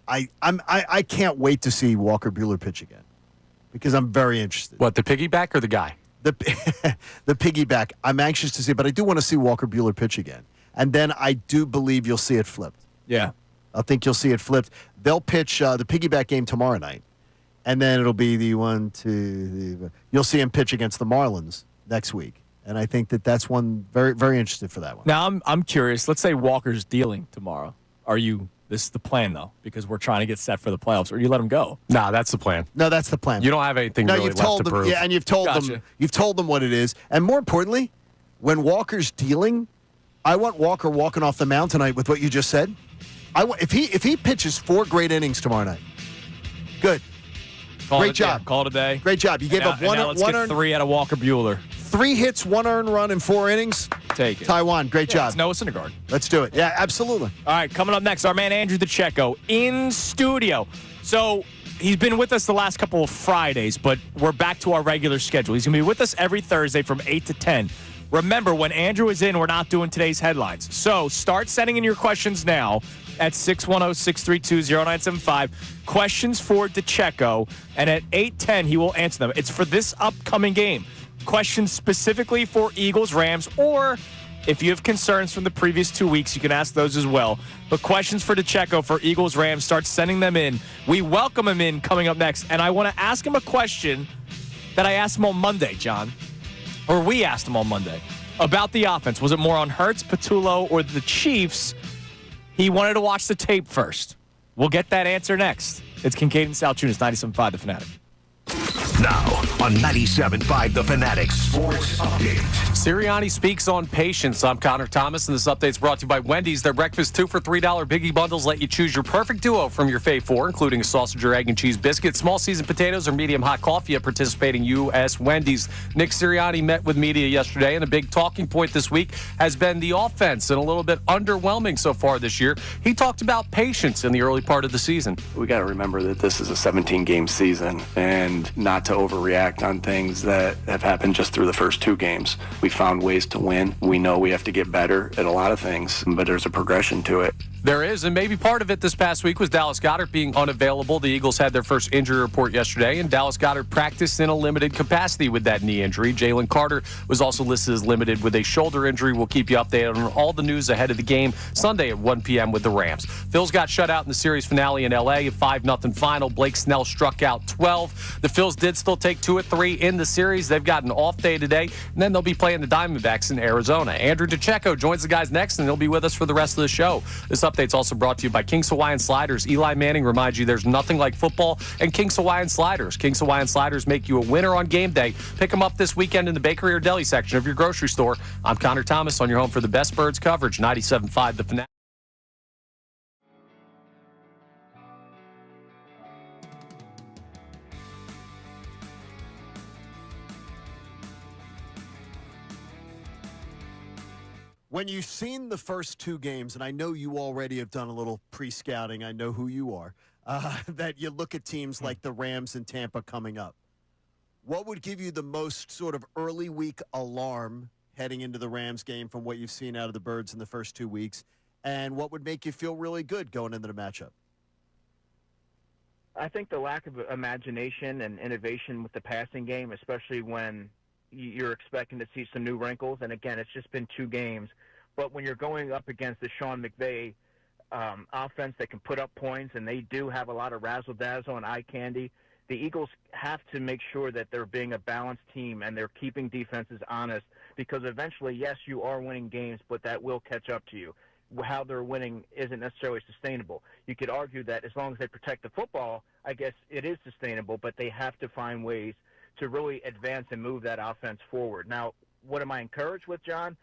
I can't wait to see Walker Buehler pitch again because I'm very interested. What, the piggyback or the guy? The piggyback. I'm anxious to see, but I do want to see Walker Buehler pitch again. And then I do believe you'll see it flipped. Yeah. I think you'll see it flipped. They'll pitch the piggyback game tomorrow night, and then it'll be you'll see him pitch against the Marlins next week. And I think that's one very, very interested for that one. Now I'm curious. Let's say Walker's dealing tomorrow. This is the plan though, because we're trying to get set for the playoffs. Or you let him go? Nah, that's the plan. No, that's the plan. You don't have anything No, really you've left told to them. prove. Yeah, and you've told them what it is. And more importantly, when Walker's dealing, I want Walker walking off the mound tonight with what you just said. If he pitches 4 great innings tomorrow night, good. Great job. Call it a day. Great job. You gave up one let's get earned, 3 out of Walker Buehler. 3 hits, 1 earned run in 4 innings. Take it. Taijuan, great job. It's Noah Syndergaard. Let's do it. Yeah, absolutely. All right, coming up next, our man Andrew DeCecco in studio. So he's been with us the last couple of Fridays, but we're back to our regular schedule. He's going to be with us every Thursday from 8 to 10. Remember, when Andrew is in, we're not doing today's headlines. So start sending in your questions now at 610-632-0975. Questions for DeCecco, and at 8:10 he will answer them. It's for this upcoming game. Questions specifically for Eagles, Rams, or if you have concerns from the previous 2 weeks, you can ask those as well. But questions for DeCecco for Eagles, Rams, start sending them in. We welcome him in coming up next, and I want to ask him a question that I asked him on Monday, John, or we asked him on Monday, about the offense. Was it more on Hurts, Patullo, or the Chiefs? He wanted to watch the tape first. We'll get that answer next. It's Kincade and Salciunas, 97.5 The Fanatic. Now on 97.5 The Fanatic Sports Update. Serriani speaks on patience. I'm Connor Thomas, and this update's brought to you by Wendy's. Their breakfast 2 for $3 biggie bundles let you choose your perfect duo from your fave 4, including a sausage or egg and cheese biscuit, small seasoned potatoes, or medium hot coffee at participating U.S. Wendy's. Nick Serriani met with media yesterday, and a big talking point this week has been the offense, and a little bit underwhelming so far this year. He talked about patience in the early part of the season. We got to remember that this is a 17-game season, and not to overreact on things that have happened just through the first 2 games. We found ways to win. We know we have to get better at a lot of things, but there's a progression to it. There is, and maybe part of it this past week was Dallas Goedert being unavailable. The Eagles had their first injury report yesterday, and Dallas Goedert practiced in a limited capacity with that knee injury. Jalen Carter was also listed as limited with a shoulder injury. We'll keep you updated on all the news ahead of the game Sunday at 1 p.m. with the Rams. Phils got shut out in the series finale in L.A., a 5-0 final. Blake Snell struck out 12. The Phils did still take 2 of 3 in the series. They've got an off day today, and then they'll be playing the Diamondbacks in Arizona. Andrew DeCecco joins the guys next, and he'll be with us for the rest of the show. This update's also brought to you by King's Hawaiian Sliders. Eli Manning reminds you there's nothing like football and King's Hawaiian Sliders. King's Hawaiian Sliders make you a winner on game day. Pick them up this weekend in the bakery or deli section of your grocery store. I'm Connor Thomas on your home for the best birds coverage, 97.5 The Fanatic. When you've seen the first 2 games, and I know you already have done a little pre-scouting, I know who you are, that you look at teams like the Rams and Tampa coming up. What would give you the most sort of early week alarm heading into the Rams game from what you've seen out of the Birds in the first 2 weeks? And what would make you feel really good going into the matchup? I think the lack of imagination and innovation with the passing game, especially when you're expecting to see some new wrinkles, and again, it's just been 2 games, but when you're going up against the Sean McVay offense that can put up points, and they do have a lot of razzle-dazzle and eye candy, the Eagles have to make sure that they're being a balanced team and they're keeping defenses honest, because eventually, yes, you are winning games, but that will catch up to you. How they're winning isn't necessarily sustainable. You could argue that as long as they protect the football, I guess it is sustainable, but they have to find ways to really advance and move that offense forward. Now, what am I encouraged with, John?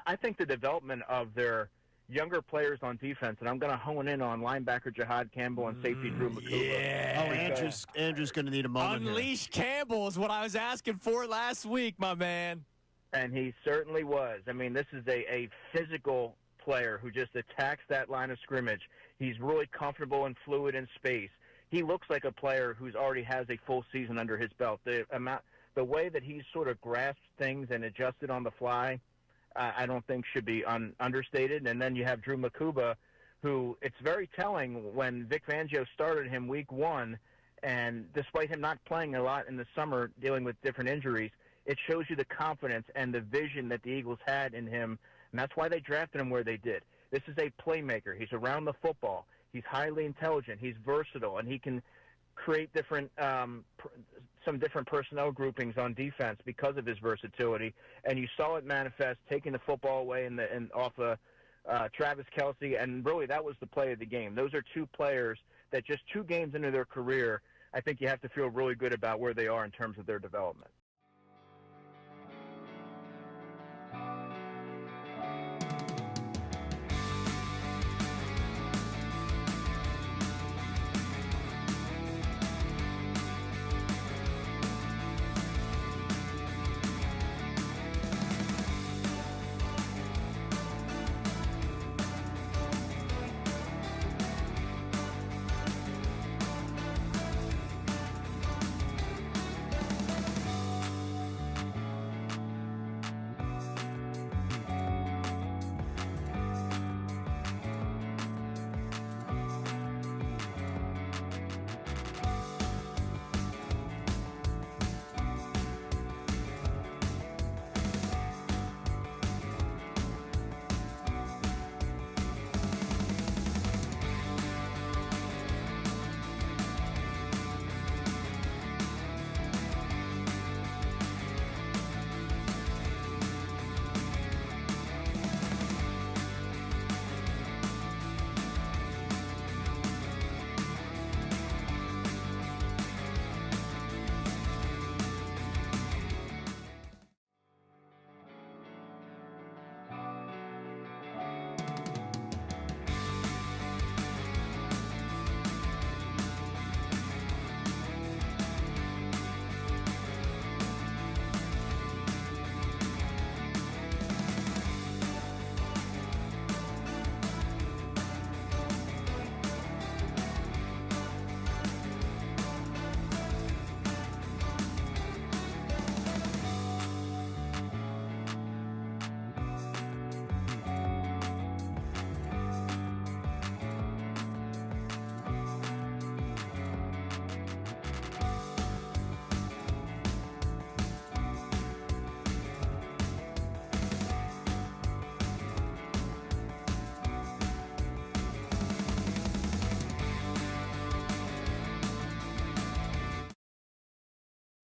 I think the development of their younger players on defense, and I'm going to hone in on linebacker Jihad Campbell and safety Drew McCouba. Yeah. Andrew's going to need a moment here. Unleash Campbell is what I was asking for last week, my man. And he certainly was. I mean, this is a physical player who just attacks that line of scrimmage. He's really comfortable and fluid in space. He looks like a player who's already has a full season under his belt. The way that he's sort of grasped things and adjusted on the fly, I don't think should be understated. And then you have Drew McCouba, who it's very telling when Vic Fangio started him week 1, and despite him not playing a lot in the summer dealing with different injuries, it shows you the confidence and the vision that the Eagles had in him, and that's why they drafted him where they did. This is a playmaker. He's around the football. He's highly intelligent. He's versatile, and he can create different some different personnel groupings on defense because of his versatility. And you saw it manifest, taking the football away and off Travis Kelce, and really that was the play of the game. Those are 2 players that just 2 games into their career, I think you have to feel really good about where they are in terms of their development.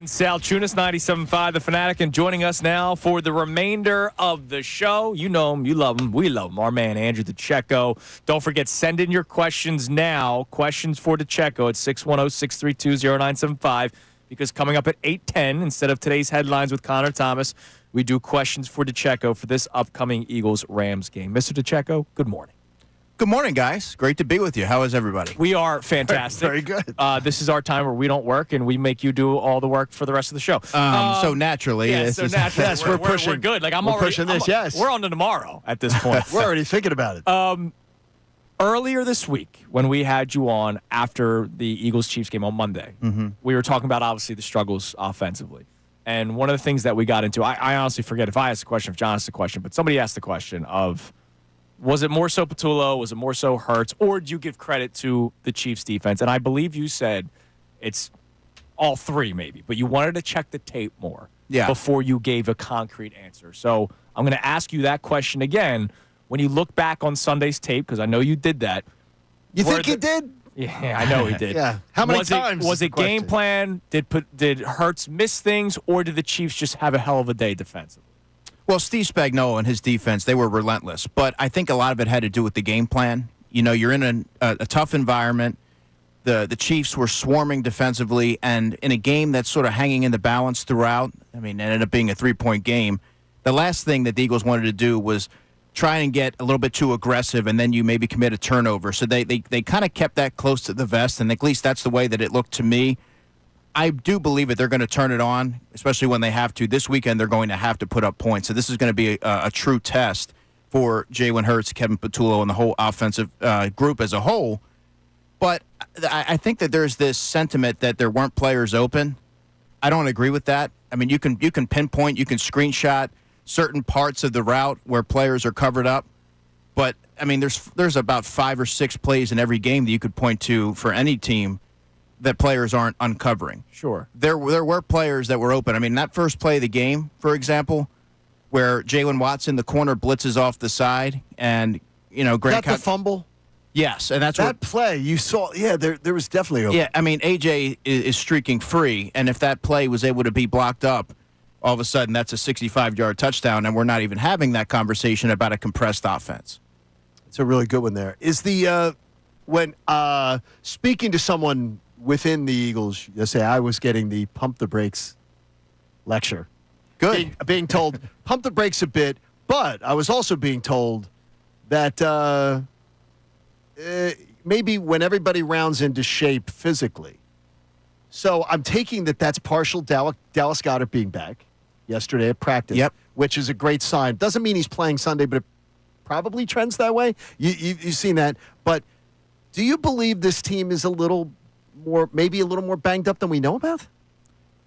Salciunas, 97.5, The Fanatic, and joining us now for the remainder of the show. You know him, you love him, we love him, our man Andrew DeCecco. Don't forget, send in your questions now. Questions for DeCecco at 610-632-0975, because coming up at 8:10, instead of today's headlines with Connor Thomas, we do questions for DeCecco for this upcoming Eagles-Rams game. Mr. DeCecco, good morning. Good morning, guys. Great to be with you. How is everybody? We are fantastic. Very good. This is our time where we don't work, and we make you do all the work for the rest of the show. So naturally, yes, Yes, we're pushing. We're good. Like we're pushing this. Yes, we're on to tomorrow at this point. We're already thinking about it. Earlier this week, when we had you on after the Eagles-Chiefs game on Monday, we were talking about obviously the struggles offensively. And one of the things that we got into, I honestly forget if I asked the question, if John asked the question, but somebody asked the question of Was it more so Patullo? Was it more so Hurts? Or do you give credit to the Chiefs' defense? And I believe you said it's all three maybe, but you wanted to check the tape more before you gave a concrete answer. So I'm going to ask you that question again. When you look back on Sunday's tape, because I know you did that. You think he did? Yeah, I know he did. Yeah. How many times? Was it game plan? Did Hurts miss things, or did the Chiefs just have a hell of a day defensively? Well, Steve Spagnuolo and his defense, they were relentless. But I think a lot of it had to do with the game plan. You know, you're in a tough environment. The Chiefs were swarming defensively, and in a game that's sort of hanging in the balance throughout, I mean, it ended up being a 3-point game. The last thing that the Eagles wanted to do was try and get a little bit too aggressive, and then you maybe commit a turnover. So they kind of kept that close to the vest, and at least that's the way that it looked to me. I do believe that they're going to turn it on, especially when they have to. This weekend, they're going to have to put up points. So this is going to be a true test for Jalen Hurts, Kevin Patullo, and the whole offensive group as a whole. But I think that there's this sentiment that there weren't players open. I don't agree with that. I mean, you can pinpoint, you can screenshot certain parts of the route where players are covered up. But, I mean, there's about 5 or 6 plays in every game that you could point to for any team that players aren't uncovering. Sure. There were players that were open. I mean, that first play of the game, for example, where Jalen Watson, the corner, blitzes off the side, and, you know, Grant Got the fumble? Yes, and that's that play you saw. Yeah, there was definitely open. Yeah, I mean, AJ is streaking free, and if that play was able to be blocked up, all of a sudden that's a 65-yard touchdown, and we're not even having that conversation about a compressed offense. It's a really good one there. Is the when speaking to someone within the Eagles, you say I was getting the pump the brakes lecture. Good. Being told pump the brakes a bit, but I was also being told that maybe when everybody rounds into shape physically. So I'm taking that's partial Dallas Goedert being back yesterday at practice, which is a great sign. Doesn't mean he's playing Sunday, but it probably trends that way. You've seen that. But do you believe this team is maybe a little more banged up than we know about?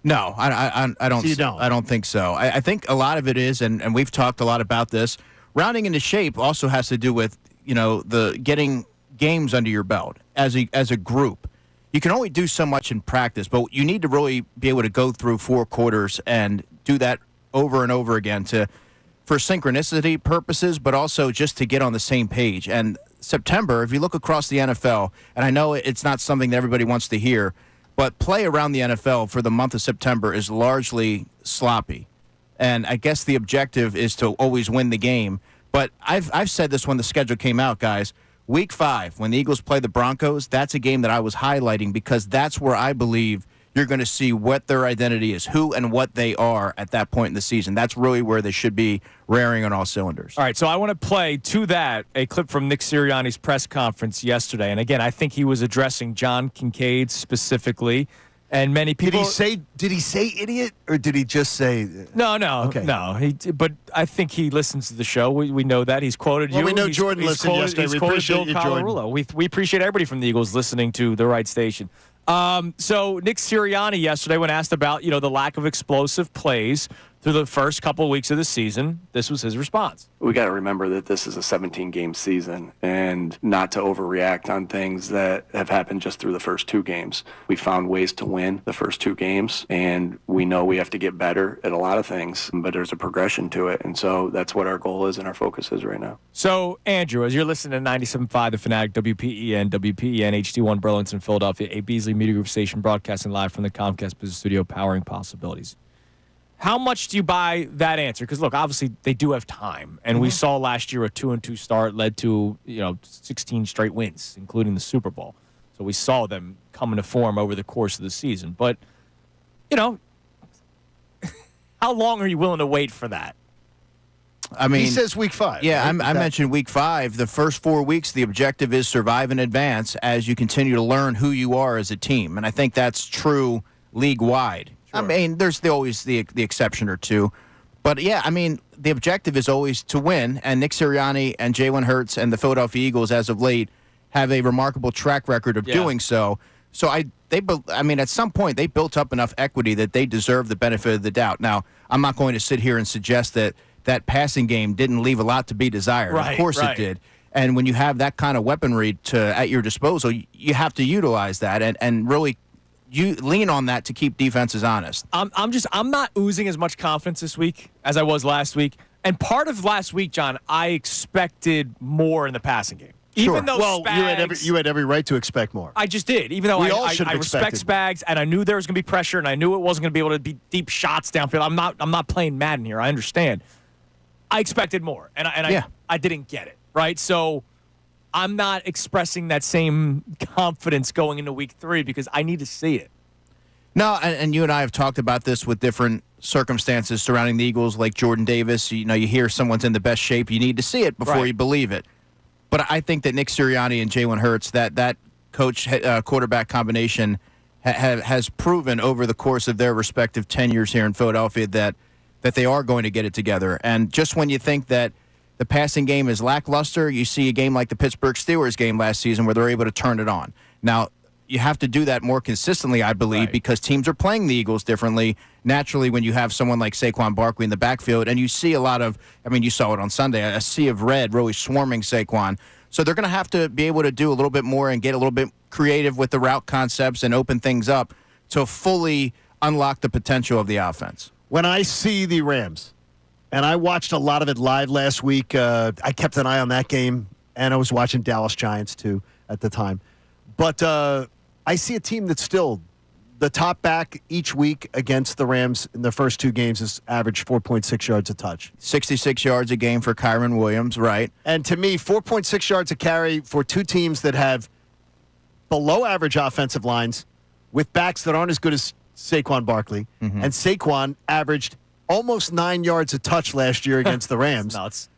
No, I don't. So you don't? I don't think so. I think a lot of it is, and we've talked a lot about this. Rounding into shape also has to do with the getting games under your belt as a group. You can only do so much in practice, but you need to really be able to go through 4 quarters and do that over and over again for synchronicity purposes, but also just to get on the same page. And September, if you look across the NFL, and I know it's not something that everybody wants to hear, but play around the NFL for the month of September is largely sloppy. And I guess the objective is to always win the game. But I've said this when the schedule came out, guys. Week 5, when the Eagles play the Broncos, that's a game that I was highlighting because that's where I believe you're going to see what their identity is, who and what they are at that point in the season. That's really where they should be raring on all cylinders. All right, so I want to play to that a clip from Nick Sirianni's press conference yesterday. And again, I think he was addressing John Kincade specifically. And many people did he say idiot or did he just say no? Okay. No. But I think he listens to the show. We know that he's quoted you. We know Jordan listened yesterday. We appreciate you, Jordan. We appreciate everybody from the Eagles listening to the right station. So Nick Sirianni yesterday, when asked about the lack of explosive plays through the first couple of weeks of the season, this was his response. We got to remember that this is a 17-game season and not to overreact on things that have happened just through the first 2 games. We found ways to win the first 2 games, and we know we have to get better at a lot of things, but there's a progression to it, and so that's what our goal is and our focus is right now. So, Andrew, as you're listening to 97.5, The Fanatic, WPEN, HD1, Burlington, Philadelphia, a Beasley Media Group station broadcasting live from the Comcast Business Studio, powering possibilities. How much do you buy that answer? Because, look, obviously they do have time. And we saw last year a 2-2 start led to, 16 straight wins, including the Super Bowl. So we saw them come into form over the course of the season. But, how long are you willing to wait for that? I mean, he says week 5. Yeah, right? I mentioned week 5. The first 4 weeks, the objective is survive and advance as you continue to learn who you are as a team. And I think that's true league-wide. Sure. I mean, there's always the exception or two. But, yeah, I mean, the objective is always to win. And Nick Sirianni and Jalen Hurts and the Philadelphia Eagles, as of late, have a remarkable track record of doing so. So, at some point, they built up enough equity that they deserve the benefit of the doubt. Now, I'm not going to sit here and suggest that that passing game didn't leave a lot to be desired. Right, of course right. it did. And when you have that kind of weaponry at your disposal, you have to utilize that and really you lean on that to keep defenses honest. I'm not oozing as much confidence this week as I was last week. And part of last week, John, I expected more in the passing game. Sure. Even though Well, Spags, you had every right to expect more. I just did. Even though We all I should have respect expected more. Spags, and I knew there was going to be pressure, and I knew it wasn't going to be able to be deep shots downfield. I'm not playing Madden here. I understand. I expected more, and I didn't get it, right? So I'm not expressing that same confidence going into week 3 because I need to see it. No, and you and I have talked about this with different circumstances surrounding the Eagles, like Jordan Davis. You hear someone's in the best shape. You need to see it before Right. you believe it. But I think that Nick Sirianni and Jalen Hurts, that coach quarterback combination has proven over the course of their respective tenures here in Philadelphia that they are going to get it together. And just when you think that the passing game is lackluster, you see a game like the Pittsburgh Steelers game last season where they're able to turn it on. Now, you have to do that more consistently, I believe, Right. because teams are playing the Eagles differently. Naturally, when you have someone like Saquon Barkley in the backfield, and you see a lot of, you saw it on Sunday, a sea of red really swarming Saquon. So they're going to have to be able to do a little bit more and get a little bit creative with the route concepts and open things up to fully unlock the potential of the offense. When I see the Rams, and I watched a lot of it live last week, I kept an eye on that game, and I was watching Dallas Giants, too, at the time. But I see a team that's still the top back each week against the Rams in the first 2 games has averaged 4.6 yards a touch. 66 yards a game for Kyron Williams, right? And to me, 4.6 yards a carry for 2 teams that have below average offensive lines with backs that aren't as good as Saquon Barkley. Mm-hmm. And Saquon averaged almost 9 yards a touch last year against the Rams. Nuts.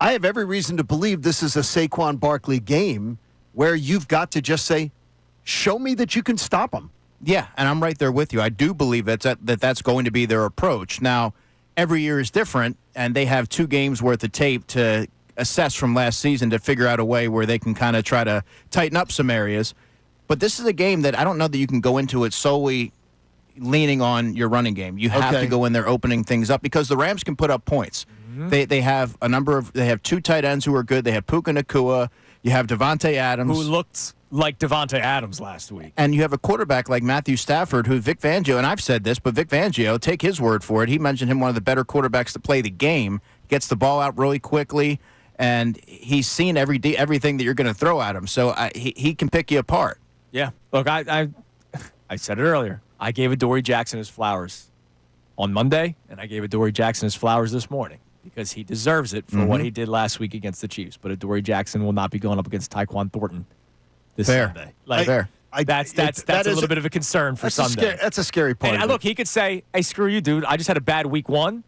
I have every reason to believe this is a Saquon Barkley game where you've got to just say, show me that you can stop him. Yeah, and I'm right there with you. I do believe that's going to be their approach. Now, every year is different, and they have 2 games worth of tape to assess from last season to figure out a way where they can kind of try to tighten up some areas. But this is a game that I don't know that you can go into it solely leaning on your running game. You have to go in there opening things up because the Rams can put up points. Mm-hmm. They have they have 2 tight ends who are good. They have Puka Nacua. You have Devontae Adams, Who looked like Devontae Adams last week. and you have a quarterback like Matthew Stafford, who Vic Fangio, and I've said this, but Vic Fangio, take his word for it. He mentioned him one of the better quarterbacks to play the game, gets the ball out really quickly, and he's seen everything that you're going to throw at him. So he can pick you apart. Yeah. Look, I said it earlier. I gave Adoree Jackson his flowers on Monday, and I gave Adoree Jackson his flowers this morning because he deserves it for what he did last week against the Chiefs. But Adoree Jackson will not be going up against Tyquan Thornton this Sunday. Fair. That's a little bit of a concern for Sunday. That's a scary part. And look, he could say, "Hey, screw you, dude. I just had a bad week 1.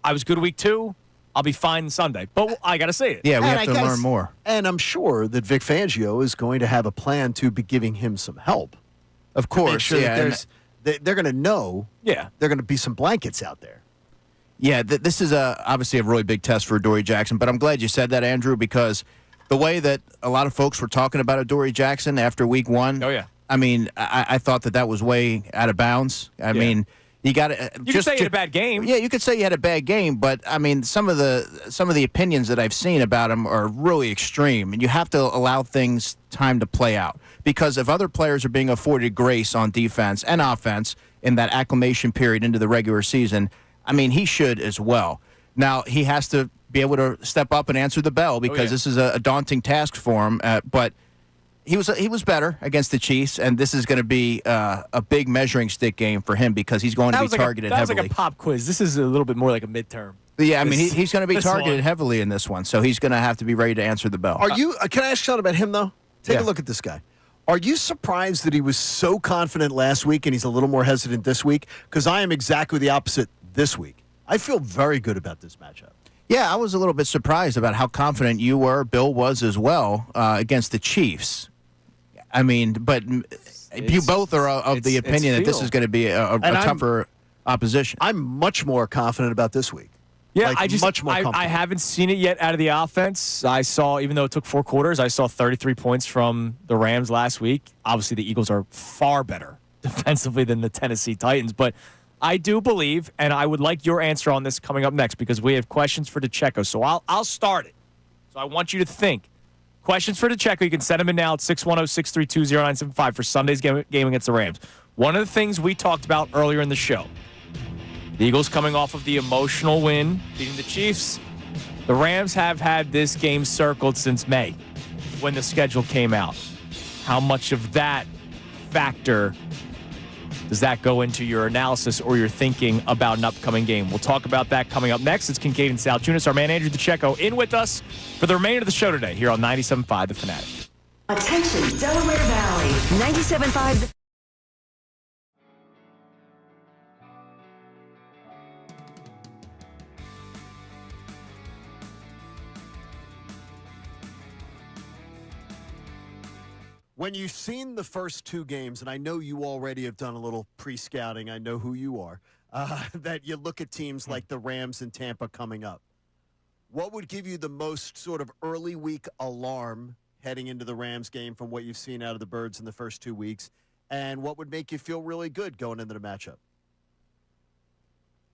I was good week 2. I'll be fine Sunday." But I got to say it. Yeah, we And have to learn more. And I'm sure that Vic Fangio is going to have a plan to be giving him some help. Of course, Make sure that they're going to know Yeah. there are going to be some blankets out there. Yeah, this is obviously a really big test for Adoree Jackson, but I'm glad you said that, Andrew, because the way that a lot of folks were talking about Adoree Jackson after week 1, Oh, yeah. I mean, I thought that was way out of bounds. I mean, you got to You could say he had a bad game. Yeah, you could say you had a bad game, but I mean, some of the opinions that I've seen about him are really extreme, and you have to allow things time to play out. Because if other players are being afforded grace on defense and offense in that acclimation period into the regular season, I mean, he should as well. Now, he has to be able to step up and answer the bell because this is a daunting task for him. But he was better against the Chiefs, and this is going to be a big measuring stick game for him because he's going to be targeted that was heavily. like a pop quiz. This is a little bit more like a midterm. Yeah, I mean, he's going to be this targeted one. heavily in this one, so he's going to have to be ready to answer the bell. Are you? Can I ask something about him though? Take Yeah. a look at this guy. Are you surprised that he was so confident last week and he's a little more hesitant this week? Because I am exactly the opposite this week. I feel very good about this matchup. Yeah, I was a little bit surprised about how confident you were. Bill was as well against the Chiefs. I mean, but you both are of the opinion that this is going to be a tougher opposition. I'm much more confident about this week. Yeah, Like, much more I comfortable. haven't seen it yet out of the offense. I saw, even though it took 4 quarters, I saw 33 points from the Rams last week. Obviously, the Eagles are far better defensively than the Tennessee Titans, but I do believe, and I would like your answer on this coming up next because we have questions for DeCecco. So I'll start it. So I want you to think. Questions for DeCecco. You can send them in now at 610-632-0975 for Sunday's game against the Rams. One of the things we talked about earlier in the show, the Eagles coming off of the emotional win, beating the Chiefs. The Rams have had this game circled since May when the schedule came out. How much of that factor does that go into your analysis or your thinking about an upcoming game? We'll talk about that coming up next. It's Kincade Salciunas, our man Andrew DeCecco, in with us for the remainder of the show today here on 97.5 The Fanatic. Attention, Delaware Valley. 97.5 When you've seen the first two games, and I know you already have done a little pre-scouting, I know who you are, that you look at teams like the Rams and Tampa coming up. What would give you the most sort of early week alarm heading into the Rams game from what you've seen out of the Birds in the first 2 weeks? And what would make you feel really good going into the matchup?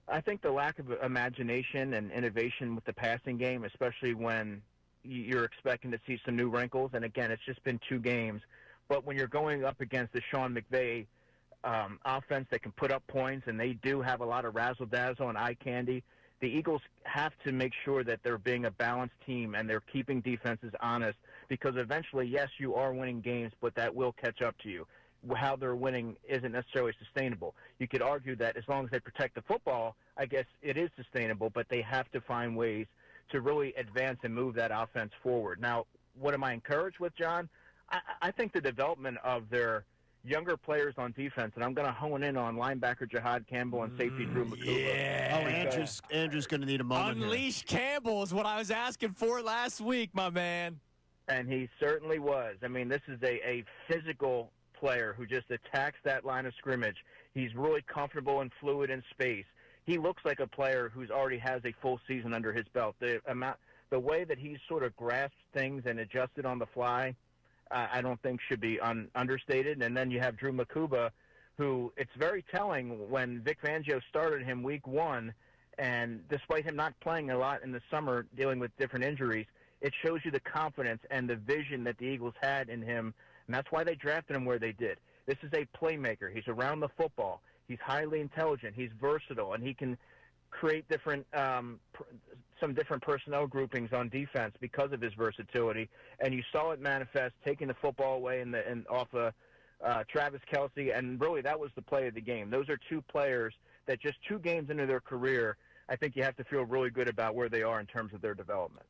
I think the lack of imagination and innovation with the passing game, especially when you're expecting to see some new wrinkles. And again, it's just been 2 games. But when you're going up against the Sean McVay offense that can put up points, and they do have a lot of razzle-dazzle and eye candy, the Eagles have to make sure that they're being a balanced team and they're keeping defenses honest, because eventually, yes, you are winning games, but that will catch up to you. How they're winning isn't necessarily sustainable. You could argue that as long as they protect the football, I guess it is sustainable, but they have to find ways to really advance and move that offense forward. Now, what am I encouraged with, John? I think the development of their younger players on defense, and I'm going to hone in on linebacker Jihad Campbell and safety Drew McCuba. Yeah. Andrew's going to need a moment. Unleash Campbell is what I was asking for last week, my man. And he certainly was. I mean, this is a physical player who just attacks that line of scrimmage. He's really comfortable and fluid in space. He looks like a player who's already has a full season under his belt. The way that he's sort of grasped things and adjusted on the fly, I don't think should be understated. And then you have Drew McCuba, who it's very telling when Vic Fangio started him week 1, and despite him not playing a lot in the summer dealing with different injuries, it shows you the confidence and the vision that the Eagles had in him, and that's why they drafted him where they did. This is a playmaker. He's around the football. He's highly intelligent. He's versatile, and he can create different some different personnel groupings on defense because of his versatility. And you saw it manifest, taking the football away and off of Travis Kelce, and really that was the play of the game. Those are 2 players that just 2 games into their career, I think you have to feel really good about where they are in terms of their development.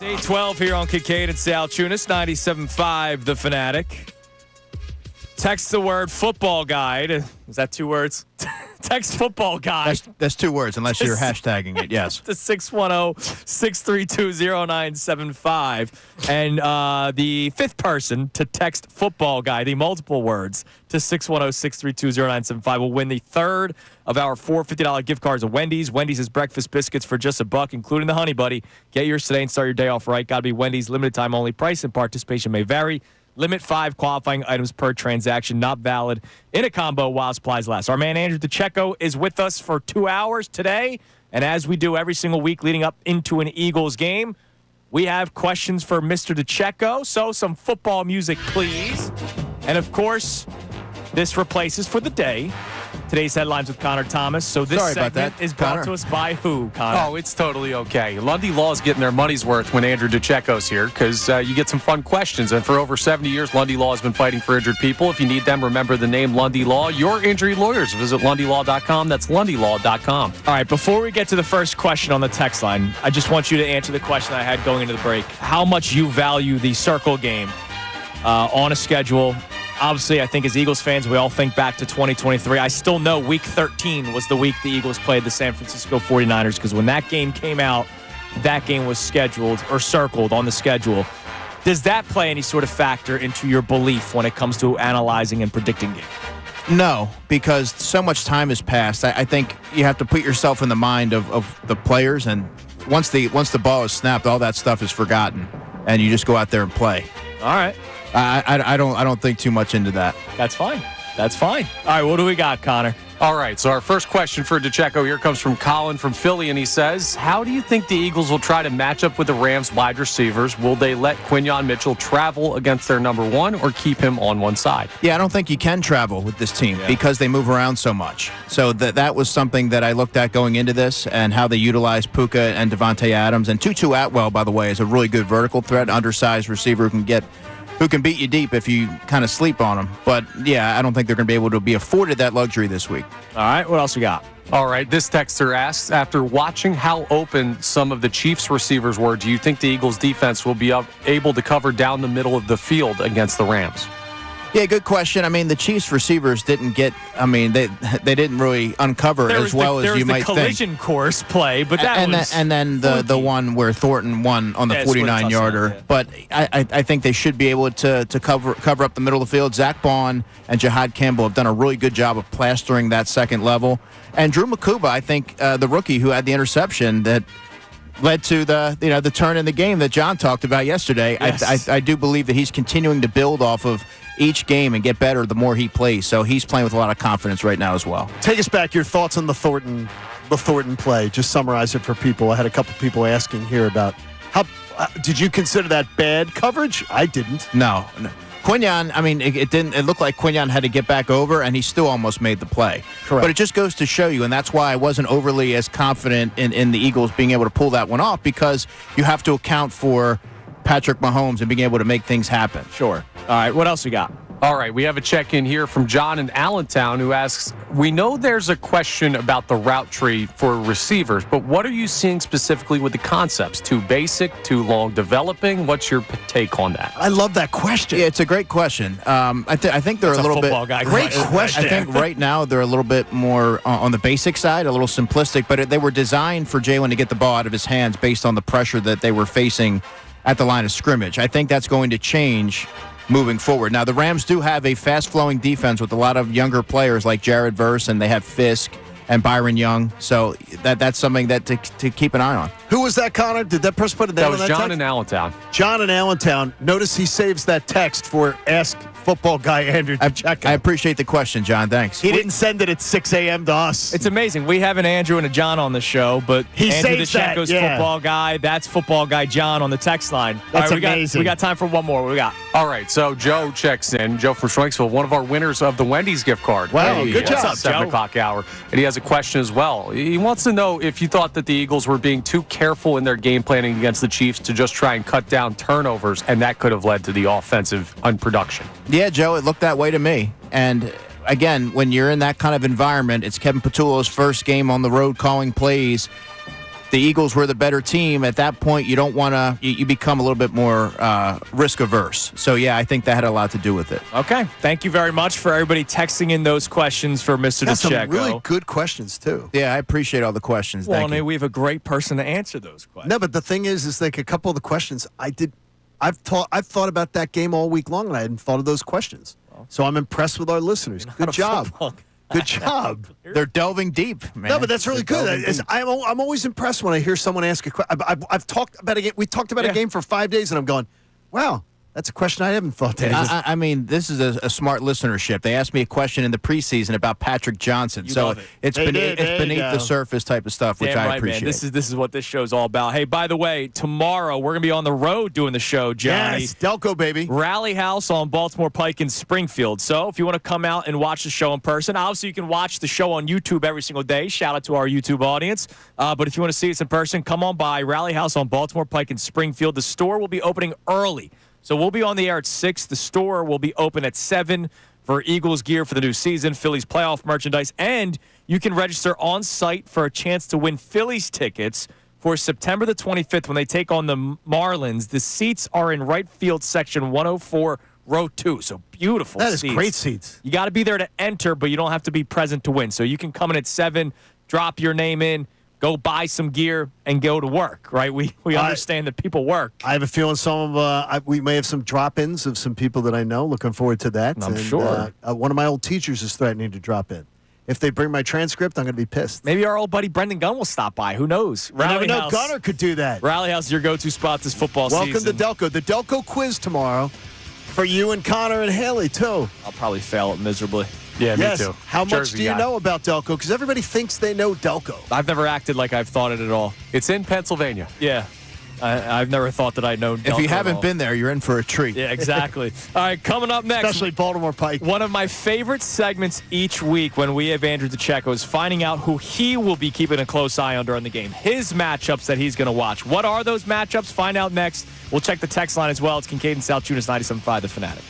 Day 12 here on Kincade Salciunas, 97.5 The Fanatic. Text the word football guide. Is that 2 words? Text football guide. That's 2 words, unless you're hashtagging it, yes. To 610-632-0975. And the 5th person to text football guide, the multiple words, to 610-632-0975 will win the 3rd of our 4 $50 gift cards at Wendy's. Wendy's is breakfast biscuits for just $1, including the Honey Buddy. Get yours today and start your day off right. Got to be Wendy's. Limited time only. Price and participation may vary. Limit 5 qualifying items per transaction. Not valid in a combo while supplies last. Our man Andrew DeCecco is with us for 2 hours today. And as we do every single week leading up into an Eagles game, we have questions for Mr. DeCecco. So some football music, please. And, of course, this replaces for the day today's headlines with Connor Thomas. So this segment is brought to us by who, Connor? Oh, it's totally okay. Lundy Law is getting their money's worth when Andrew DeCecco's here because you get some fun questions. And for over 70 years, Lundy Law has been fighting for injured people. If you need them, remember the name Lundy Law. Your injury lawyers. Visit LundyLaw.com. That's LundyLaw.com. All right, before we get to the first question on the text line, I just want you to answer the question I had going into the break. How much you value the circle game on a schedule? Obviously, I think as Eagles fans, we all think back to 2023. I still know Week 13 was the week the Eagles played the San Francisco 49ers because when that game came out, that game was scheduled or circled on the schedule. Does that play any sort of factor into your belief when it comes to analyzing and predicting games? No, because so much time has passed. I think you have to put yourself in the mind of the players, and once the ball is snapped, all that stuff is forgotten, and you just go out there and play. All right. I don't think too much into that. That's fine. That's fine. All right, what do we got, Connor? All right, so our first question for DeCecco here comes from Colin from Philly, and he says, how do you think the Eagles will try to match up with the Rams wide receivers? Will they let Quinyon Mitchell travel against their number one or keep him on one side? Yeah, I don't think you can travel with this team because they move around so much. So that was something that I looked at going into this and how they utilize Puka and Devontae Adams. And Tutu Atwell, by the way, is a really good vertical threat, undersized receiver who can beat you deep if you kind of sleep on them. But, yeah, I don't think they're going to be able to be afforded that luxury this week. All right, what else we got? All right, this texter asks, after watching how open some of the Chiefs receivers were, do you think the Eagles defense will be able to cover down the middle of the field against the Rams? Yeah, good question. I mean, the Chiefs receivers didn't get, they didn't really uncover as well as you might think. There was the collision course play, but that was... And then the one where Thornton won on the 49-yarder. Yeah. But I think they should be able to cover up the middle of the field. Zach Bond and Jihad Campbell have done a really good job of plastering that second level. And Drew Makuba, I think, the rookie who had the interception that led to the turn in the game that John talked about yesterday. Yes. I do believe that he's continuing to build off of each game and get better the more he plays. So he's playing with a lot of confidence right now as well. Take us back, your thoughts on the Thornton play. Just summarize it for people. I had a couple people asking here about how did you consider that bad coverage? I didn't. No. Quinyon, it looked like Quinyon had to get back over, and he still almost made the play. Correct. But it just goes to show you, and that's why I wasn't overly as confident in the Eagles being able to pull that one off, because you have to account for Patrick Mahomes and being able to make things happen. Sure. All right, what else we got? All right, we have a check-in here from John in Allentown who asks, we know there's a question about the route tree for receivers, but what are you seeing specifically with the concepts? Too basic, too long developing? What's your take on that? I love that question. Yeah, it's a great question. I think they're a little bit... Guy. Great question. I think right now they're a little bit more on the basic side, a little simplistic, but they were designed for Jalen to get the ball out of his hands based on the pressure that they were facing at the line of scrimmage. I think that's going to change moving forward. Now, the Rams do have a fast-flowing defense with a lot of younger players like Jared Verse, and they have Fisk and Byron Young. So that's something that to keep an eye on. Who was that, Connor? Did that person put it down? That was John in Allentown. John in Allentown. Notice he saves that text for Ask Football Guy Andrew DeCecco. I appreciate the question, John. Thanks. He didn't send it at 6 a.m. to us. It's amazing. We have an Andrew and a John on the show, but he Andrew saves that, DeCecco's Football Guy. That's Football Guy John on the text line. That's all right, amazing. We got time for one more. What we got? All right, so Joe checks in. Joe from Schwenksville, one of our winners of the Wendy's gift card. Wow, good job. What's up, 7 o'clock hour. And he has a question as well. He wants to know if you thought that the Eagles were being too careful in their game planning against the Chiefs to just try and cut down turnovers, and that could have led to the offensive unproduction. Yeah, Joe, it looked that way to me. And again, when you're in that kind of environment, it's Kevin Patullo's first game on the road calling plays. the Eagles were the better team, at that point you don't want to. You become a little bit more risk averse. So yeah, I think that had a lot to do with it. Okay, thank you very much for everybody texting in those questions for Mr. That's some DeCecco. really good questions too. Yeah, I appreciate all the questions. Well, Thank you. we have a great person to answer those questions. No, but the thing is like a couple of the questions I've thought about that game all week long, and I hadn't thought of those questions. So I'm impressed with our listeners. Good job. Good job. They're delving deep, man. No, but that's really good. I'm always impressed when I hear someone ask a question. I've talked about a game. We talked about a game for 5 days, and I'm going, wow, that's a question I haven't thought to ask. I mean, this is a smart listenership. They asked me a question in the preseason about Patrick Johnson. Love it. It's beneath the surface type of stuff, which Damn I right, appreciate. Man. This is what this show's all about. Hey, by the way, tomorrow we're gonna be on the road doing the show, Johnny. Yes, Delco, baby. Rally House on Baltimore Pike in Springfield. So if you want to come out and watch the show in person, obviously you can watch the show on YouTube every single day. Shout out to our YouTube audience. But if you want to see us in person, come on by Rally House on Baltimore Pike in Springfield. The store will be opening early. So we'll be on the air at 6. The store will be open at 7 for Eagles gear for the new season, Phillies playoff merchandise, and you can register on site for a chance to win Phillies tickets for September the 25th when they take on the Marlins. The seats are in right field section 104, row 2. So beautiful That is seats. great seats. You got to be there to enter, but you don't have to be present to win. So you can come in at 7, drop your name in, go buy some gear, and go to work, right? We understand that people work. I have a feeling we may have some drop-ins of some people that I know. Looking forward to that. I'm sure. One of my old teachers is threatening to drop in. If they bring my transcript, I'm going to be pissed. Maybe our old buddy Brendan Gunn will stop by. Who knows? I never know. Gunner could do that. Rally House is your go-to spot this football Welcome season. to Delco. The Delco quiz tomorrow for you and Connor and Haley, too. I'll probably fail it miserably. Yeah, Yes. me too. How much Jersey do you guy. know about Delco? Because everybody thinks they know Delco. I've never acted like I've thought it at all. It's in Pennsylvania. Yeah. I've never thought that I know If Delco you at haven't all. been there, you're in for a treat. Yeah, exactly. All right, coming up next. Especially Baltimore Pike. One of my favorite segments each week when we have Andrew DeCecco is finding out who he will be keeping a close eye on during the game. His matchups that he's going to watch. What are those matchups? Find out next. We'll check the text line as well. It's Kincade Salciunas, 97.5 The Fanatic.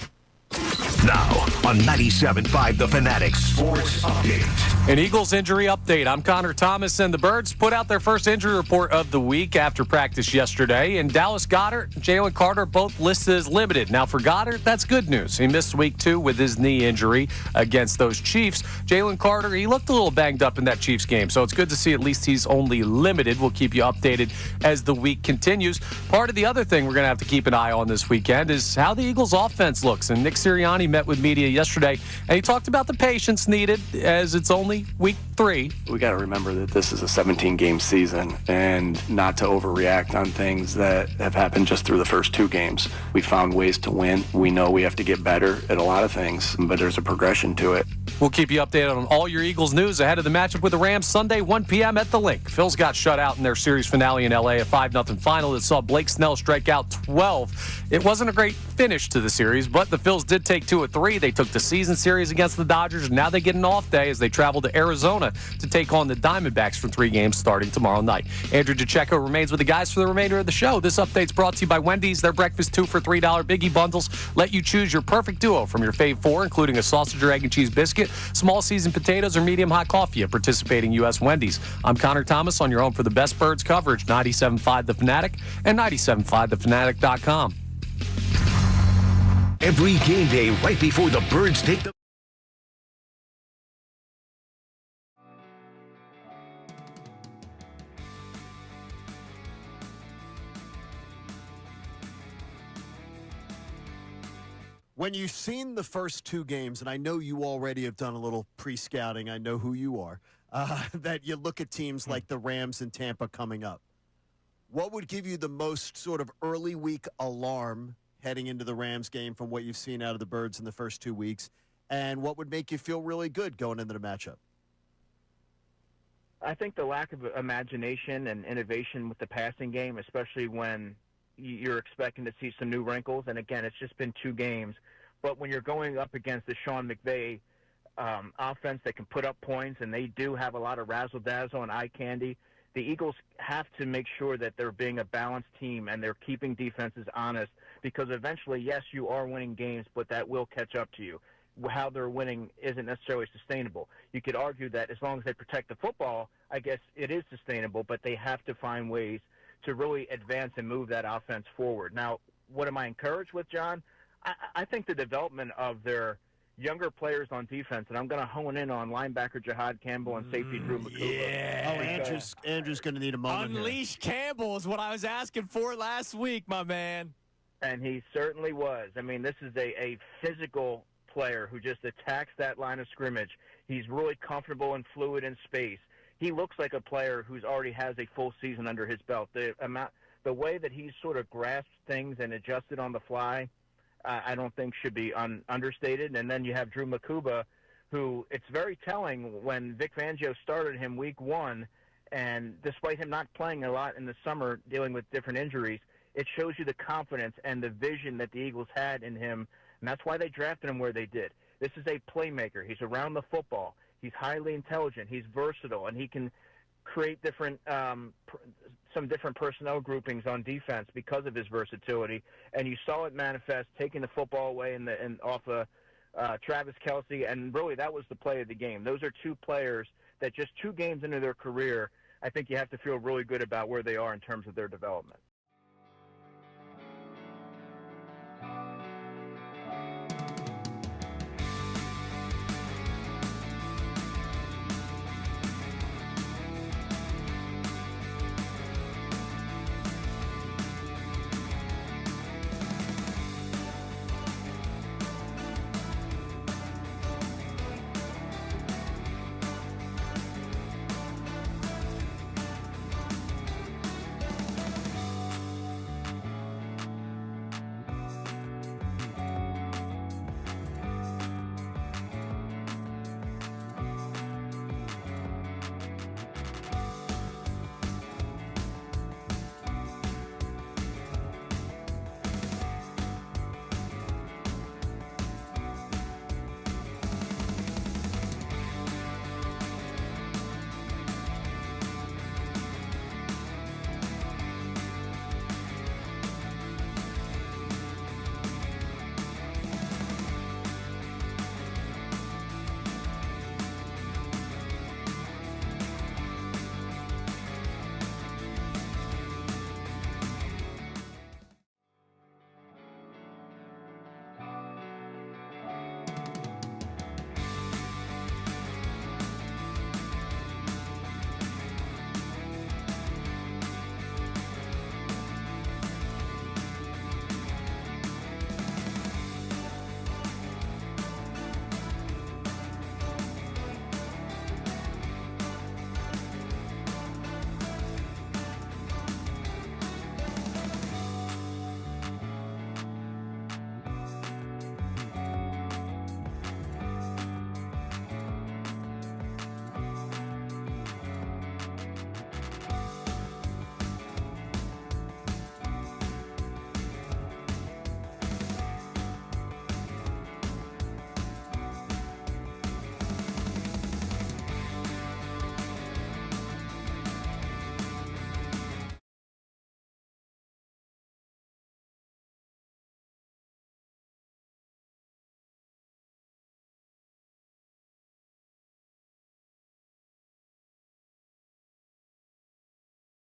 Now on 97.5 The Fanatic Sports Update. An Eagles injury update. I'm Connor Thomas, and the Birds put out their first injury report of the week after practice yesterday. And Dallas Goedert, Jalen Carter both listed as limited. Now for Goddard, that's good news. He missed week 2 with his knee injury against those Chiefs. Jalen Carter, he looked a little banged up in that Chiefs game, so it's good to see at least he's only limited. We'll keep you updated as the week continues. Part of the other thing we're going to have to keep an eye on this weekend is how the Eagles offense looks. And Nick Serriani met with media yesterday, and he talked about the patience needed as it's only week 3. We got to remember that this is a 17-game season and not to overreact on things that have happened just through the first 2 games. We found ways to win. We know we have to get better at a lot of things, but there's a progression to it. We'll keep you updated on all your Eagles news ahead of the matchup with the Rams Sunday, 1 p.m. at the Link. Phils got shut out in their series finale in L.A., a 5-0 final that saw Blake Snell strike out 12. It wasn't a great finish to the series, but the Phils did take 2 of 3. They took the season series against the Dodgers, and now they get an off day as they travel to Arizona to take on the Diamondbacks for 3 games starting tomorrow night. Andrew DeCecco remains with the guys for the remainder of the show. This update's brought to you by Wendy's. Their breakfast 2 for $3 biggie bundles let you choose your perfect duo from your fave 4, including a sausage or egg and cheese biscuit, small seasoned potatoes, or medium hot coffee at participating U.S. Wendy's. I'm Connor Thomas on your home for the best Birds coverage, 97.5 The Fanatic and 97.5thefanatic.com. Every game day right before the Birds take the... When you've seen the first 2 games, and I know you already have done a little pre-scouting, I know who you are, that you look at teams like the Rams and Tampa coming up. What would give you the most sort of early week alarm heading into the Rams game from what you've seen out of the Birds in the first 2 weeks? And what would make you feel really good going into the matchup? I think the lack of imagination and innovation with the passing game, especially when you're expecting to see some new wrinkles. And again, it's just been 2 games. But when you're going up against the Sean McVay offense that can put up points, and they do have a lot of razzle-dazzle and eye candy, the Eagles have to make sure that they're being a balanced team and they're keeping defenses honest, because eventually, yes, you are winning games, but that will catch up to you. How they're winning isn't necessarily sustainable. You could argue that as long as they protect the football, I guess it is sustainable, but they have to find ways to really advance and move that offense forward. Now, what am I encouraged with, John? I think the development of their younger players on defense, and I'm going to hone in on linebacker Jihad Campbell and safety Drew McCuba. Yeah. Andrew's going to need a moment. Unleash Campbell is what I was asking for last week, my man. And he certainly was. I mean, this is a physical player who just attacks that line of scrimmage. He's really comfortable and fluid in space. He looks like a player who's already has a full season under his belt. The way that he's sort of grasped things and adjusted on the fly, I don't think should be understated. And then you have Drew McCuba, who it's very telling when Vic Fangio started him week 1, and despite him not playing a lot in the summer dealing with different injuries, it shows you the confidence and the vision that the Eagles had in him, and that's why they drafted him where they did. This is a playmaker. He's around the football. He's highly intelligent. He's versatile, and he can create different some different personnel groupings on defense because of his versatility. And you saw it manifest, taking the football away off Travis Kelce, and really that was the play of the game. Those are two players that just 2 games into their career, I think you have to feel really good about where they are in terms of their development.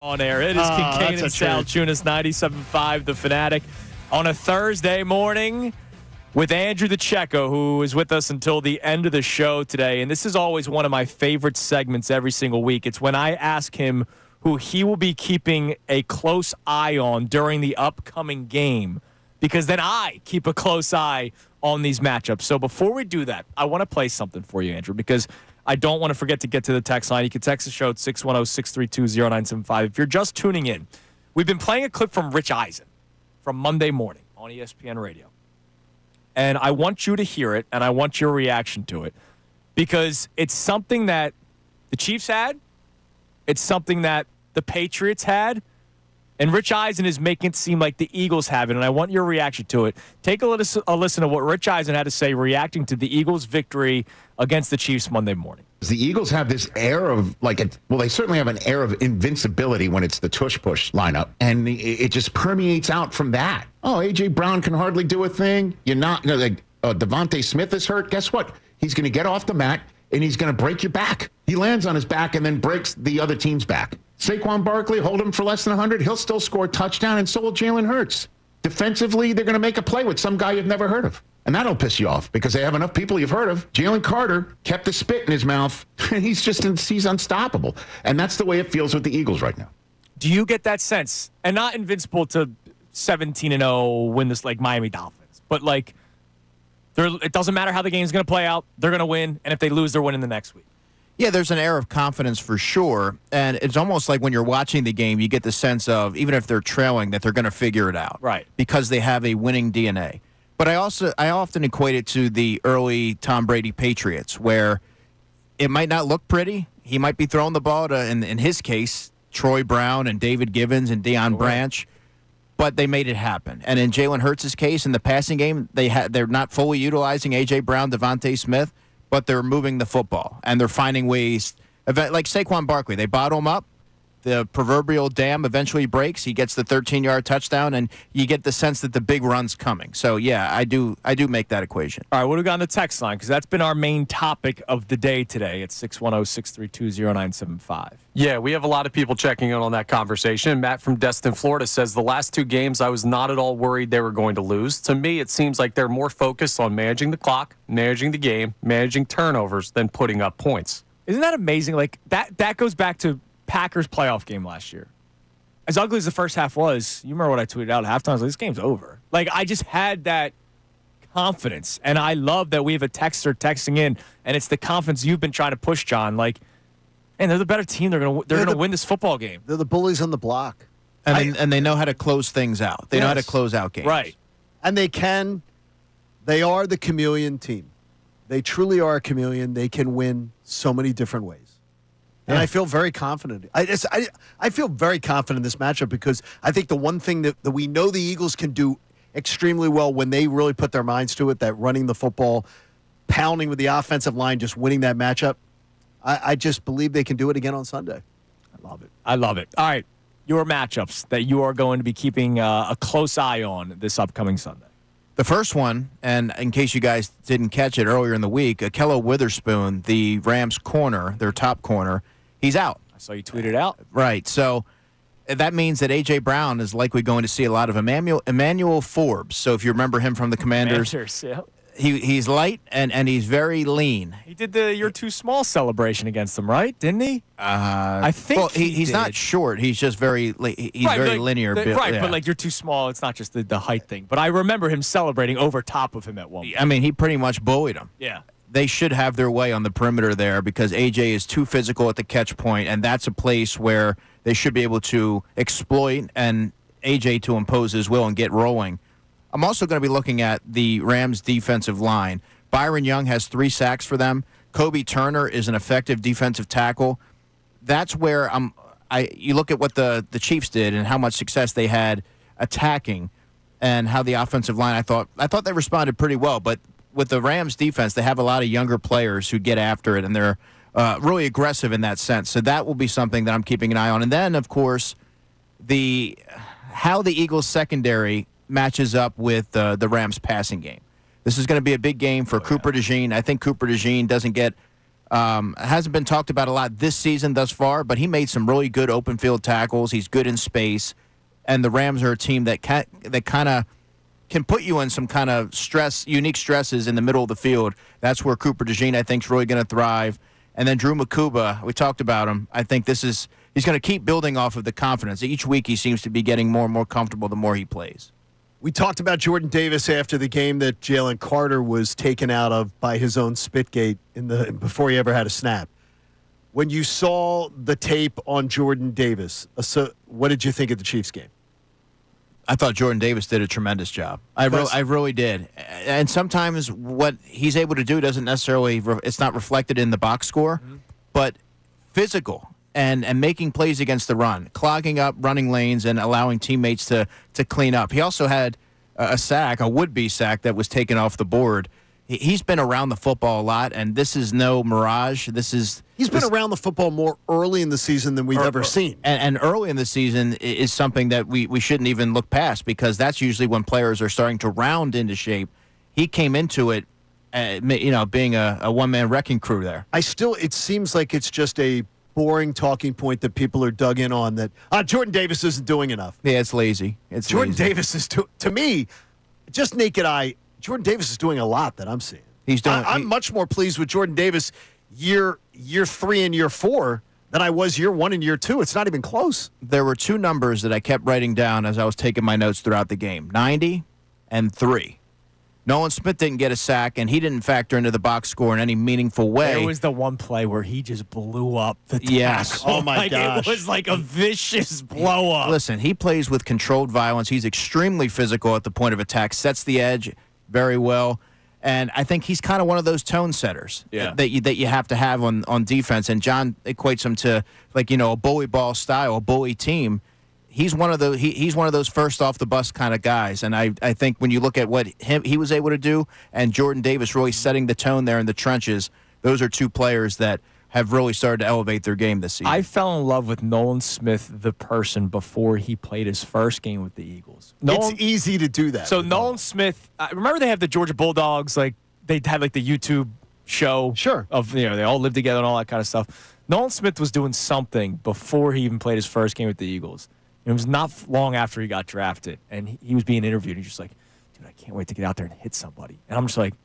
On air. It is Kincade Salciunas, 97.5 The Fanatic on a Thursday morning with Andrew the Checo, who is with us until the end of the show today. And this is always one of my favorite segments every single week. It's when I ask him who he will be keeping a close eye on during the upcoming game, because then I keep a close eye on these matchups. So before we do that, I want to play something for you, Andrew, because I don't want to forget to get to the text line. You can text the show at 610-632-0975. If you're just tuning in, we've been playing a clip from Rich Eisen from Monday morning on ESPN Radio. And I want you to hear it, and I want your reaction to it, because it's something that the Chiefs had. It's something that the Patriots had. And Rich Eisen is making it seem like the Eagles have it, and I want your reaction to it. Take a listen to what Rich Eisen had to say reacting to the Eagles' victory against the Chiefs Monday morning. The Eagles have this air of they certainly have an air of invincibility when it's the tush push lineup, and it just permeates out from that. Oh, A.J. Brown can hardly do a thing. Devontae Smith is hurt. Guess what? He's going to get off the mat. and he's going to break your back. He lands on his back and then breaks the other team's back. Saquon Barkley, hold him for less than 100, he'll still score a touchdown, and so will Jalen Hurts. Defensively, they're going to make a play with some guy you've never heard of. And that'll piss you off because they have enough people you've heard of. Jalen Carter kept the spit in his mouth, and he's unstoppable. And that's the way it feels with the Eagles right now. Do you get that sense? And not invincible to 17-0, win this like Miami Dolphins, but like it doesn't matter how the game's going to play out. They're going to win, and if they lose, they're winning the next week. Yeah, there's an air of confidence for sure, and it's almost like when you're watching the game, you get the sense of, even if they're trailing, that they're going to figure it out. Right. Because they have a winning DNA. But I often equate it to the early Tom Brady Patriots, where it might not look pretty. He might be throwing the ball to, in his case, Troy Brown and David Givens and Deion Branch, but they made it happen. And in Jalen Hurts' case, in the passing game, they're not fully utilizing A.J. Brown, Devontae Smith, but they're moving the football, and they're finding ways. Like Saquon Barkley, they bottle him up. The proverbial dam eventually breaks. He gets the 13-yard touchdown, and you get the sense that the big run's coming. So, yeah, I do make that equation. All right, what do we got on the text line? Because that's been our main topic of the day today. It's 610-632-0975. Yeah, we have a lot of people checking in on that conversation. Matt from Destin, Florida says, the last two games I was not at all worried they were going to lose. To me, it seems like they're more focused on managing the clock, managing the game, managing turnovers than putting up points. Isn't that amazing? Like, that goes back to Packers playoff game last year. As ugly as the first half was, you remember what I tweeted out at halftime? I was like, this game's over. Like, I just had that confidence, and I love that we have a texter texting in, and it's the confidence you've been trying to push, John. Like, and they're the better team. They're gonna win this football game. They're the bullies on the block. And they know how to close things out. They know how to close out games. Right. And they are the chameleon team. They truly are a chameleon. They can win so many different ways. And I feel very confident. I feel very confident in this matchup because I think the one thing that we know the Eagles can do extremely well when they really put their minds to it, that running the football, pounding with the offensive line, just winning that matchup, I just believe they can do it again on Sunday. I love it. All right, your matchups that you are going to be keeping a close eye on this upcoming Sunday. The first one, and in case you guys didn't catch it earlier in the week, Akello Witherspoon, the Rams corner, their top corner, he's out. I saw you tweet it out. Right. So that means that A.J. Brown is likely going to see a lot of Emmanuel Forbes. So if you remember him from the Commanders, yeah. He's light and he's very lean. He did the "you're too small" celebration against them, right? Didn't he? I think well, he's not short. He's just very very linear. Right, but like you're too small. It's not just the height thing. But I remember him celebrating over top of him at one point. I mean, he pretty much bullied him. Yeah. They should have their way on the perimeter there because A.J. is too physical at the catch point, and that's a place where they should be able to exploit and A.J. to impose his will and get rolling. I'm also going to be looking at the Rams' defensive line. Byron Young has 3 sacks for them. Kobe Turner is an effective defensive tackle. That's where you look at what the Chiefs did and how much success they had attacking and how the offensive line, I thought they responded pretty well. But with the Rams' defense, they have a lot of younger players who get after it, and they're really aggressive in that sense. So that will be something that I'm keeping an eye on. And then, of course, how the Eagles' secondary matches up with the Rams' passing game. This is going to be a big game for Cooper DeJean. I think Cooper DeJean hasn't been talked about a lot this season thus far, but he made some really good open field tackles. He's good in space, and the Rams are a team that kind of can put you in some kind of unique stresses in the middle of the field. That's where Cooper DeJean, I think, is really going to thrive. And then Drew Makuba, we talked about him. I think he's going to keep building off of the confidence. Each week he seems to be getting more and more comfortable the more he plays. We talked about Jordan Davis after the game that Jalen Carter was taken out of by his own spitgate before he ever had a snap. When you saw the tape on Jordan Davis, what did you think of the Chiefs game? I thought Jordan Davis did a tremendous job. I really did. And sometimes what he's able to do doesn't necessarily it's not reflected in the box score, but physical and making plays against the run, clogging up running lanes and allowing teammates to clean up. He also had a would-be sack that was taken off the board. He's been around the football a lot, and this is no mirage. He's been around the football more early in the season than we've ever seen. And early in the season is something that we shouldn't even look past because that's usually when players are starting to round into shape. He came into it being a one-man wrecking crew there. It seems like it's just a boring talking point that people are dug in on that Jordan Davis isn't doing enough. Yeah, it's lazy. Jordan Davis is, to me, just naked eye, Jordan Davis is doing a lot that I'm seeing. I'm much more pleased with Jordan Davis year 3 and year 4 than I was year 1 and year 2. It's not even close. There were 2 numbers that I kept writing down as I was taking my notes throughout the game, 90 and 3. Nolan Smith didn't get a sack, and he didn't factor into the box score in any meaningful way. There was the one play where he just blew up the tackle. Yes. Oh, my gosh. It was like a vicious blow up. Listen, he plays with controlled violence. He's extremely physical at the point of attack, sets the edge very well. And I think he's kind of one of those tone setters that you have to have on defense. And John equates him to a bully ball style, a bully team. He's one of those first off the bus kind of guys. And I think when you look at what he was able to do and Jordan Davis really setting the tone there in the trenches, those are 2 players that have really started to elevate their game this season. I fell in love with Nolan Smith, the person, before he played his first game with the Eagles. It's easy to do that. So Nolan Smith, remember they have the Georgia Bulldogs, they had the YouTube show. Sure. Of they all live together and all that kind of stuff. Nolan Smith was doing something before he even played his first game with the Eagles. It was not long after he got drafted, and he was being interviewed. He's just like, dude, I can't wait to get out there and hit somebody. And I'm just like,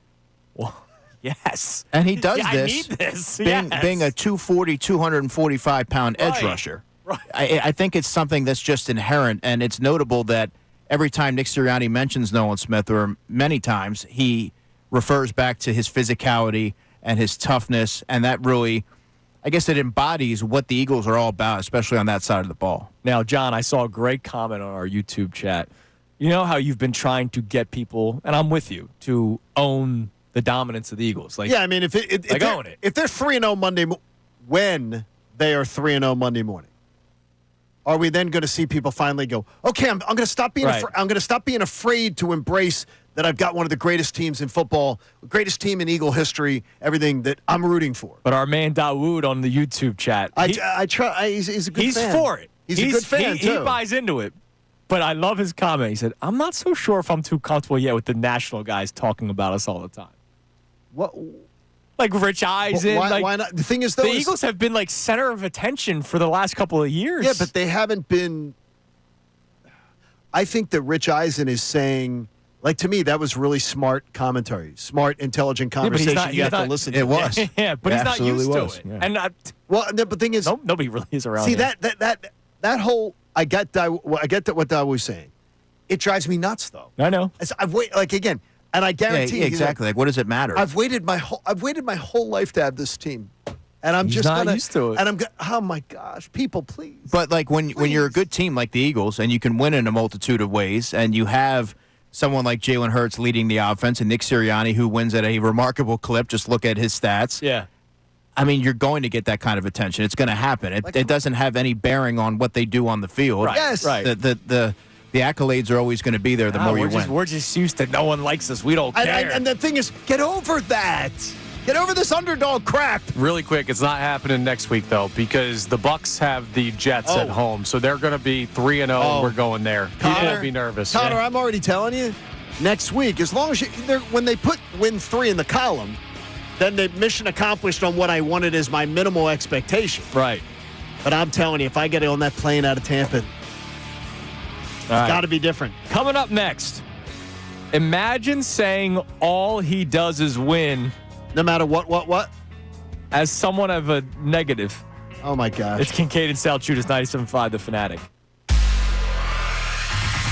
well, yes. And he does this. I need this. Being a 240, 245-pound edge rusher. Right. I think it's something that's just inherent, and it's notable that every time Nick Serriani mentions Nolan Smith, or many times, he refers back to his physicality and his toughness, and that really – I guess it embodies what the Eagles are all about, especially on that side of the ball. Now, John, I saw a great comment on our YouTube chat. You know how you've been trying to get people, and I'm with you, to own the dominance of the Eagles. If they're 3-0 Monday, when they are 3-0 Monday morning, are we then going to see people finally go, okay, I'm going to stop being I'm going to stop being afraid to embrace that I've got one of the greatest teams in football, greatest team in Eagle history, everything that I'm rooting for. But our man Dawood on the YouTube chat, he's a good fan. He's for it. He's a good fan, too. He buys into it. But I love his comment. He said, I'm not so sure if I'm too comfortable yet with the national guys talking about us all the time. What? Like Rich Eisen. Why not? The thing is, though, the Eagles have been center of attention for the last couple of years. Yeah, but they haven't been. I think that Rich Eisen is saying, to me, that was really smart commentary, smart, intelligent conversation. You have to listen to. It was. Yeah, but he's not used to it. Yeah. And the thing is, nobody really is around. See here. that whole. I get what Dawood was saying. It drives me nuts, though. I know. Again. And I guarantee you, exactly. What does it matter? I've waited my whole life to have this team, and I'm He's just not used to it. And oh my gosh, people, please. But when you're a good team like the Eagles, and you can win in a multitude of ways, and you have someone like Jalen Hurts leading the offense, and Nick Sirianni who wins at a remarkable clip. Just look at his stats. Yeah. I mean, you're going to get that kind of attention. It's going to happen. It doesn't have any bearing on what they do on the field. Right. Yes. Right. The accolades are always going to be there the more you win. We're just used to no one likes us. We don't care. And the thing is, get over that. Get over this underdog crap. Really quick, it's not happening next week, though, because the Bucs have the Jets at home. So they're going to be 3-0. We're going there. People will be nervous. Connor, I'm already telling you, next week, as long as when they put win 3 in the column, then the mission accomplished on what I wanted as my minimal expectation. Right. But I'm telling you, if I get on that plane out of Tampa, it's got to be different. Coming up next, imagine saying all he does is win. No matter what? As someone of a negative. Oh, my gosh. It's Kincade Salciunas, 97.5 The Fanatic.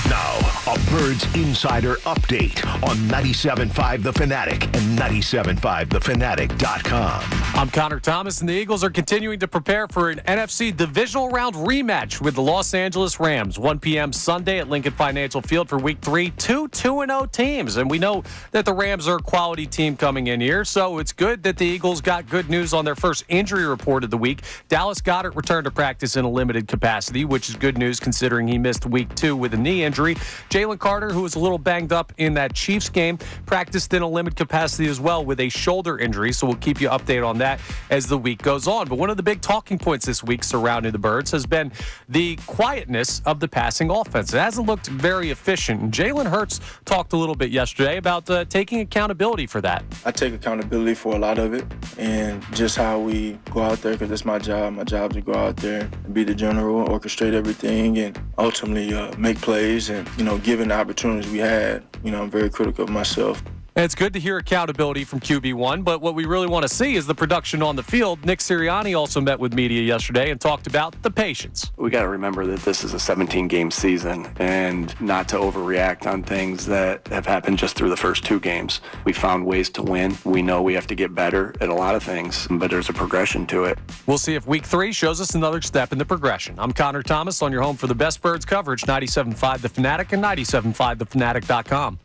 Now, a Birds Insider update on 97.5 The Fanatic and 97.5thefanatic.com. I'm Connor Thomas, and the Eagles are continuing to prepare for an NFC divisional round rematch with the Los Angeles Rams. 1 p.m. Sunday at Lincoln Financial Field for Week 3. 2-2-0 teams, and we know that the Rams are a quality team coming in here, so it's good that the Eagles got good news on their first injury report of the week. Dallas Goedert returned to practice in a limited capacity, which is good news considering he missed Week 2 with a knee injury. Jalen Carter, who was a little banged up in that Chiefs game, practiced in a limited capacity as well with a shoulder injury. So we'll keep you updated on that as the week goes on. But one of the big talking points this week surrounding the Birds has been the quietness of the passing offense. It hasn't looked very efficient. And Jalen Hurts talked a little bit yesterday about taking accountability for that. I take accountability for a lot of it and just how we go out there, because it's my job. My job is to go out there and be the general, orchestrate everything, and ultimately make plays. And, given the opportunities we had, I'm very critical of myself. And it's good to hear accountability from QB1, but what we really want to see is the production on the field. Nick Serriani also met with media yesterday and talked about the patience. We got to remember that this is a 17-game season and not to overreact on things that have happened just through the first 2 games. We found ways to win. We know we have to get better at a lot of things, but there's a progression to it. We'll see if week 3 shows us another step in the progression. I'm Connor Thomas on your home for the best Birds coverage, 97.5 The Fanatic and 97.5thefanatic.com.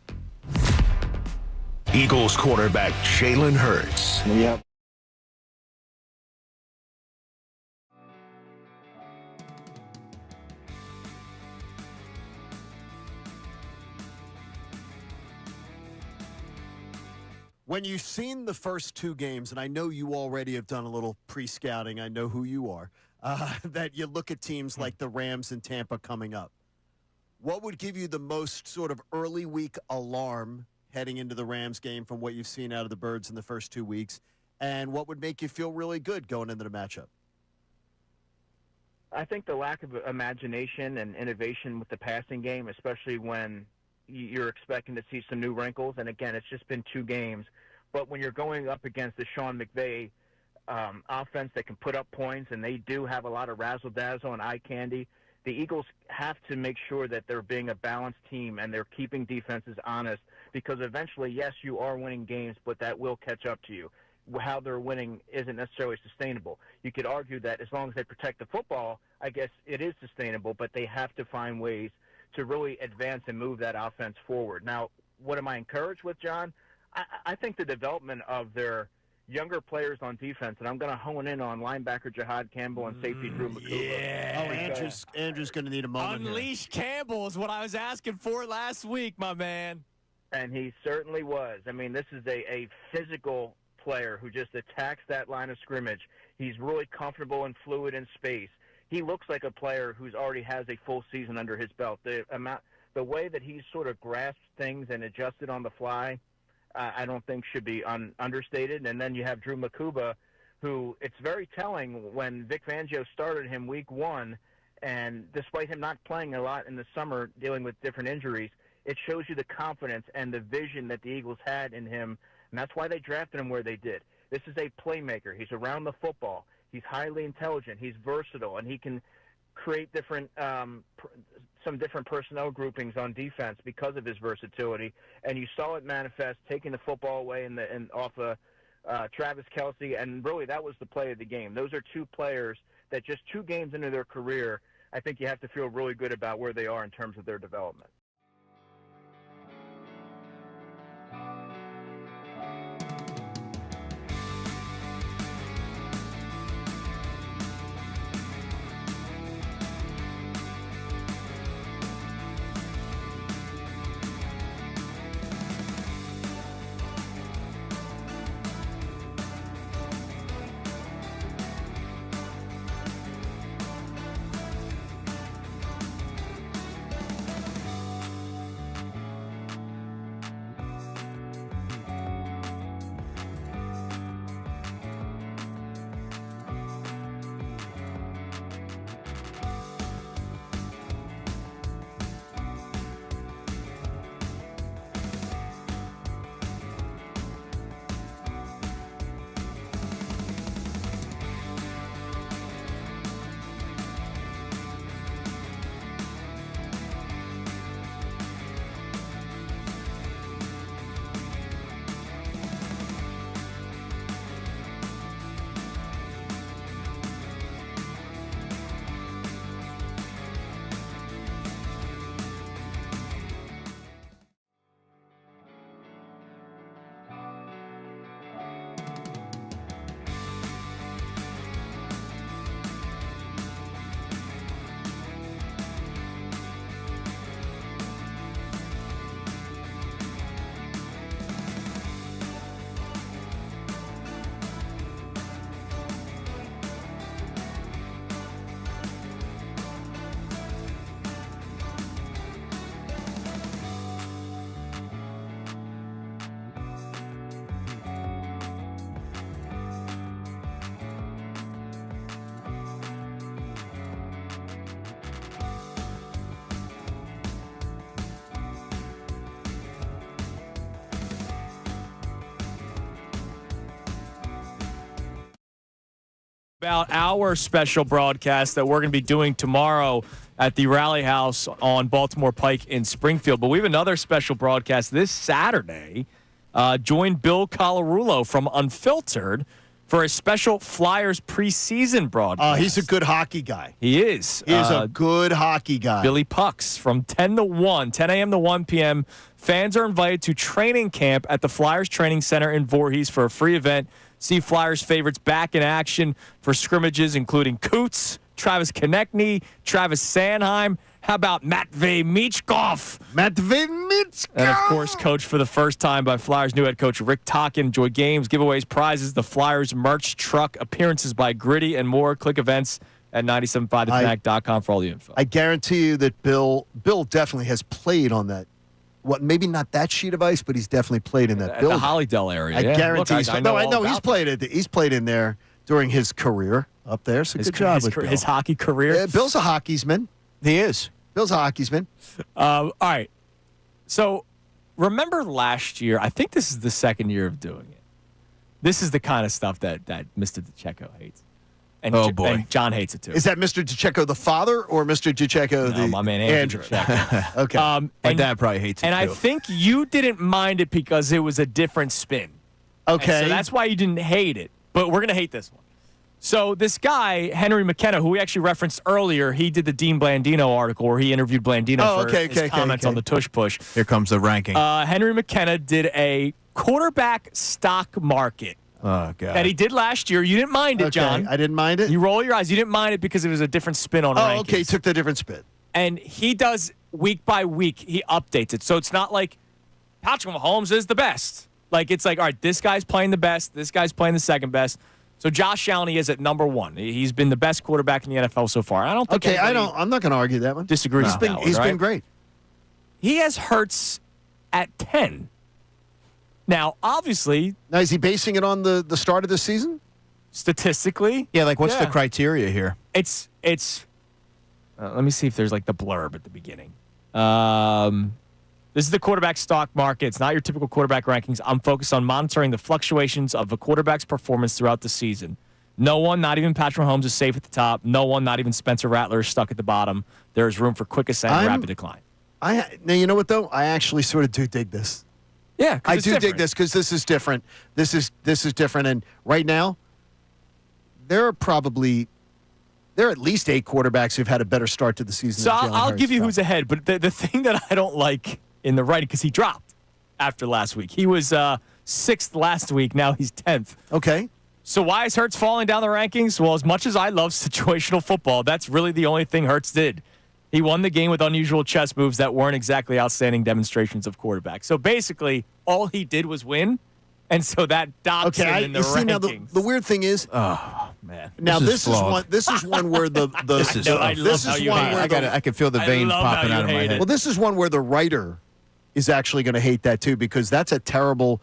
Eagles quarterback Jalen Hurts. Yep. When you've seen the first 2 games, and I know you already have done a little pre-scouting, I know who you are, that you look at teams like the Rams and Tampa coming up. What would give you the most sort of early week alarm heading into the Rams game from what you've seen out of the Birds in the first 2 weeks? And what would make you feel really good going into the matchup? I think the lack of imagination and innovation with the passing game, especially when you're expecting to see some new wrinkles. And, again, it's just been 2 games. But when you're going up against the Sean McVay offense that can put up points, and they do have a lot of razzle-dazzle and eye candy, the Eagles have to make sure that they're being a balanced team and they're keeping defenses honest, because eventually, yes, you are winning games, but that will catch up to you. How they're winning isn't necessarily sustainable. You could argue that as long as they protect the football, I guess it is sustainable, but they have to find ways to really advance and move that offense forward. Now, what am I encouraged with, John? I think the development of their younger players on defense, and I'm going to hone in on linebacker Jahad Campbell and safety Drew McCouba. Yeah. Oh, Andrew's going to need a moment. Unleash Campbell is what I was asking for last week, my man. And he certainly was. I mean, this is a physical player who just attacks that line of scrimmage. He's really comfortable and fluid in space. He looks like a player who's already has a full season under his belt. The way that he's sort of grasped things and adjusted on the fly, I don't think should be understated. And then you have Drew McCouba, who it's very telling when Vic Fangio started him week 1, and despite him not playing a lot in the summer dealing with different injuries, it shows you the confidence and the vision that the Eagles had in him, and that's why they drafted him where they did. This is a playmaker. He's around the football. He's highly intelligent. He's versatile, and he can create different some different personnel groupings on defense because of his versatility. And you saw it manifest, taking the football away off of Travis Kelce, and really that was the play of the game. Those are 2 players that just 2 games into their career, I think you have to feel really good about where they are in terms of their development. About our special broadcast that we're going to be doing tomorrow at the Rally House on Baltimore Pike in Springfield. But we have another special broadcast this Saturday. Join Bill Colarulo from Unfiltered for a special Flyers preseason broadcast. He's a good hockey guy. He is. He is a good hockey guy. Billy Pucks from 10 a.m. to 1 p.m. Fans are invited to training camp at the Flyers Training Center in Voorhees for a free event. See Flyers favorites back in action for scrimmages, including Coots, Travis Konechny, Travis Sanheim. How about Matvey Michkov? Matvey Michkov! And, of course, coached for the first time by Flyers new head coach Rick Tocchet. Enjoy games, giveaways, prizes, the Flyers merch truck, appearances by Gritty, and more. Click events at 975thefanatic.com for all the info. I guarantee you that Bill definitely has played on that. Maybe not that sheet of ice, but he's definitely played in that building. The Hollydale area. I yeah. guarantee. Look, I know he's played it. He's played in there during his career up there. So good job with Bill. His hockey career. Bill's a hockeyman. He is. Bill's a hockeyman. All right. So remember last year? I think this is the second year of doing it. This is the kind of stuff that Mr. DeCecco hates. And boy. And John hates it too. Is that Mr. DeCecco the father or Mr. DeCecco my man Andrew DeCecco. Okay. My dad probably hates it and too. I think you didn't mind it because it was a different spin. Okay. And so that's why you didn't hate it. But we're going to hate this one. So this guy, Henry McKenna, who we actually referenced earlier, he did the Dean Blandino article where he interviewed Blandino for his comments on the Tush push. Here comes the ranking. Henry McKenna did a quarterback stock market. Oh, God. That he did last year. You didn't mind it, John. I didn't mind it. You roll your eyes. You didn't mind it because it was a different spin on rankings. Okay. He took the different spin. And he does week by week. He updates it. So it's not like Patrick Mahomes is the best. Like, it's like, all right, this guy's playing the best. This guy's playing the second best. So Josh Allen is at number one. He's been the best quarterback in the NFL so far. I don't think I'm not going to argue that one. Disagrees with that one, He's right? been great. He has Hurts at 10. Now, obviously, is he basing it on the start of the season? Statistically, yeah. Like, what's the criteria here? It's. Let me see if there's like the blurb at the beginning. This is the quarterback stock market. It's not your typical quarterback rankings. I'm focused on monitoring the fluctuations of a quarterback's performance throughout the season. No one, not even Patrick Mahomes, is safe at the top. No one, not even Spencer Rattler, is stuck at the bottom. There is room for quick ascent and rapid decline. Now, you know what, though? I actually sort of do dig this. Yeah, I do dig this because this is different. This is different. And right now, there are at least 8 quarterbacks who've had a better start to the season. So than Jalen I'll Hurts give you does. who's ahead. But the thing that I don't like in the writing, because he dropped after last week. He was 6th last week. Now he's 10th. Okay. So why is Hurts falling down the rankings? Well, as much as I love situational football, that's really the only thing Hurts did. He won the game with unusual chess moves that weren't exactly outstanding demonstrations of quarterback. So basically, all he did was win, and so that docks him in the rankings. Now the weird thing is, man. Now this is one where the I can feel the veins popping out of my head. Well, this is one where the writer is actually going to hate that too, because that's a terrible,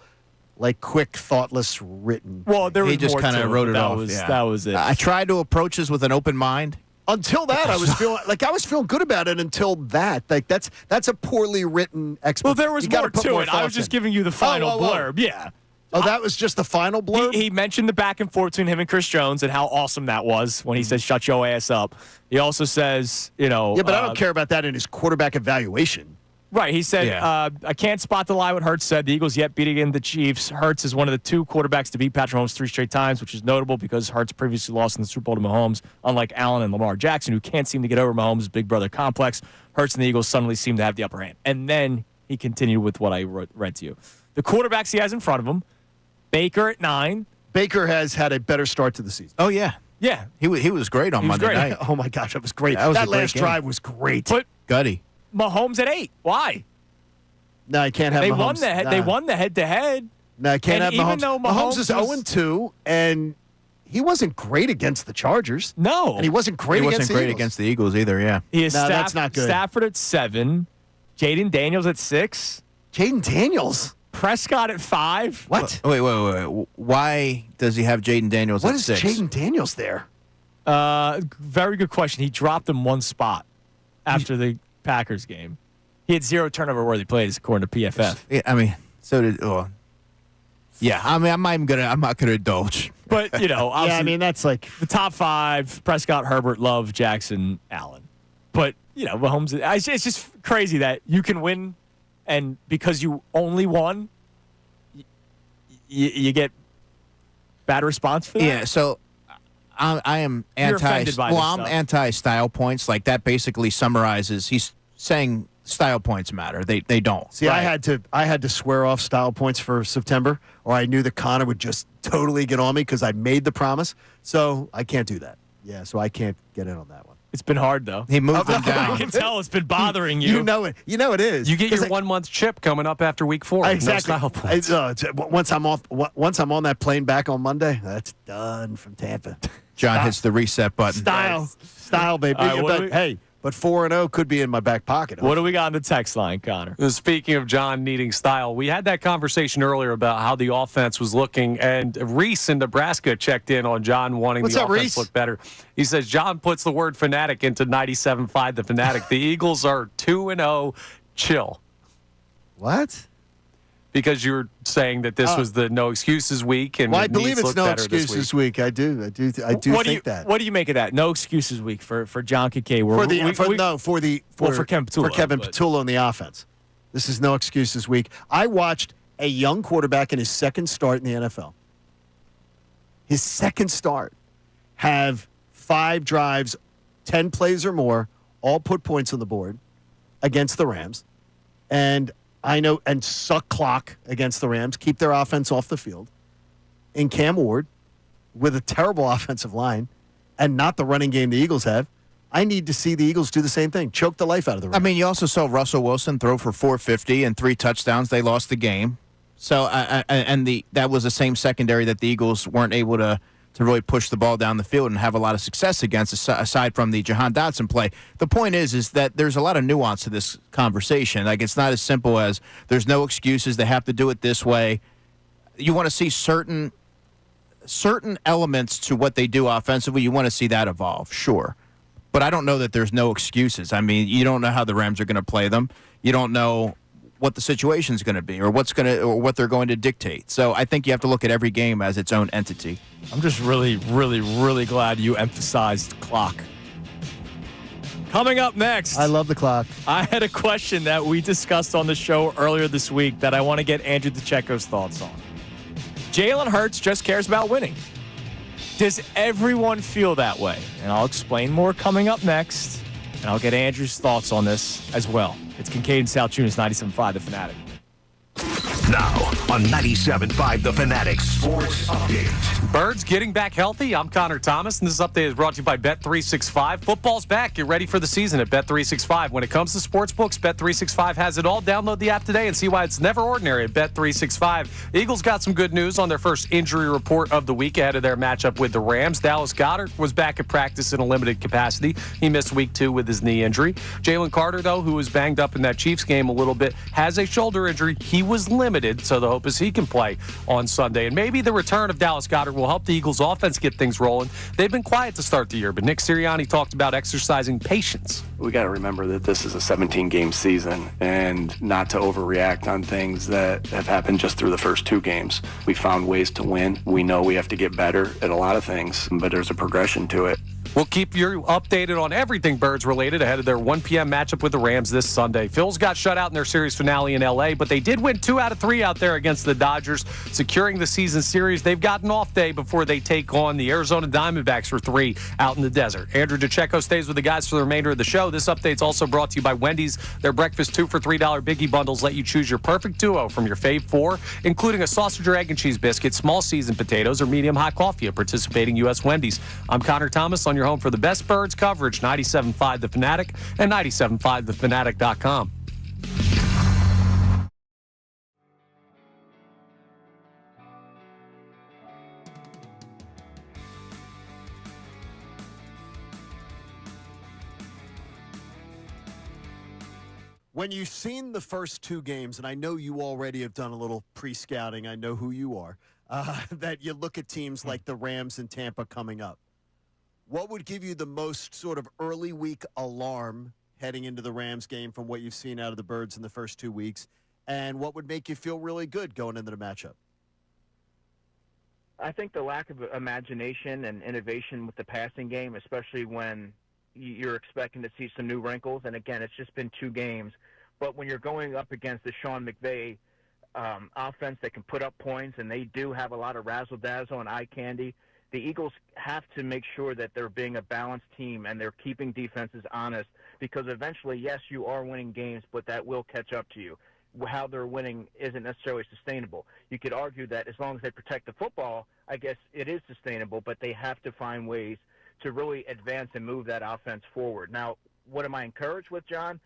like, quick, thoughtless written. Well, there was he just kind of wrote it off. That was it. I tried to approach this with an open mind. Until that, I was feeling good about it. Until that, like that's a poorly written explanation. Well, there was more to it. I was just giving you the final blurb. Yeah. Oh, that was just the final blurb? He mentioned the back and forth between him and Chris Jones and how awesome that was when he says, shut your ass up. He also says, Yeah, but I don't care about that in his quarterback evaluation. Right. He said, I can't spot the lie what Hurts said. The Eagles yet beat again the Chiefs. Hurts is one of the 2 quarterbacks to beat Patrick Mahomes 3 straight times, which is notable because Hurts previously lost in the Super Bowl to Mahomes, unlike Allen and Lamar Jackson, who can't seem to get over Mahomes' big brother complex. Hurts and the Eagles suddenly seem to have the upper hand. And then he continued with what I read to you. The quarterbacks he has in front of him, Baker at 9. Baker has had a better start to the season. Oh, yeah. Yeah. He was great on Monday night. Oh, my gosh, that was great. That last drive was great. But Gutty. Mahomes at 8. Why? No, I can't have Mahomes. They won the head-to-head. No, I can't have Mahomes. Even though Mahomes is 0-2, and he wasn't great against the Chargers. No. And he wasn't great against the Eagles either, yeah. He is that's not good. Stafford at 7. Jaden Daniels at 6. Jaden Daniels? Prescott at 5. What? Wait. Why does he have Jaden Daniels at 6? What is Jaden Daniels there? Very good question. He dropped him 1 spot after the Packers game. He had 0 turnover-worthy plays, according to PFF. Yeah, I mean, so did Yeah, I mean, I'm not gonna indulge. But, Yeah, I mean, that's like the top five: Prescott, Herbert, Love, Jackson, Allen. But Mahomes. It's just crazy that you can win, and because you only won, you get bad response for that. Yeah, so I am You're offended by this stuff. anti-style points. Like that basically summarizes. He's saying style points matter. They don't. See, I had to swear off style points for September, or I knew that Connor would just totally get on me because I made the promise. So I can't do that. Yeah, so I can't get in on that one. It's been hard though. He moved them I down. can tell it's been bothering you. You know it. You know it is. You get your 1 month chip coming up after week 4. Exactly. No style points. Once I'm off, once I'm on that plane back on Monday, that's done from Tampa. John hits the reset button. Style, baby. All right, But, but 4-0 could be in my back pocket. What do we got on the text line, Connor? Speaking of John needing style, we had that conversation earlier about how the offense was looking, and Reese in Nebraska checked in on John wanting What's the up, offense Reese? to look better. He says John puts the word fanatic into 97.5 the Fanatic. The Eagles are 2-0. Chill. What? Because you were saying that this was the no excuses week, and Well, I it believe needs to it's look no better this excuses week. week. I do think that. What do you make of that? No excuses week for John Kincade. For Kevin Petullo. For Kevin Petullo in the offense. This is no excuses week. I watched a young quarterback in his second start in the NFL. His second start have 5 drives, 10 plays or more, all put points on the board against the Rams. And I know, and suck clock against the Rams, keep their offense off the field. In Cam Ward, with a terrible offensive line, and not the running game the Eagles have, I need to see the Eagles do the same thing, choke the life out of the Rams. I mean, you also saw Russell Wilson throw for 450 and 3 touchdowns. They lost the game. So, that was the same secondary that the Eagles weren't able to really push the ball down the field and have a lot of success against, aside from the Jahan Dotson play. The point is that there's a lot of nuance to this conversation. Like, it's not as simple as there's no excuses. They have to do it this way. You want to see certain elements to what they do offensively. You want to see that evolve, sure. But I don't know that there's no excuses. I mean, you don't know how the Rams are going to play them. You don't know what the situation is going to be or what they're going to dictate. So I think you have to look at every game as its own entity. I'm just really, really, really glad you emphasized clock. Coming up next, I love the clock. I had a question that we discussed on the show earlier this week that I want to get Andrew DeCecco's thoughts on. Jalen Hurts just cares about winning. Does everyone feel that way? And I'll explain more coming up next, and I'll get Andrew's thoughts on this as well. It's Kincade Salciunas, 97.5 The Fanatic. Now on 97.5 The Fanatic Sports Update. Birds getting back healthy. I'm Connor Thomas, and this update is brought to you by Bet365. Football's back. Get ready for the season at Bet365. When it comes to sports books, Bet365 has it all. Download the app today and see why it's never ordinary at Bet365. The Eagles got some good news on their first injury report of the week ahead of their matchup with the Rams. Dallas Goedert was back at practice in a limited capacity. He missed week 2 with his knee injury. Jalen Carter, though, who was banged up in that Chiefs game a little bit, has a shoulder injury. He was limited, so the hope is he can play on Sunday. And maybe the return of Dallas Goedert will help the Eagles offense get things rolling. They've been quiet to start the year, but Nick Serriani talked about exercising patience. We got to remember that this is a 17-game season and not to overreact on things that have happened just through the first 2 games. We found ways to win. We know we have to get better at a lot of things, but there's a progression to it. We'll keep you updated on everything Birds related ahead of their 1 p.m. matchup with the Rams this Sunday. Phillies got shut out in their series finale in L.A., but they did win 2 out of 3 out there against the Dodgers, securing the season series. They've got an off day before they take on the Arizona Diamondbacks for 3 out in the desert. Andrew DeCecco stays with the guys for the remainder of the show. This update's also brought to you by Wendy's. Their breakfast 2 for $3 biggie bundles let you choose your perfect duo from your fave 4, including a sausage or egg and cheese biscuit, small seasoned potatoes, or medium hot coffee at participating U.S. Wendy's. I'm Connor Thomas on your home for the best Birds coverage, 97.5 The Fanatic and 97.5thefanatic.com. When you've seen the first 2 games, and I know you already have done a little pre-scouting, I know who you are, that you look at teams like the Rams and Tampa coming up. What would give you the most sort of early week alarm heading into the Rams game from what you've seen out of the Birds in the first 2 weeks? And what would make you feel really good going into the matchup? I think the lack of imagination and innovation with the passing game, especially when you're expecting to see some new wrinkles. And again, it's just been 2 games. But when you're going up against the Sean McVay offense that can put up points, and they do have a lot of razzle-dazzle and eye candy, the Eagles have to make sure that they're being a balanced team and they're keeping defenses honest, because eventually, yes, you are winning games, but that will catch up to you. How they're winning isn't necessarily sustainable. You could argue that as long as they protect the football, I guess it is sustainable, but they have to find ways to really advance and move that offense forward. Now, what am I encouraged with, John?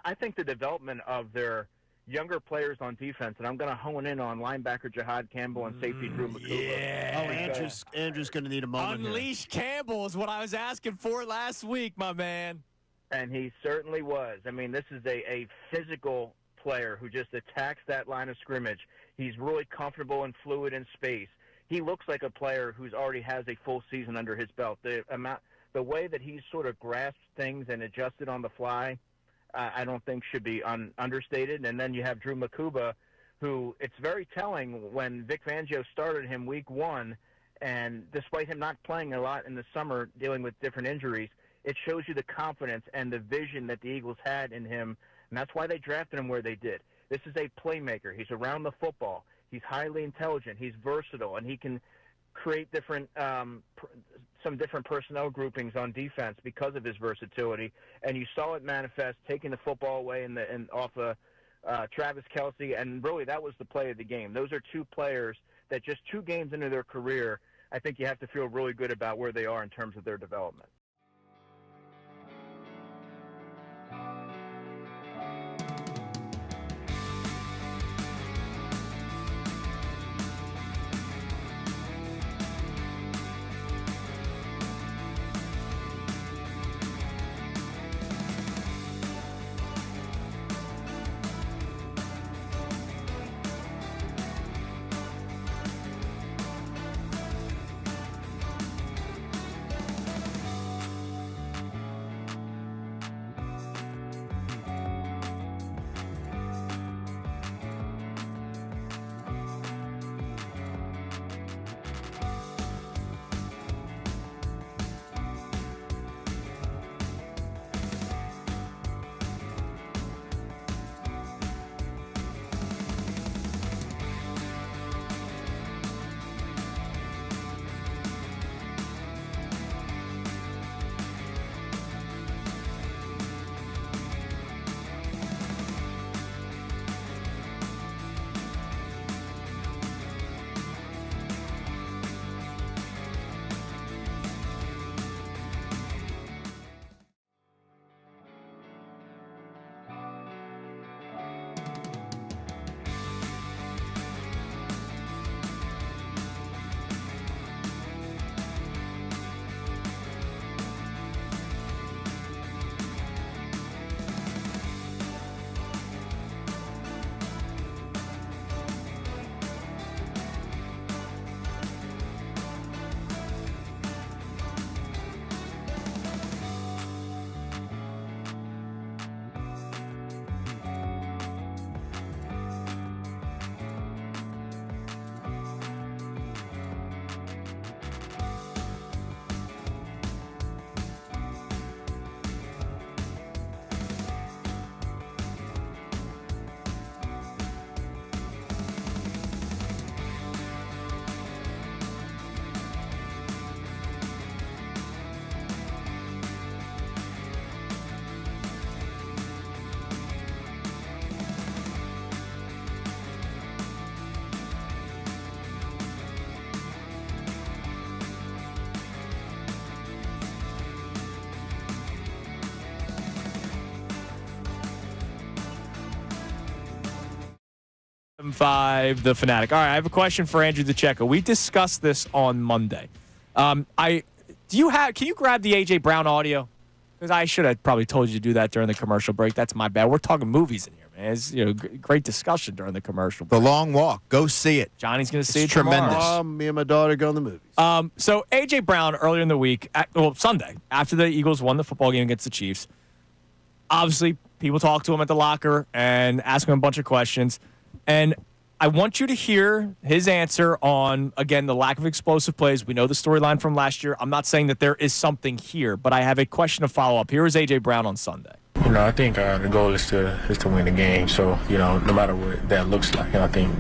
I think the development of their younger players on defense, and I'm going to hone in on linebacker Jihad Campbell and safety Drew McCuba. Yeah. Andrew's going to need a moment. Unleash Campbell is what I was asking for last week, my man. And he certainly was. I mean, this is a physical player who just attacks that line of scrimmage. He's really comfortable and fluid in space. He looks like a player who's already has a full season under his belt. The way that he's sort of grasped things and adjusted on the fly, I don't think should be understated. And then you have Drew McCuba, who it's very telling when Vic Fangio started him week 1, and despite him not playing a lot in the summer dealing with different injuries, it shows you the confidence and the vision that the Eagles had in him, and that's why they drafted him where they did. This is a playmaker. He's around the football. He's highly intelligent. He's versatile, and he can create different some different personnel groupings on defense because of his versatility. And you saw it manifest, taking the football away off of Travis Kelce, and really that was the play of the game. Those are 2 players that just 2 games into their career, I think you have to feel really good about where they are in terms of their development. The Fanatic. All right, I have a question for Andrew DeCecco. We discussed this on Monday. Can you grab the A.J. Brown audio? Because I should have probably told you to do that during the commercial break. That's my bad. We're talking movies in here, man. It's great discussion during the commercial break. The Long Walk. Go see it. Johnny's going to see it tremendous. tomorrow. Me and my daughter go in the movies. So A.J. Brown earlier in the week, Sunday, after the Eagles won the football game against the Chiefs, obviously people talked to him at the locker and asked him a bunch of questions. And I want you to hear his answer on, again, the lack of explosive plays. We know the storyline from last year. I'm not saying that there is something here, but I have a question to follow up. Here is A.J. Brown on Sunday. I think the goal is to win the game. So, no matter what that looks like, and I think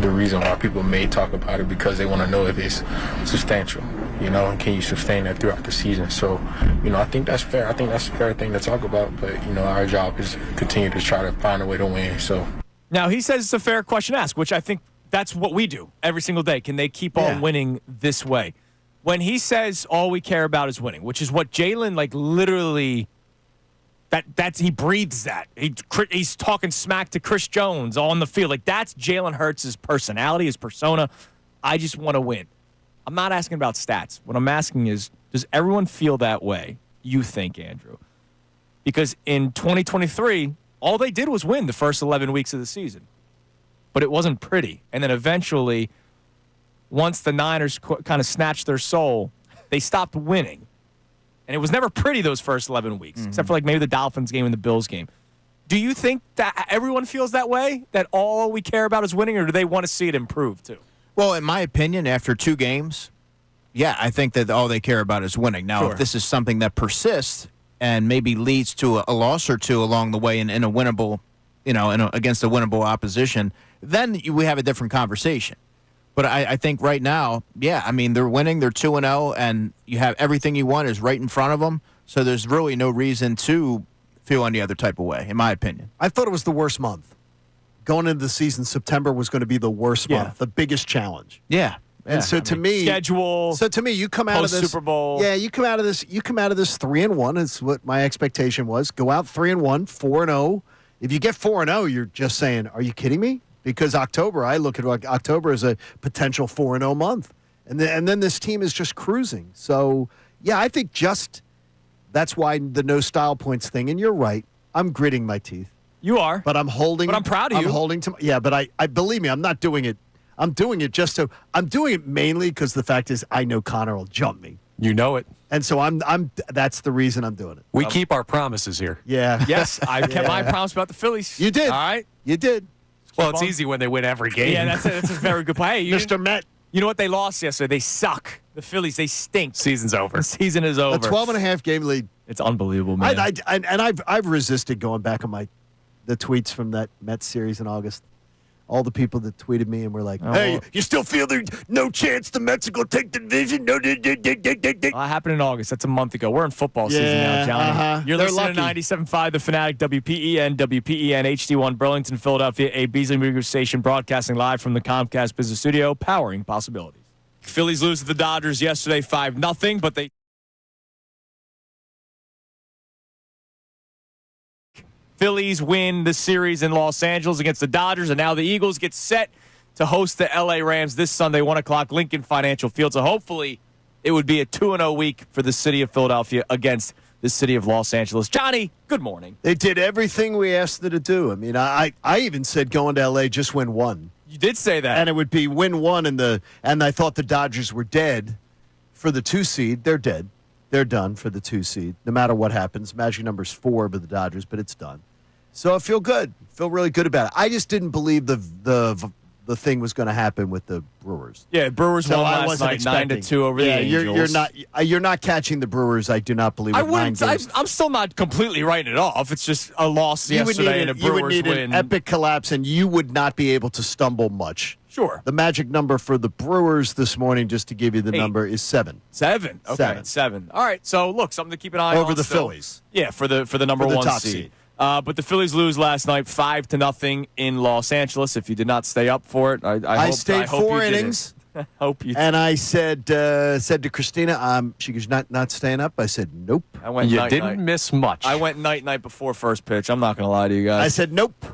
the reason why people may talk about it because they want to know if it's substantial, and can you sustain that throughout the season. So, I think that's fair. I think that's a fair thing to talk about. But, our job is to continue to try to find a way to win. So. Now, he says it's a fair question to ask, which I think that's what we do every single day. Can they keep on winning this way? When he says all we care about is winning, which is what Jalen, literally, he breathes that. He's talking smack to Chris Jones on the field. That's Jalen Hurts' personality, his persona. I just want to win. I'm not asking about stats. What I'm asking is, does everyone feel that way, you think, Andrew? Because in 2023, all they did was win the first 11 weeks of the season. But it wasn't pretty. And then eventually, once the Niners kind of snatched their soul, they stopped winning. And it was never pretty those first 11 weeks, except for maybe the Dolphins game and the Bills game. Do you think that everyone feels that way, that all we care about is winning, or do they want to see it improve too? Well, in my opinion, after 2 games, yeah, I think that all they care about is winning. Now, if this is something that persists and maybe leads to a loss or two along the way in a winnable, against a winnable opposition, then we have a different conversation. But I think right now, they're winning. They're 2-0, and you have everything you want is right in front of them. So there's really no reason to feel any other type of way, in my opinion. I thought it was the worst month. Going into the season, September was going to be the worst month, the biggest challenge. Yeah. And to me, schedule. So to me, you come out of this Super Bowl. Yeah, you come out of this 3-1 is what my expectation was. Go out 3-1, 4-0. If you get 4-0, you're just saying, are you kidding me? Because October, I look at October as a potential 4-0 month. And then this team is just cruising. So, I think that's why the no style points thing. And you're right. I'm gritting my teeth. You are. But I'm holding. But I'm proud of you. I'm holding to. Yeah, but I believe me, I'm not doing it. I'm doing it I'm doing it mainly because the fact is I know Connor will jump me. You know it. And so that's the reason I'm doing it. We keep our promises here. Yeah. Yes, I kept my promise about the Phillies. You did. All right. You did. Well, it's easy when they win every game. Yeah, that's a very good play. Hey, Mr. Met. You know what? They lost yesterday. They suck. The Phillies, they stink. Season's over. The season is over. A 12.5 game lead. It's unbelievable, man. I've resisted going back on the tweets from that Mets series in August. All the people that tweeted me and were like, "Hey, you still feel there's no chance the Mets will go take the division?" No. That happened in August. That's a month ago. We're in football season now, Johnny. You're listening to 97.5 The Fanatic, WPEN HD1 Burlington, Philadelphia, a Beasley Media station broadcasting live from the Comcast Business Studio, powering possibilities. Phillies lose to the Dodgers yesterday 5-0, but they Phillies win the series in Los Angeles against the Dodgers, and now the Eagles get set to host the L.A. Rams this Sunday, 1 o'clock, Lincoln Financial Field. So hopefully it would be a 2-0 week for the city of Philadelphia against the city of Los Angeles. Johnny, good morning. They did everything we asked them to do. I mean, I even said going to L.A. just win one. You did say that. And it would be win one, and I thought the Dodgers were dead for the 2 seed. They're dead. They're done for the 2 seed, no matter what happens. Magic number's 4 with the Dodgers, but it's done. So I feel good. Feel really good about it. I just didn't believe the thing was going to happen with the Brewers. Yeah, Brewers won last night 9-2 over the Angels. You're not catching the Brewers. I do not believe. I'm still not completely writing it off. It's just a loss yesterday and a Brewers win. You would need an epic collapse, and you would not be able to stumble much. Sure. The magic number for the Brewers this morning, just to give you the number, is 7. 7. Okay, 7. All right. So look, something to keep an eye on over the Phillies. Yeah, for the number 1 seed. But the Phillies lose last night 5-0 in Los Angeles. If you did not stay up for it, I stayed 4 innings. Hope you. And I said to Christina, she goes, not staying up. I said, nope. I went. You didn't miss much. I went night before first pitch. I'm not going to lie to you guys. I said, nope.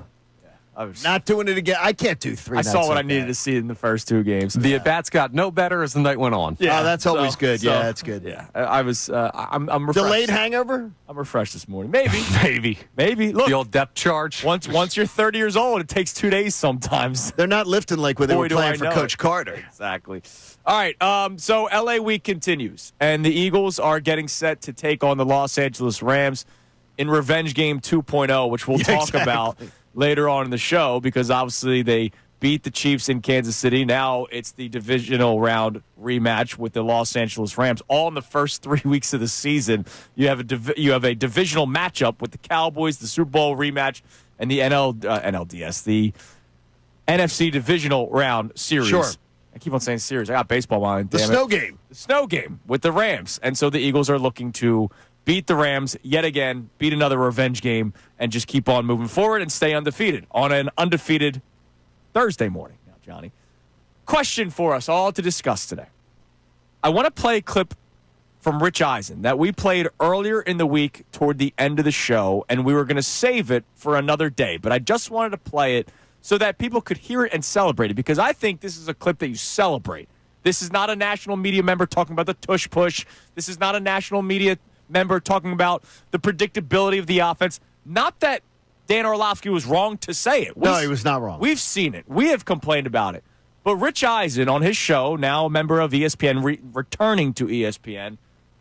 I was not doing it again. I can't do 3 nights. I saw what I needed to see in the first 2 games. The at-bats got no better as the night went on. Yeah, that's always good. Yeah, that's good. Yeah, I was. I'm refreshed. Delayed hangover? I'm refreshed this morning. Maybe. Look, the old depth charge. Once you're 30 years old, it takes 2 days sometimes. They're not lifting like when they were playing for Coach Carter. Exactly. All right. So LA week continues, and the Eagles are getting set to take on the Los Angeles Rams in Revenge Game 2.0, which we'll talk about. later on in the show because obviously they beat the Chiefs in Kansas City. Now it's the divisional round rematch with the Los Angeles Rams. All in the first 3 weeks of the season, you have a divisional matchup with the Cowboys, the Super Bowl rematch, and the NLDS, the NFC divisional round series. Sure. I keep on saying series. I got baseball mind. The snow game. The snow game with the Rams. And so the Eagles are looking to beat the Rams yet again, beat another revenge game, and just keep on moving forward and stay undefeated on an undefeated Thursday morning. Now, Johnny, question for us all to discuss today. I want to play a clip from Rich Eisen that we played earlier in the week toward the end of the show, and we were going to save it for another day. But I just wanted to play it so that people could hear it and celebrate it, because I think this is a clip that you celebrate. This is not a national media member talking about the tush push. This is not a national media member talking about the predictability of the offense. Not that Dan Orlovsky was wrong to say it. No, he was not wrong. We've seen it. We have complained about it. But Rich Eisen on his show, now a member of ESPN, returning to ESPN,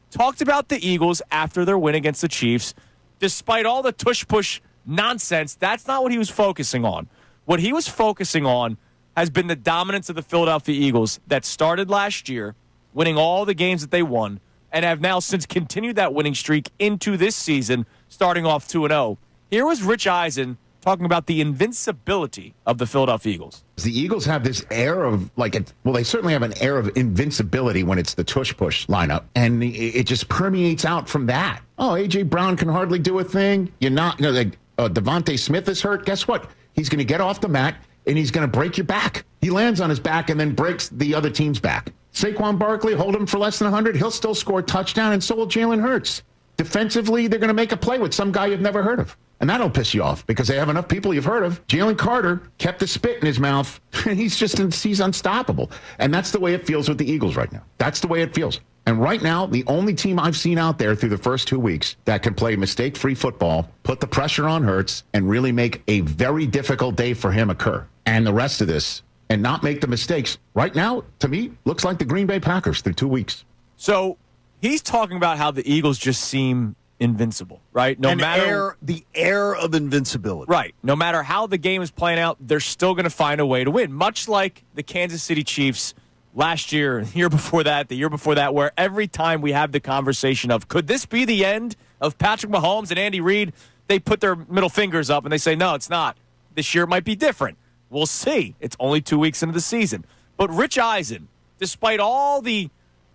talked about the Eagles after their win against the Chiefs. Despite all the tush-push nonsense, that's not what he was focusing on. What he was focusing on has been the dominance of the Philadelphia Eagles that started last year, winning all the games that they won, and have now since continued that winning streak into this season, starting off 2-0. Here was Rich Eisen talking about the invincibility of the Philadelphia Eagles. The Eagles have this air of they certainly have an air of invincibility when it's the tush-push lineup, and it just permeates out from that. Oh, A.J. Brown can hardly do a thing. Devontae Smith is hurt. Guess what? He's going to get off the mat, and he's going to break your back. He lands on his back and then breaks the other team's back. Saquon Barkley, hold him for less than 100. He'll still score a touchdown, and so will Jalen Hurts. Defensively, they're going to make a play with some guy you've never heard of. And that'll piss you off because they have enough people you've heard of. Jalen Carter kept the spit in his mouth, and he's unstoppable. And that's the way it feels with the Eagles right now. That's the way it feels. And right now, the only team I've seen out there through the first 2 weeks that can play mistake-free football, put the pressure on Hurts, and really make a very difficult day for him occur. And the rest of this, and not make the mistakes, right now, to me, looks like the Green Bay Packers through 2 weeks. So he's talking about how the Eagles just seem invincible, right? The air of invincibility. Right. No matter how the game is playing out, they're still going to find a way to win, much like the Kansas City Chiefs last year, the year before that, where every time we have the conversation of, could this be the end of Patrick Mahomes and Andy Reid, they put their middle fingers up and they say, no, it's not. This year might be different. We'll see. It's only 2 weeks into the season. But Rich Eisen, despite all the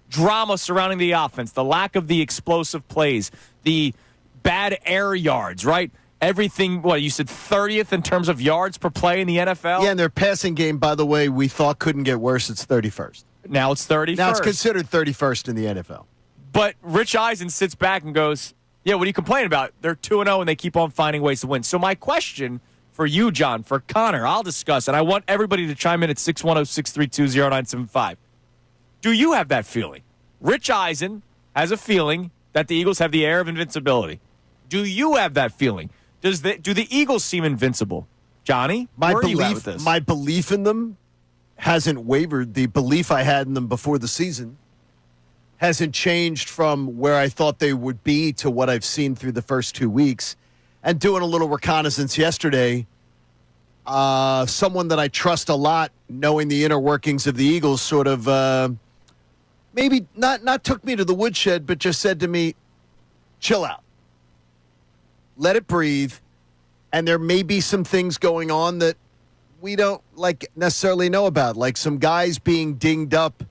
drama surrounding the offense, the lack of the explosive plays, the bad air yards, right? Everything, you said 30th in terms of yards per play in the NFL? Yeah, and their passing game, by the way, we thought couldn't get worse. It's 31st. Now it's 31st. Now it's considered 31st in the NFL. But Rich Eisen sits back and goes, yeah, what are you complaining about? They're 2-0 and they keep on finding ways to win. So my question for you, John, for Connor, I'll discuss, and I want everybody to chime in at 610-632-0975. Do you have that feeling? Rich Eisen has a feeling that the Eagles have the air of invincibility. Do you have that feeling? Do the Eagles seem invincible? Johnny, where are you at with this? My belief in them hasn't wavered. The belief I had in them before the season hasn't changed from where I thought they would be to what I've seen through the first 2 weeks. And doing a little reconnaissance yesterday, someone that I trust a lot, knowing the inner workings of the Eagles, sort of maybe not took me to the woodshed, but just said to me, chill out. Let it breathe, and there may be some things going on that we don't necessarily know about, like some guys being dinged up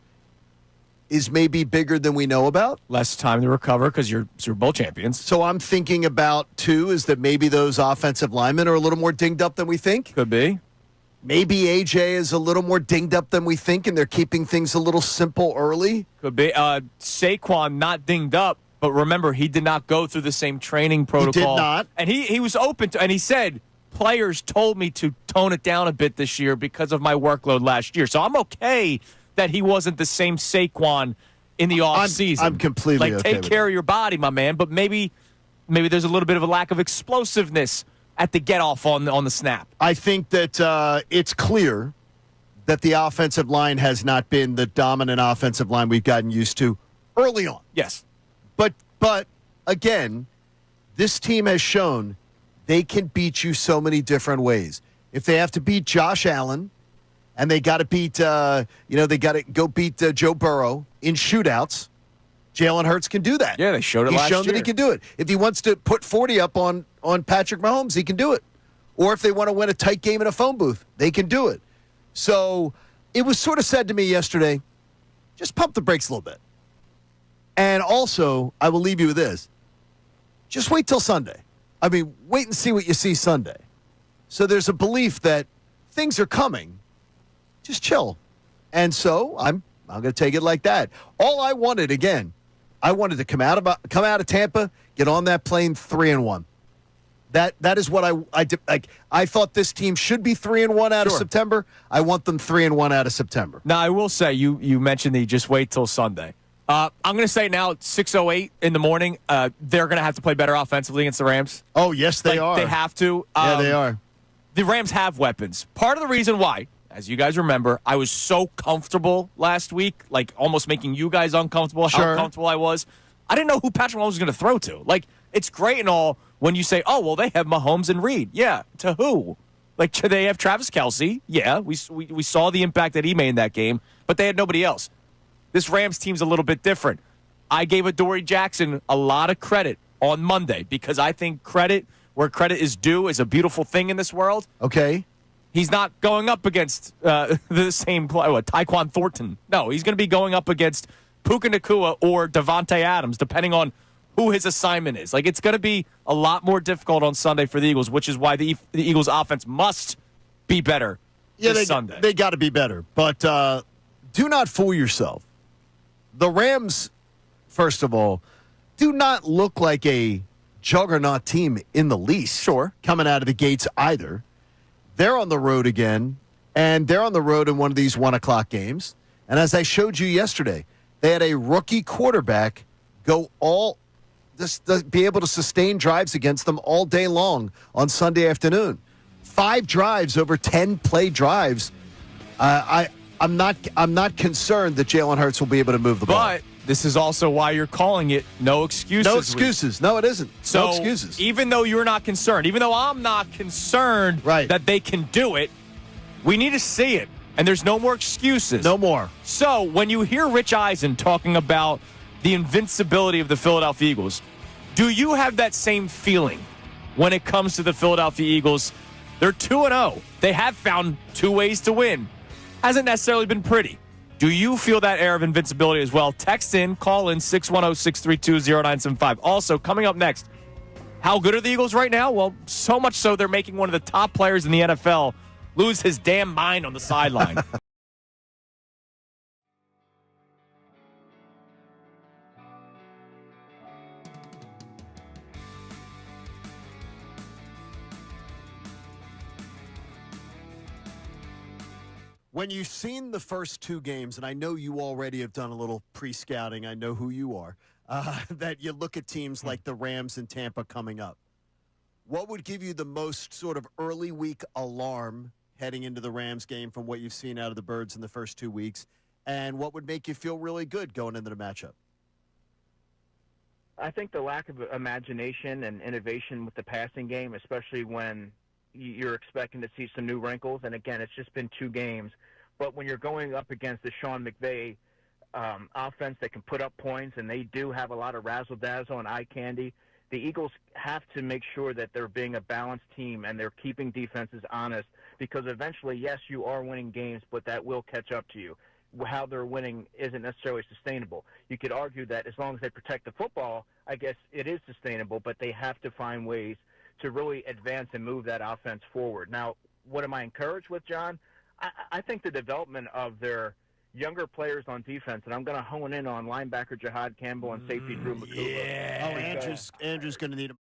is maybe bigger than we know about. Less time to recover because you're Super Bowl champions. So I'm thinking about, too, is that maybe those offensive linemen are a little more dinged up than we think. Could be. Maybe AJ is a little more dinged up than we think, and they're keeping things a little simple early. Could be. Saquon not dinged up. But remember, he did not go through the same training protocol. He did not. And he was open to, and he said, players told me to tone it down a bit this year because of my workload last year. So I'm okay that he wasn't the same Saquon in the offseason. I'm completely okay take care of your body, my man. But maybe there's a little bit of a lack of explosiveness at the get-off on the snap. I think that it's clear that the offensive line has not been the dominant offensive line we've gotten used to early on. Yes. But again, this team has shown they can beat you so many different ways. If they have to beat Josh Allen, and they got to beat, they got to go beat Joe Burrow in shootouts, Jalen Hurts can do that. Yeah, they showed it last year. He's shown that he can do it. If he wants to put 40 up on Patrick Mahomes, he can do it. Or if they want to win a tight game in a phone booth, they can do it. So it was sort of said to me yesterday, just pump the brakes a little bit. And also, I will leave you with this. Just wait till Sunday. I mean, wait and see what you see Sunday. So there's a belief that things are coming. Just chill. And so I'm going to take it like that. All I wanted, again, I wanted to come out of Tampa, get on that plane 3-1. That is what I did. Like, I thought this team should be 3-1 out of September. I want them 3-1 out of September. Now, I will say, you mentioned that you just wait till Sunday. I'm going to say now, 6:08 in the morning, they're going to have to play better offensively against the Rams. Oh, yes, they are. They have to. Yeah, they are. The Rams have weapons. Part of the reason why, as you guys remember, I was so comfortable last week, like almost making you guys uncomfortable, how comfortable I was. I didn't know who Patrick Mahomes was going to throw to. Like, it's great and all when you say, oh, well, they have Mahomes and Reed. Yeah, to who? Like, they have Travis Kelce. Yeah, we saw the impact that he made in that game, but they had nobody else. This Rams team's a little bit different. I gave Adoree Jackson a lot of credit on Monday because I think credit where credit is due is a beautiful thing in this world. Okay. He's not going up against the same player, Tyquan Thornton. No, he's going to be going up against Puka Nacua or Devontae Adams, depending on who his assignment is. Like, it's going to be a lot more difficult on Sunday for the Eagles, which is why the Eagles' offense must be better this Sunday. They got to be better. But do not fool yourself. The Rams, first of all, do not look like a juggernaut team in the least. Sure. Coming out of the gates either. They're on the road again, and they're on the road in one of these 1 o'clock games. And as I showed you yesterday, they had a rookie quarterback be able to sustain drives against them all day long on Sunday afternoon. 5 drives over 10-play drives. I'm not concerned that Jalen Hurts will be able to move the ball. But this is also why you're calling it no excuses. No excuses. No, it isn't. So no excuses. Even though you're not concerned, even though I'm not concerned that they can do it, we need to see it. And there's no more excuses. No more. So when you hear Rich Eisen talking about the invincibility of the Philadelphia Eagles, do you have that same feeling when it comes to the Philadelphia Eagles? They're 2-0. They have found 2 ways to win. Hasn't necessarily been pretty. Do you feel that air of invincibility as well? Text in, call in 610-632-0975. Also, coming up next, how good are the Eagles right now? Well, so much so they're making one of the top players in the NFL lose his damn mind on the sideline. When you've seen the first 2 games, and I know you already have done a little pre-scouting, I know who you are, that you look at teams like the Rams and Tampa coming up. What would give you the most sort of early week alarm heading into the Rams game from what you've seen out of the Birds in the first 2 weeks? And what would make you feel really good going into the matchup? I think the lack of imagination and innovation with the passing game, especially when you're expecting to see some new wrinkles. And again, it's just been 2 games. But when you're going up against the Sean McVay offense that can put up points, and they do have a lot of razzle-dazzle and eye candy, the Eagles have to make sure that they're being a balanced team and they're keeping defenses honest, because eventually, yes, you are winning games, but that will catch up to you. How they're winning isn't necessarily sustainable. You could argue that as long as they protect the football, I guess it is sustainable, but they have to find ways to really advance and move that offense forward. Now, what am I encouraged with, John? I think the development of their younger players on defense, and I'm going to hone in on linebacker Jihad Campbell and safety Drew McCouba. Yeah. Oh, Andrew's going to need him.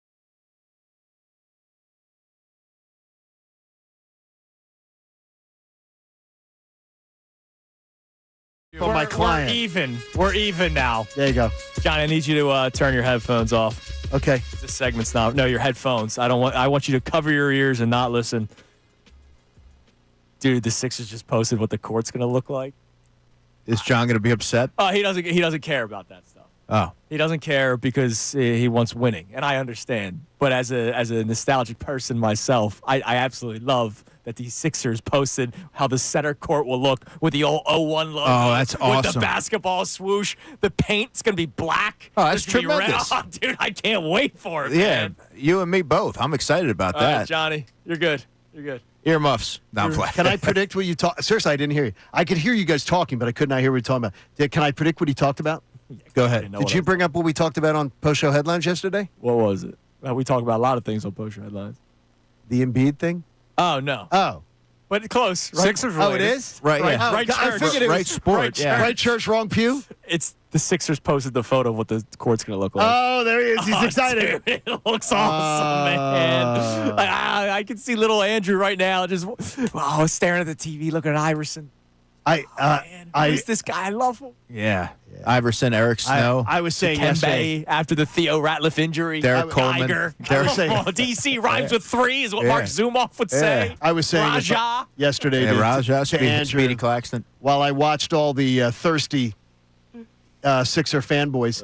For my client. We're even now. There you go. John, I need you to turn your headphones off. Okay. This segment's not. No, your headphones. I want you to cover your ears and not listen. Dude, the Sixers just posted what the court's going to look like. Is John going to be upset? He doesn't care about that stuff. Oh. He doesn't care because he wants winning, and I understand. But as a nostalgic person myself, I absolutely love that the Sixers posted how the center court will look with the old 01 logo. Oh, that's awesome. With the basketball swoosh. The paint's going to be black. Oh, that's There's gonna be red. tremendous. Oh, dude, I can't wait for it, Yeah, man. you and me both. I'm excited about All that. right, Johnny, you're good. You're good. Earmuffs. Not play. Can I predict what you talk? Seriously, I didn't hear you. I could hear you guys talking, but I could not hear what you're talking about. Can I predict what he talked about? Go ahead. Did you bring up what we talked about on post-show headlines yesterday? What was it? We talked about a lot of things on post headlines. The Embiid thing? Oh, no. Oh. But close. Right? Sixers Oh, it related. is? Right, yeah. Right I church. figured it Right was sport, right yeah. right church, wrong pew. It's the Sixers posted the photo of what the court's going to look like. Oh, there he is. He's Oh, excited. dude, it looks awesome, man. Like, I can see little Andrew right now just staring at the TV, looking at Iverson. Man, who's this guy? I love him. Yeah. Iverson, Eric Snow. I was saying yesterday. Kembe after the Theo Ratliff injury. Derek Coleman. Geiger. Derek- DC rhymes with 3 is what Yeah. Mark Zumoff would say. I was saying this Raja. yesterday Yeah, to Raja, Andrew, Speedy Claxton. while I watched all the thirsty Sixer fanboys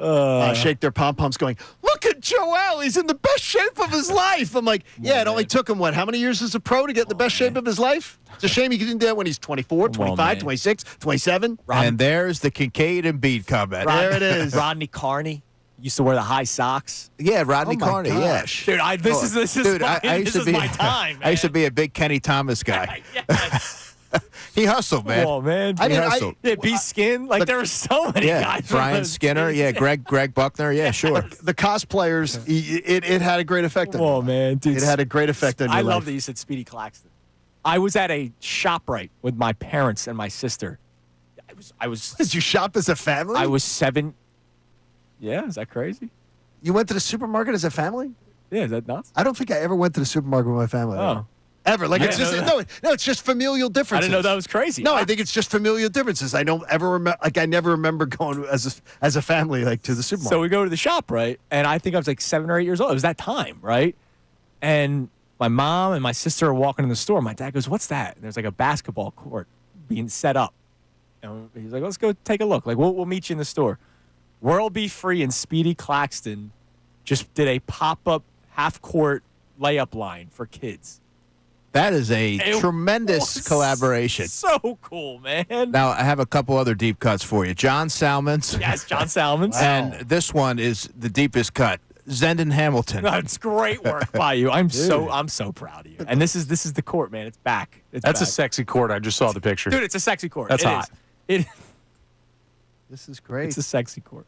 shake their pom-poms going, look at Joel, he's in the best shape of his life. I'm like, yeah, it only took him, how many years as a pro to get in the best shape of his life? It's a shame he didn't do that when he's 24, 25, 26, 27. And there's the Kincade and Embiid comment. There it is. Rodney Carney used to wear the high socks. Yeah, Rodney Oh my Carney, yeah. gosh. Dude, this is Dude, my, I used this to is be my time, man. I used to be a big Kenny Thomas guy. Yes. He hustled, man. Come on, man. He hustled. Yeah, B Skin. Like, there were so many Yeah, guys. from Brian those Skinner. teams. Yeah, Greg Buckner. Yeah, sure. The cosplayers, it had a great effect on Come you. on, man. Dude, It had a great effect on your I life. love that you said Speedy Claxton. I was at a ShopRite with my parents and my sister. I was Did you shop as a family? I was 7. Yeah, is that crazy? You went to the supermarket as a family? Yeah, is that nuts? I don't think I ever went to the supermarket with my family. Oh. Ever. Like, I it's didn't just, know no, it's just familial I differences. didn't know that was crazy. No, I think it's just familial differences. I don't ever remember, I never remember going as a family, to the supermarket. So we go to the shop, right? And I think I was like 7 or 8 years old. It was that time, right? And my mom and my sister are walking in the store. My dad goes, "What's that?" And there's like a basketball court being set up. And he's like, "Let's go take a look. Like, we'll meet you in the store." World Be Free and Speedy Claxton just did a pop-up half-court layup line for kids. That is a It tremendous was collaboration. So cool, man. Now, I have a couple other deep cuts for you. John Salmons. Yes, John Salmons. And this one is the deepest cut. Zendon Hamilton. That's great work by you. I'm so proud of you. And this is the court, man. It's back. That's a back. sexy court. I just saw the picture. Dude, it's a sexy court. That's It hot. is. This is great. It's a sexy court.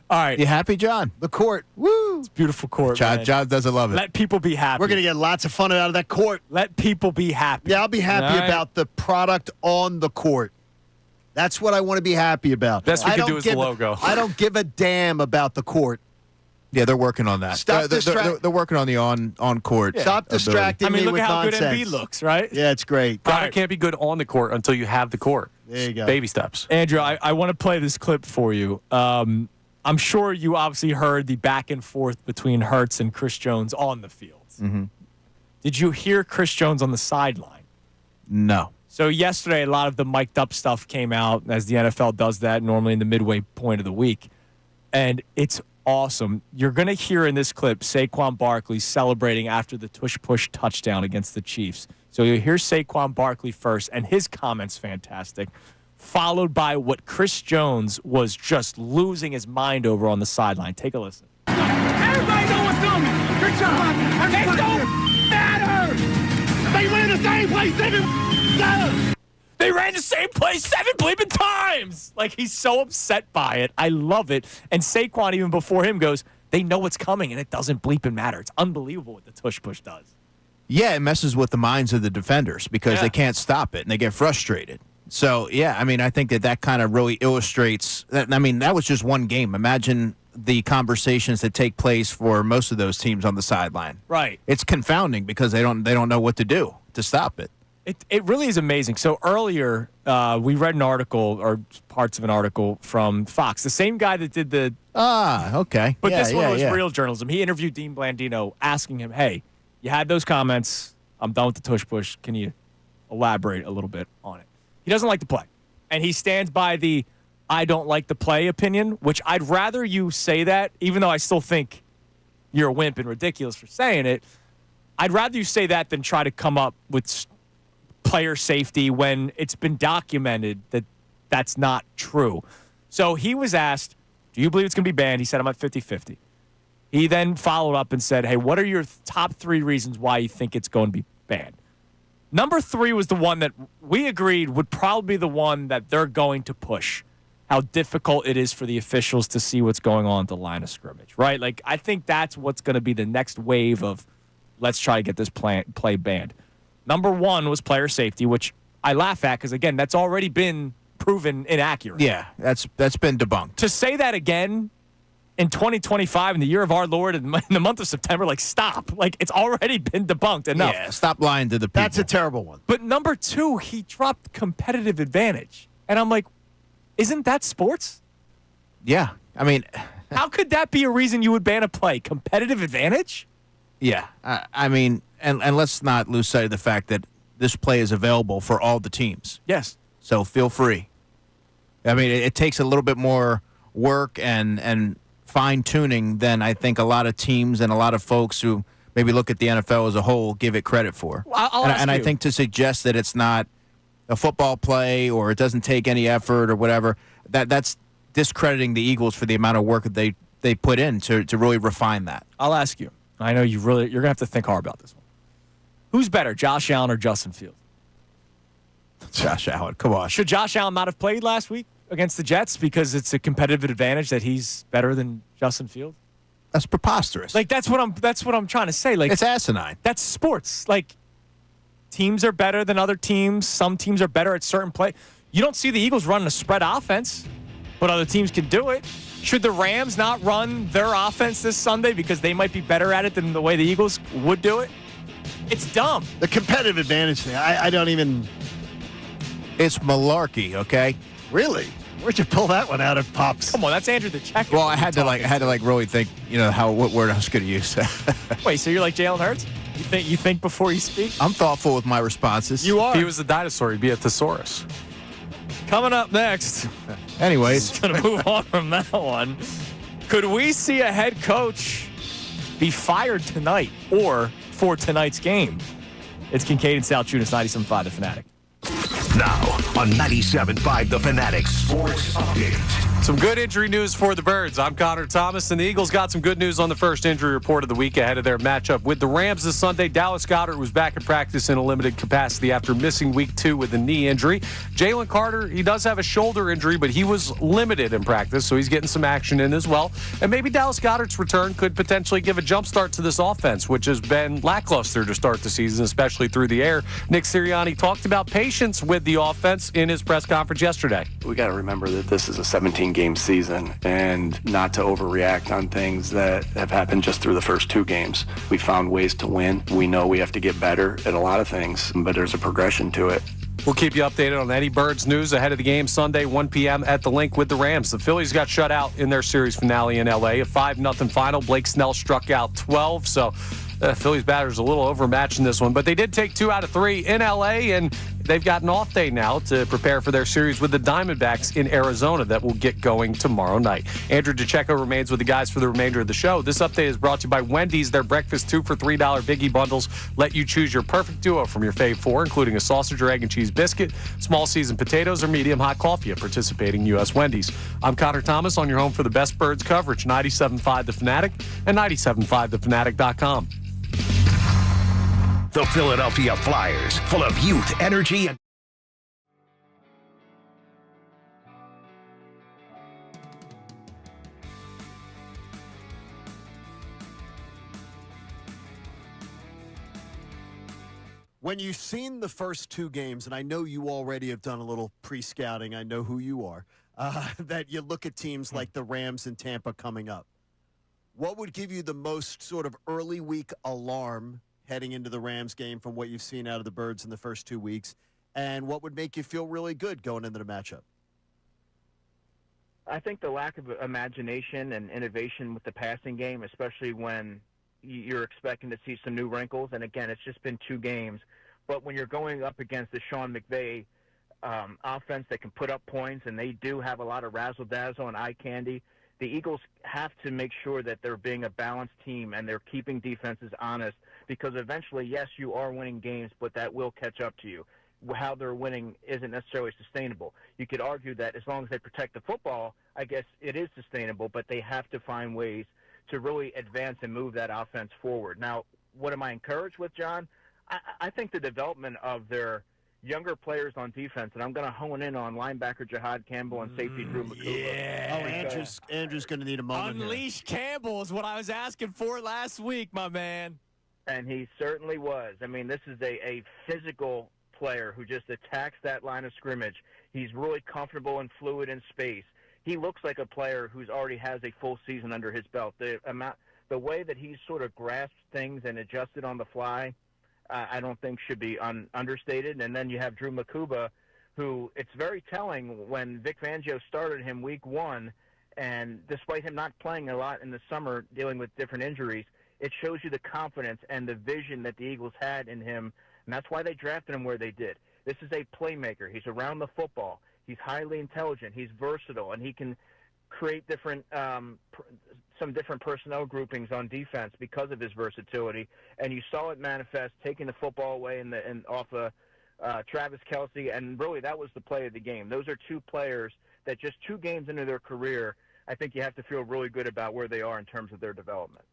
All right. You happy, John? The court. Woo! It's a beautiful court, John, man. John doesn't love it. Let people be happy. We're going to get lots of fun out of that court. Let people be happy. Yeah, I'll be happy All right? about the product on the court. That's what I want to be happy about. Best we I can don't do is the give- logo. I don't give a damn about the court. Yeah, they're working on that. Stop they're working on the on court. Stop distracting I mean, me look with at how nonsense. good Embiid looks, right? Yeah, it's great. Product can't be good on the court until you have the court. There you go. Baby steps. Andrew, I want to play this clip for you. I'm sure you obviously heard the back and forth between Hurts and Chris Jones on the field. Mm-hmm. Did you hear Chris Jones on the sideline? No. So yesterday, a lot of the mic'd up stuff came out, as the NFL does that normally in the midway point of the week. And it's awesome. You're going to hear in this clip Saquon Barkley celebrating after the tush-push touchdown against the Chiefs. So you'll hear Saquon Barkley first, and his comments fantastic, followed by what Chris Jones was just losing his mind over on the sideline. Take a listen. Everybody know what's coming. Good job. It don't matter. They ran the same play 7 times. They ran the same play 7 bleeping times. Like, he's so upset by it. I love it. And Saquon, even before him, goes, they know what's coming, and it doesn't bleeping matter. It's unbelievable what the tush push does. Yeah, it messes with the minds of the defenders because they can't stop it and they get frustrated. So, yeah, I mean, I think that kind of really illustrates that. I mean, that was just one game. Imagine the conversations that take place for most of those teams on the sideline. Right. It's confounding because they don't know what to do to stop it. It really is amazing. So earlier, we read an article or parts of an article from Fox, the same guy that did the. Okay. But this one was real journalism. He interviewed Dean Blandino, asking him, "Hey, you had those comments. I'm done with the tush push. Can you elaborate a little bit on it?" He doesn't like to play, and he stands by the I don't like the play opinion, which I'd rather you say that, even though I still think you're a wimp and ridiculous for saying it. I'd rather you say that than try to come up with player safety when it's been documented that that's not true. So he was asked, do you believe it's going to be banned? He said, I'm at 50-50. He then followed up and said, hey, what are your top 3 reasons why you think it's going to be banned? Number 3 was the one that we agreed would probably be the one that they're going to push, how difficult it is for the officials to see what's going on at the line of scrimmage, right? Like, I think that's what's going to be the next wave of let's try to get this play banned. Number 1 was player safety, which I laugh at because, again, that's already been proven inaccurate. Yeah, that's been debunked. To say that again in 2025, in the year of our Lord, in the month of September, like, stop. Like, it's already been debunked enough. Yeah, stop lying to the people. That's a terrible one. But number 2, he dropped competitive advantage. And I'm like, isn't that sports? Yeah, I mean, how could that be a reason you would ban a play? Competitive advantage? Yeah, I mean, and let's not lose sight of the fact that this play is available for all the teams. Yes. So feel free. I mean, it takes a little bit more work and fine-tuning than I think a lot of teams and a lot of folks who maybe look at the NFL as a whole give it credit for. I think to suggest that it's not a football play or it doesn't take any effort or whatever, that's discrediting the Eagles for the amount of work that they put in to really refine that. I'll ask you. I know you're going to have to think hard about this one. Who's better, Josh Allen or Justin Fields? Josh Allen, come on. Should Josh Allen not have played last week against the Jets because it's a competitive advantage that he's better than Justin Fields? That's preposterous. Like, that's what I'm trying to say. Like, it's asinine. That's sports. Like, teams are better than other teams. Some teams are better at certain play. You don't see the Eagles running a spread offense, but other teams can do it. Should the Rams not run their offense this Sunday because they might be better at it than the way the Eagles would do it? It's dumb. The competitive advantage thing, I don't even... It's malarkey, okay? Really? Where'd you pull that one out of, Pops? Come on, that's Andrew the Checker. Well, I had to really think, what word I was going to use. Wait, so you're like Jalen Hurts? You think before you speak? I'm thoughtful with my responses. You are. If he was a dinosaur, he'd be a thesaurus. Coming up next. Anyways. Going to move on from that one. Could we see a head coach be fired tonight or for tonight's game? It's Kincade and Salciunas, 97.5 The Fanatic. Now on 97.5 The Fanatic Sports Update. Some good injury news for the Birds. I'm Connor Thomas, and the Eagles got some good news on the first injury report of the week ahead of their matchup with the Rams this Sunday. Dallas Goedert was back in practice in a limited capacity after missing week 2 with a knee injury. Jalen Carter, he does have a shoulder injury, but he was limited in practice, so he's getting some action in as well. And maybe Dallas Goedert's return could potentially give a jump start to this offense, which has been lackluster to start the season, especially through the air. Nick Serriani talked about patience with the offense in his press conference yesterday. We got to remember that this is a 17-game season and not to overreact on things that have happened just through the first 2 games. We found ways to win. We know we have to get better at a lot of things, but there's a progression to it. We'll keep you updated on any Birds news ahead of the game Sunday, 1 p.m. at the Link with the Rams. The Phillies got shut out in their series finale in L.A., a 5-0 final. Blake Snell struck out 12, so Phillies batters a little overmatched in this one. But they did take 2 out of 3 in L.A., and they've got an off day now to prepare for their series with the Diamondbacks in Arizona that will get going tomorrow night. Andrew DeCecco remains with the guys for the remainder of the show. This update is brought to you by Wendy's. Their breakfast 2 for $3 biggie bundles let you choose your perfect duo from your fave 4, including a sausage or egg and cheese biscuit, small seasoned potatoes, or medium hot coffee at participating U.S. Wendy's. I'm Connor Thomas on your home for the best Birds coverage, 97.5 The Fanatic and 97.5thefanatic.com. The Philadelphia Flyers, full of youth, energy, and when you've seen the first 2 games, and I know you already have done a little pre-scouting, I know who you are, that you look at teams like the Rams and Tampa coming up. What would give you the most sort of early week alarm heading into the Rams game from what you've seen out of the Birds in the first 2 weeks, and what would make you feel really good going into the matchup? I think the lack of imagination and innovation with the passing game, especially when you're expecting to see some new wrinkles. And again, it's just been 2 games. But when you're going up against the Sean McVay offense that can put up points, and they do have a lot of razzle-dazzle and eye candy. The Eagles have to make sure that they're being a balanced team and they're keeping defenses honest, because eventually, yes, you are winning games, but that will catch up to you. How they're winning isn't necessarily sustainable. You could argue that as long as they protect the football, I guess it is sustainable, but they have to find ways to really advance and move that offense forward. Now, what am I encouraged with, John? I think the development of their younger players on defense, and I'm going to hone in on linebacker Jahad Campbell and safety Drew McCouba. Yeah. Andrew's going to need a moment here. Unleash Campbell is what I was asking for last week, my man. And he certainly was. I mean, this is a physical player who just attacks that line of scrimmage. He's really comfortable and fluid in space. He looks like a player who's already has a full season under his belt. The way that he sort of grasps things and adjusted on the fly, I don't think should be understated. And then you have Drew McCouba, who it's very telling when Vic Fangio started him week 1, and despite him not playing a lot in the summer dealing with different injuries, it shows you the confidence and the vision that the Eagles had in him, and that's why they drafted him where they did. This is a playmaker. He's around the football. He's highly intelligent. He's versatile, and he can create different some different personnel groupings on defense because of his versatility. And you saw it manifest, taking the football away and off Travis Kelce, and really that was the play of the game. Those are two players that just 2 games into their career, I think you have to feel really good about where they are in terms of their development.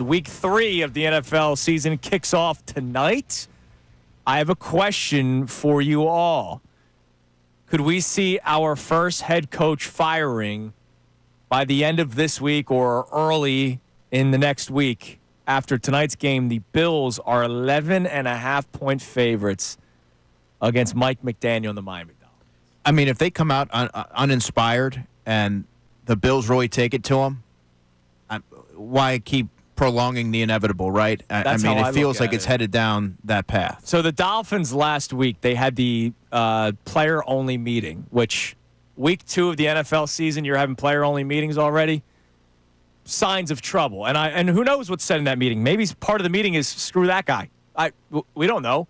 Week 3 of the NFL season kicks off tonight. I have a question for you all. Could we see our first head coach firing by the end of this week or early in the next week? After tonight's game, the Bills are 11.5-point favorites against Mike McDaniel and the Miami Dolphins. I mean, if they come out uninspired and the Bills really take it to them, why keep prolonging the inevitable, right? I mean, it feels like it's headed down that path. So the Dolphins last week, they had the player-only meeting, which week 2 of the NFL season, you're having player-only meetings already. Signs of trouble. And who knows what's said in that meeting. Maybe part of the meeting is screw that guy. We don't know.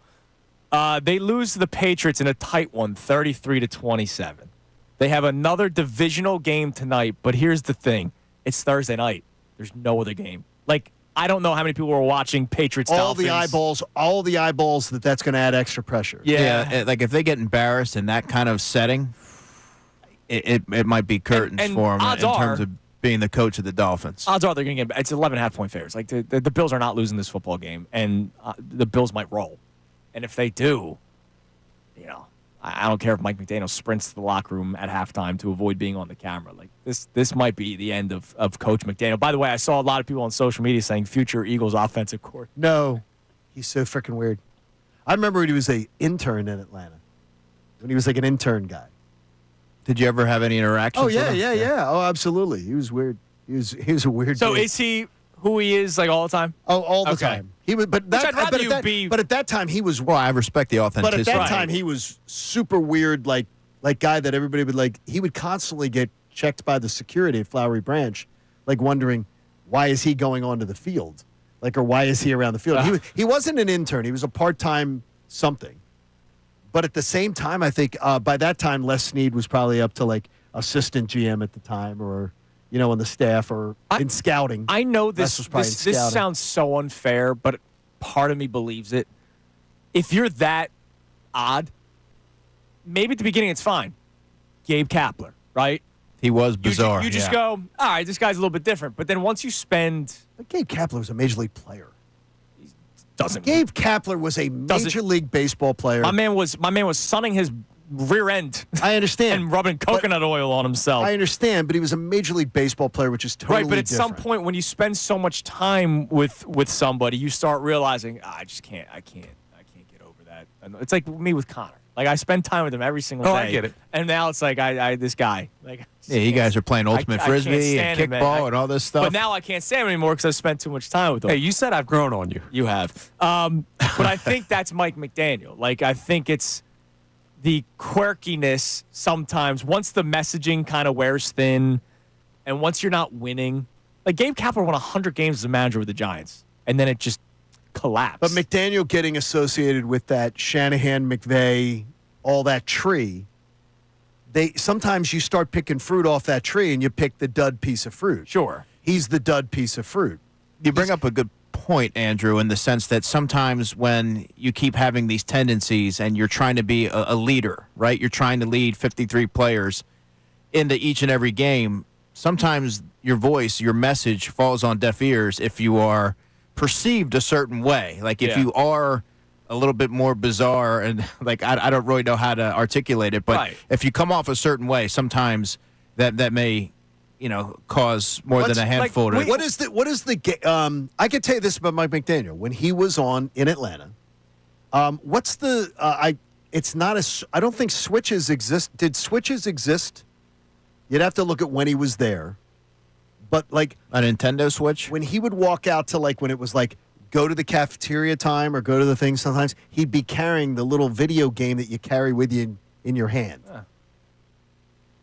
They lose to the Patriots in a tight one, 33-27. They have another divisional game tonight, but here's the thing. It's Thursday night. There's no other game. Like, I don't know how many people are watching Patriots Dolphins. All the eyeballs that's going to add extra pressure. Yeah, like if they get embarrassed in that kind of setting, it might be curtains for them in terms of being the coach of the Dolphins. Odds are they're going to get – it's 11.5-point favorites. Like, the Bills are not losing this football game, and the Bills might roll. And if they do, I don't care if Mike McDaniel sprints to the locker room at halftime to avoid being on the camera. Like, this might be the end of Coach McDaniel. By the way, I saw a lot of people on social media saying future Eagles offensive coordinator. No, he's so freaking weird. I remember when he was an intern in Atlanta, when he was like an intern guy. Did you ever have any interactions with him? Yeah. Oh, absolutely. He was weird. He was a weird So dude. is he who he is, like, all the time? Oh, all the time. He was, but at that time he was. Well, I respect the authenticity. But at that time he was super weird, like guy that everybody would like. He would constantly get checked by the security at Flowery Branch, like wondering why is he going onto the field, or why is he around the field? He wasn't an intern. He was a part-time something. But at the same time, I think by that time Les Snead was probably up to like assistant GM at the time, or on the staff or in scouting. I know this scouting. sounds so unfair, but part of me believes it. If you're that odd, maybe at the beginning it's fine. Gabe Kapler, right? He was bizarre. You just go, all right, this guy's a little bit different. But then once you spend... But Gabe Kapler was a Major League player. Gabe Kapler was a Major League Baseball player. My man was sunning his rear end. I understand. And rubbing coconut oil on himself. I understand, but he was a Major League Baseball player, which is totally right. But at different. some point, when you spend so much time with somebody, you start realizing, I can't get over that. And it's like me with Connor. Like, I spend time with him every single day. I get it. And now it's like this guy. Like, yeah, you guys are playing ultimate frisbee and kickball and all this stuff. But now I can't stand him anymore because I've spent too much time with him. Hey, you said I've grown on you. You have. But I think that's Mike McDaniel. Like, I think it's the quirkiness sometimes. Once the messaging kind of wears thin, and once you're not winning. Like, Gabe Kapler won 100 games as a manager with the Giants, and then it just collapsed. But McDaniel getting associated with that Shanahan, McVay, all that tree, sometimes you start picking fruit off that tree and you pick the dud piece of fruit. Sure. He's the dud piece of fruit. You bring up a good point, Andrew, in the sense that sometimes when you keep having these tendencies and you're trying to be a leader, right? You're trying to lead 53 players into each and every game. Sometimes your voice, your message falls on deaf ears if you are perceived a certain way. Like if you are a little bit more bizarre and like I don't really know how to articulate it, but if you come off a certain way, sometimes that may cause more than a handful. What is the I could tell you this about Mike McDaniel when he was on in Atlanta. What's the it's not I don't think switches exist. Did switches exist? You'd have to look at when he was there. But like a Nintendo Switch? When he would walk out to when it was go to the cafeteria time or go to the thing sometimes, he'd be carrying the little video game that you carry with you in your hand.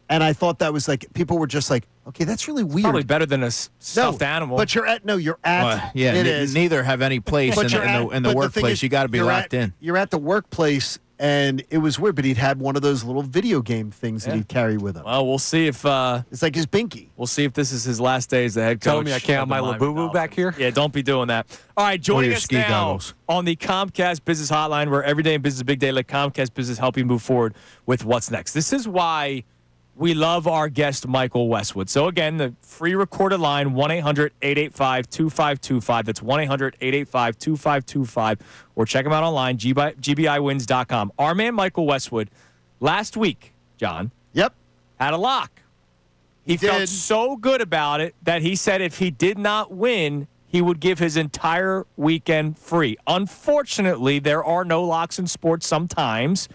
And I thought that was people were just okay, that's really weird. Probably better than a stuffed animal. But you're at it is. Neither have any place in the workplace. You got to be locked in. You're at the workplace, and it was weird, but he'd had one of those little video game things that he'd carry with him. Well, we'll see if it's like his binky. We'll see if this is his last day as the head coach. Telling me I can't have my Labubu back here? Yeah, don't be doing that. All right, joining us now goggles. On the Comcast Business Hotline, where every day in business is a big day. Let Comcast Business help you move forward with what's next. This is why we love our guest, Michael Westwood. So, again, the free recorded line, 1-800-885-2525. That's 1-800-885-2525. Or check him out online, gbiwins.com. Our man, Michael Westwood, last week, John, had a lock. He felt so good about it that he said if he did not win, he would give his entire weekend free. Unfortunately, there are no locks in sports sometimes.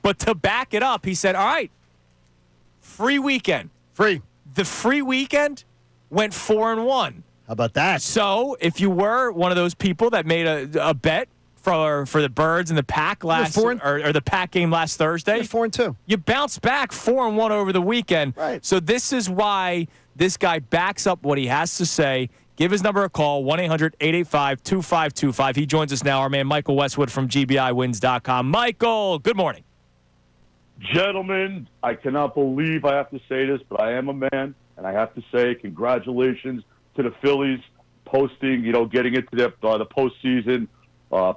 But to back it up, he said, all right, free weekend. Free. The free weekend went 4-1. How about that? So if you were one of those people that made a bet for the Birds and the Pack or the Pack game last Thursday, 4-2. You bounced back 4-1 over the weekend. Right. So this is why this guy backs up what he has to say. Give his number a call, 1-800-885-2525. He joins us now, our man Michael Westwood from GBIWins.com. Michael, good morning. Gentlemen, I cannot believe I have to say this, but I am a man, and I have to say congratulations to the Phillies posting, getting into the postseason,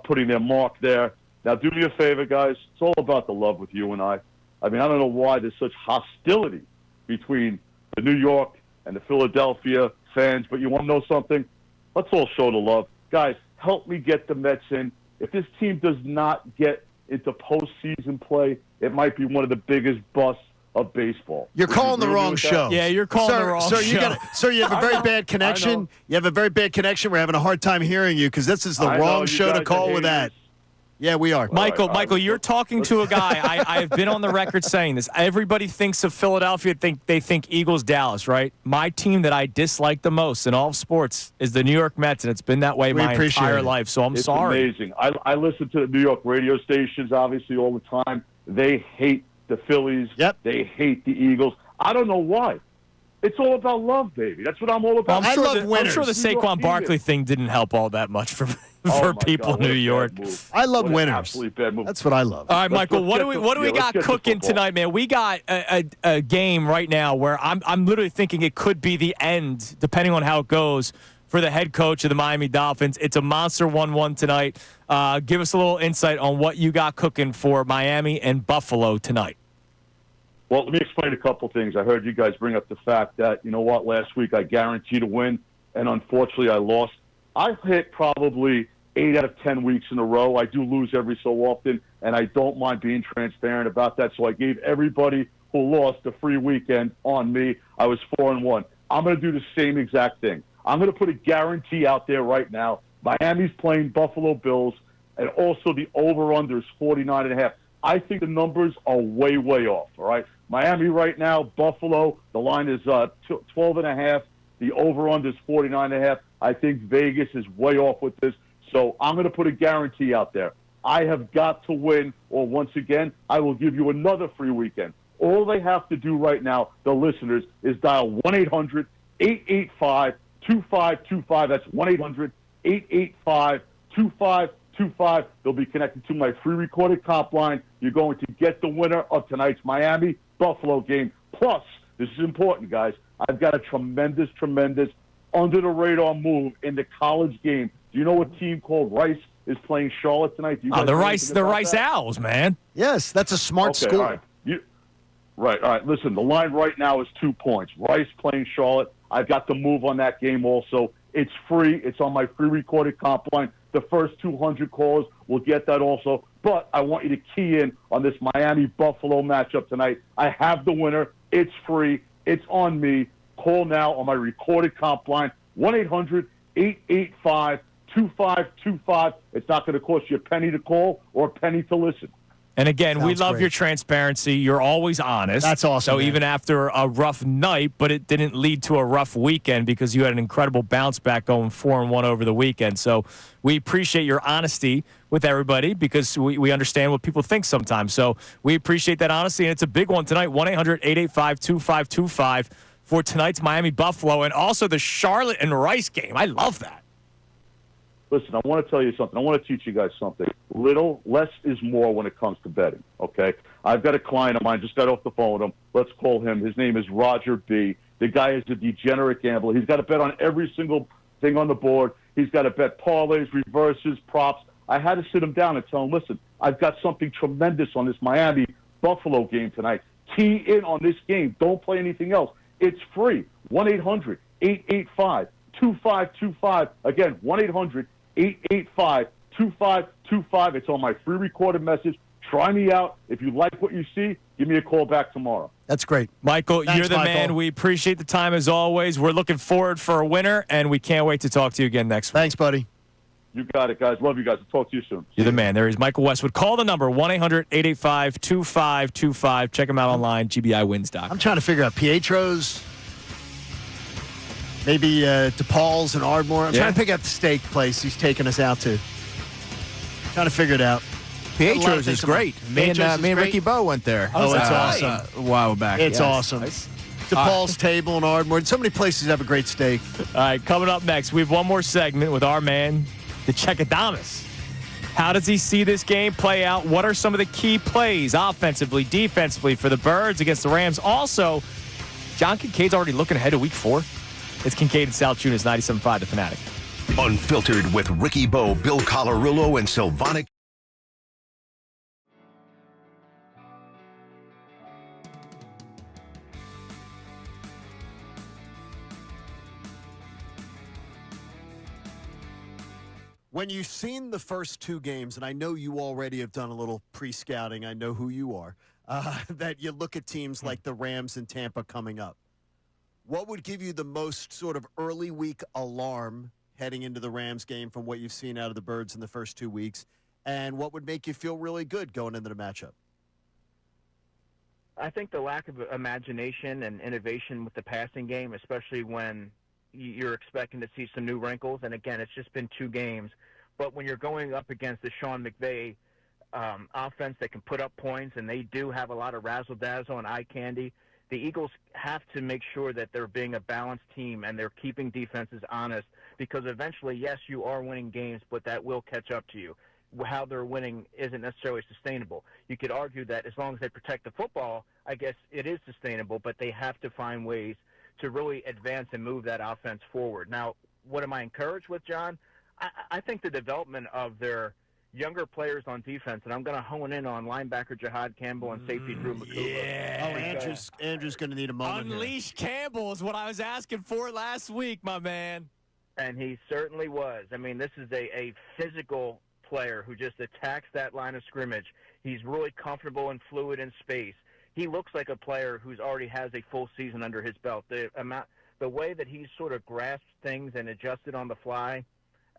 putting their mark there. Now, do me a favor, guys. It's all about the love with you and I. I mean, I don't know why there's such hostility between the New York and the Philadelphia fans, but you want to know something? Let's all show the love. Guys, help me get the Mets in. If this team does not get into postseason play, it might be one of the biggest busts of baseball. You're calling the wrong show. Yeah, you're calling the wrong show. Sir, you have a very bad connection. You have a very bad connection. We're having a hard time hearing you because this is the wrong show to call with that. Yeah, we are. Michael, you're talking to a guy. I've been on the record saying this. Everybody thinks of Philadelphia, they think Eagles, Dallas, right? My team that I dislike the most in all of sports is the New York Mets, and it's been that way my entire life, so I'm sorry. It's amazing. I listen to the New York radio stations, obviously, all the time. They hate the Phillies. Yep. They hate the Eagles. I don't know why. It's all about love, baby. That's what I'm all about. I love winners. I'm sure the Saquon Barkley thing didn't help all that much for people in New York. I love winners. Absolutely bad move. That's what I love. All right, Michael, what do we got cooking tonight, man? We got a game right now where I'm literally thinking it could be the end, depending on how it goes, for the head coach of the Miami Dolphins. It's a monster 1-1 tonight. Give us a little insight on what you got cooking for Miami and Buffalo tonight. Well, let me explain a couple things. I heard you guys bring up the fact that, last week I guaranteed a win, and unfortunately I lost. I hit probably 8 out of 10 weeks in a row. I do lose every so often, and I don't mind being transparent about that. So I gave everybody who lost a free weekend on me. I was 4-1. I'm going to do the same exact thing. I'm going to put a guarantee out there right now. Miami's playing Buffalo Bills, and also the over-under is 49.5. I think the numbers are way, way off, all right? Miami right now, Buffalo, the line is 12.5. The over-under is 49.5. I think Vegas is way off with this. So I'm going to put a guarantee out there. I have got to win, or once again, I will give you another free weekend. All they have to do right now, the listeners, is dial 1-800-885-2525. That's 1-800-885-2525. They'll be connected to my free recorded comp line. You're going to get the winner of tonight's Miami-Buffalo game. Plus, this is important, guys, I've got a tremendous under-the-radar move in the college game. Do you know a team called Rice is playing Charlotte tonight? The Rice Owls, man. Yes, that's a smart school. All right. All right. Listen, the line right now is 2 points. Rice playing Charlotte. I've got the move on that game also. It's free. It's on my free recorded comp line. The first 200 callers will get that also. But I want you to key in on this Miami-Buffalo matchup tonight. I have the winner. It's free. It's on me. Call now on my recorded comp line, 1-800-885-2525. It's not going to cost you a penny to call or a penny to listen. And again, we love your transparency. You're always honest. That's awesome. So even after a rough night, but it didn't lead to a rough weekend because you had an incredible bounce back going 4-1 over the weekend. So we appreciate your honesty with everybody because we understand what people think sometimes. So we appreciate that honesty, and it's a big one tonight, 1-800-885-2525 for tonight's Miami-Buffalo and also the Charlotte and Rice game. I love that. Listen, I want to tell you something. I want to teach you guys something. Less is more when it comes to betting, okay? I've got a client of mine, just got off the phone with him. Let's call him. His name is Roger B. The guy is a degenerate gambler. He's got to bet on every single thing on the board. He's got to bet parlays, reverses, props. I had to sit him down and tell him, listen, I've got something tremendous on this Miami-Buffalo game tonight. Key in on this game. Don't play anything else. It's free. 1-800-885-2525. Again, 1-800-885-2525. It's on my free recorded message. Try me out. If you like what you see, give me a call back tomorrow. That's great. Michael, Thanks, you're the man. We appreciate the time as always. We're looking forward for a winner, and we can't wait to talk to you again next week. Thanks, buddy. You got it, guys. Love you guys. I'll talk to you soon. You're the man. There is Michael Westwood. Call the number, 1-800-885-2525. Check him out online, gbiwins.com. I'm trying to figure out Pietro's, maybe DePaul's and Ardmore. I'm trying to pick out the steak place he's taking us out to. Trying to figure it out. Pietro's is great. Me and Ricky Bowe went there. Oh, it's awesome. A while back. It's awesome. Nice. DePaul's Table and Ardmore. So many places have a great steak. All right, coming up next, we have one more segment with our man, the Chekadamas. How does he see this game play out? What are some of the key plays offensively, defensively for the Birds against the Rams? Also, John Kincaid's already looking ahead to Week 4. It's Kincade Salciunas, 97.5 The Fanatic. Unfiltered with Ricky Bo, Bill Colarulo, and Sylvonic. When you've seen the first two games, and I know you already have done a little pre-scouting, I know who you are, that you look at teams like the Rams and Tampa coming up. What would give you the most sort of early week alarm heading into the Rams game from what you've seen out of the Birds in the first 2 weeks? And what would make you feel really good going into the matchup? I think the lack of imagination and innovation with the passing game, especially when you're expecting to see some new wrinkles. And again, it's just been 2 games. But when you're going up against the Sean McVay offense that can put up points, and they do have a lot of razzle-dazzle and eye candy, the Eagles have to make sure that they're being a balanced team and they're keeping defenses honest, because eventually, yes, you are winning games, but that will catch up to you. How they're winning isn't necessarily sustainable. You could argue that as long as they protect the football, I guess it is sustainable, but they have to find ways to really advance and move that offense forward. Now, what am I encouraged with, John? I think the development of their younger players on defense, and I'm going to hone in on linebacker Jahad Campbell and safety Drew McCouba. Yeah. Oh, Andrew's going to need a moment. Unleash Campbell is what I was asking for last week, my man. And he certainly was. I mean, this is a physical player who just attacks that line of scrimmage. He's really comfortable and fluid in space. He looks like a player who's already has a full season under his belt. The way that he's sort of grasped things and adjusted on the fly,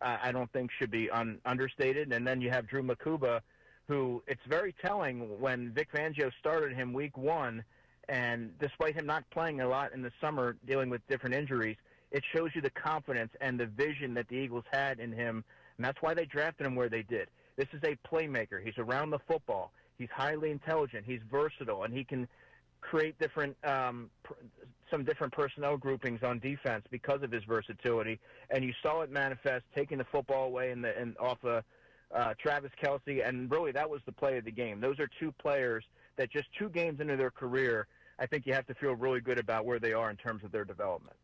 I don't think should be understated. And then you have Drew McCouba, who it's very telling when Vic Fangio started him week 1, and despite him not playing a lot in the summer dealing with different injuries, it shows you the confidence and the vision that the Eagles had in him, and that's why they drafted him where they did. This is a playmaker. He's around the football. He's highly intelligent. He's versatile, and he can create different some different personnel groupings on defense because of his versatility. And you saw it manifest, taking the football away off of Travis Kelce, and really that was the play of the game. Those are 2 players that just 2 games into their career, I think you have to feel really good about where they are in terms of their development.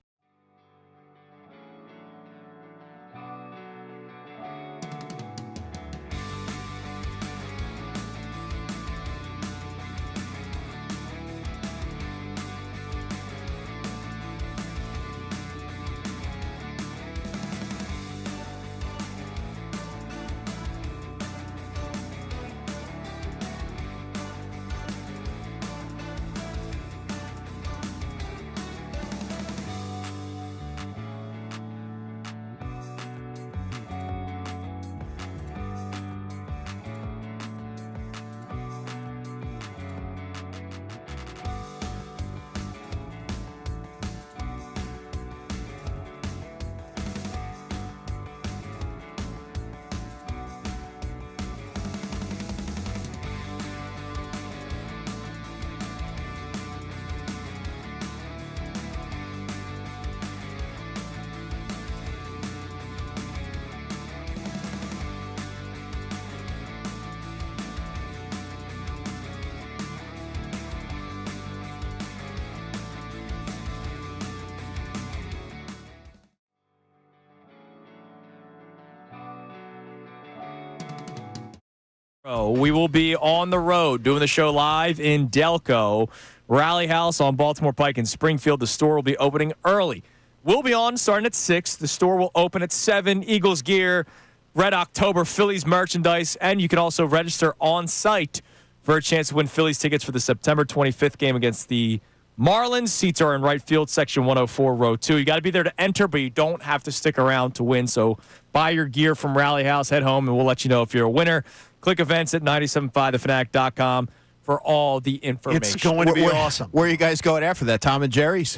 We will be on the road doing the show live in Delco, Rally House on Baltimore Pike in Springfield. The store will be opening early. We'll be on starting at 6. The store will open at 7. Eagles gear, Red October, Phillies merchandise, and you can also register on site for a chance to win Phillies tickets for the September 25th game against the Marlins. Seats are in right field, section 104, row 2. You got to be there to enter, but you don't have to stick around to win. So buy your gear from Rally House, head home, and we'll let you know if you're a winner. Click events at 975thefanatic.com for all the information. It's going to be awesome. Where are you guys going after that? Tom and Jerry's?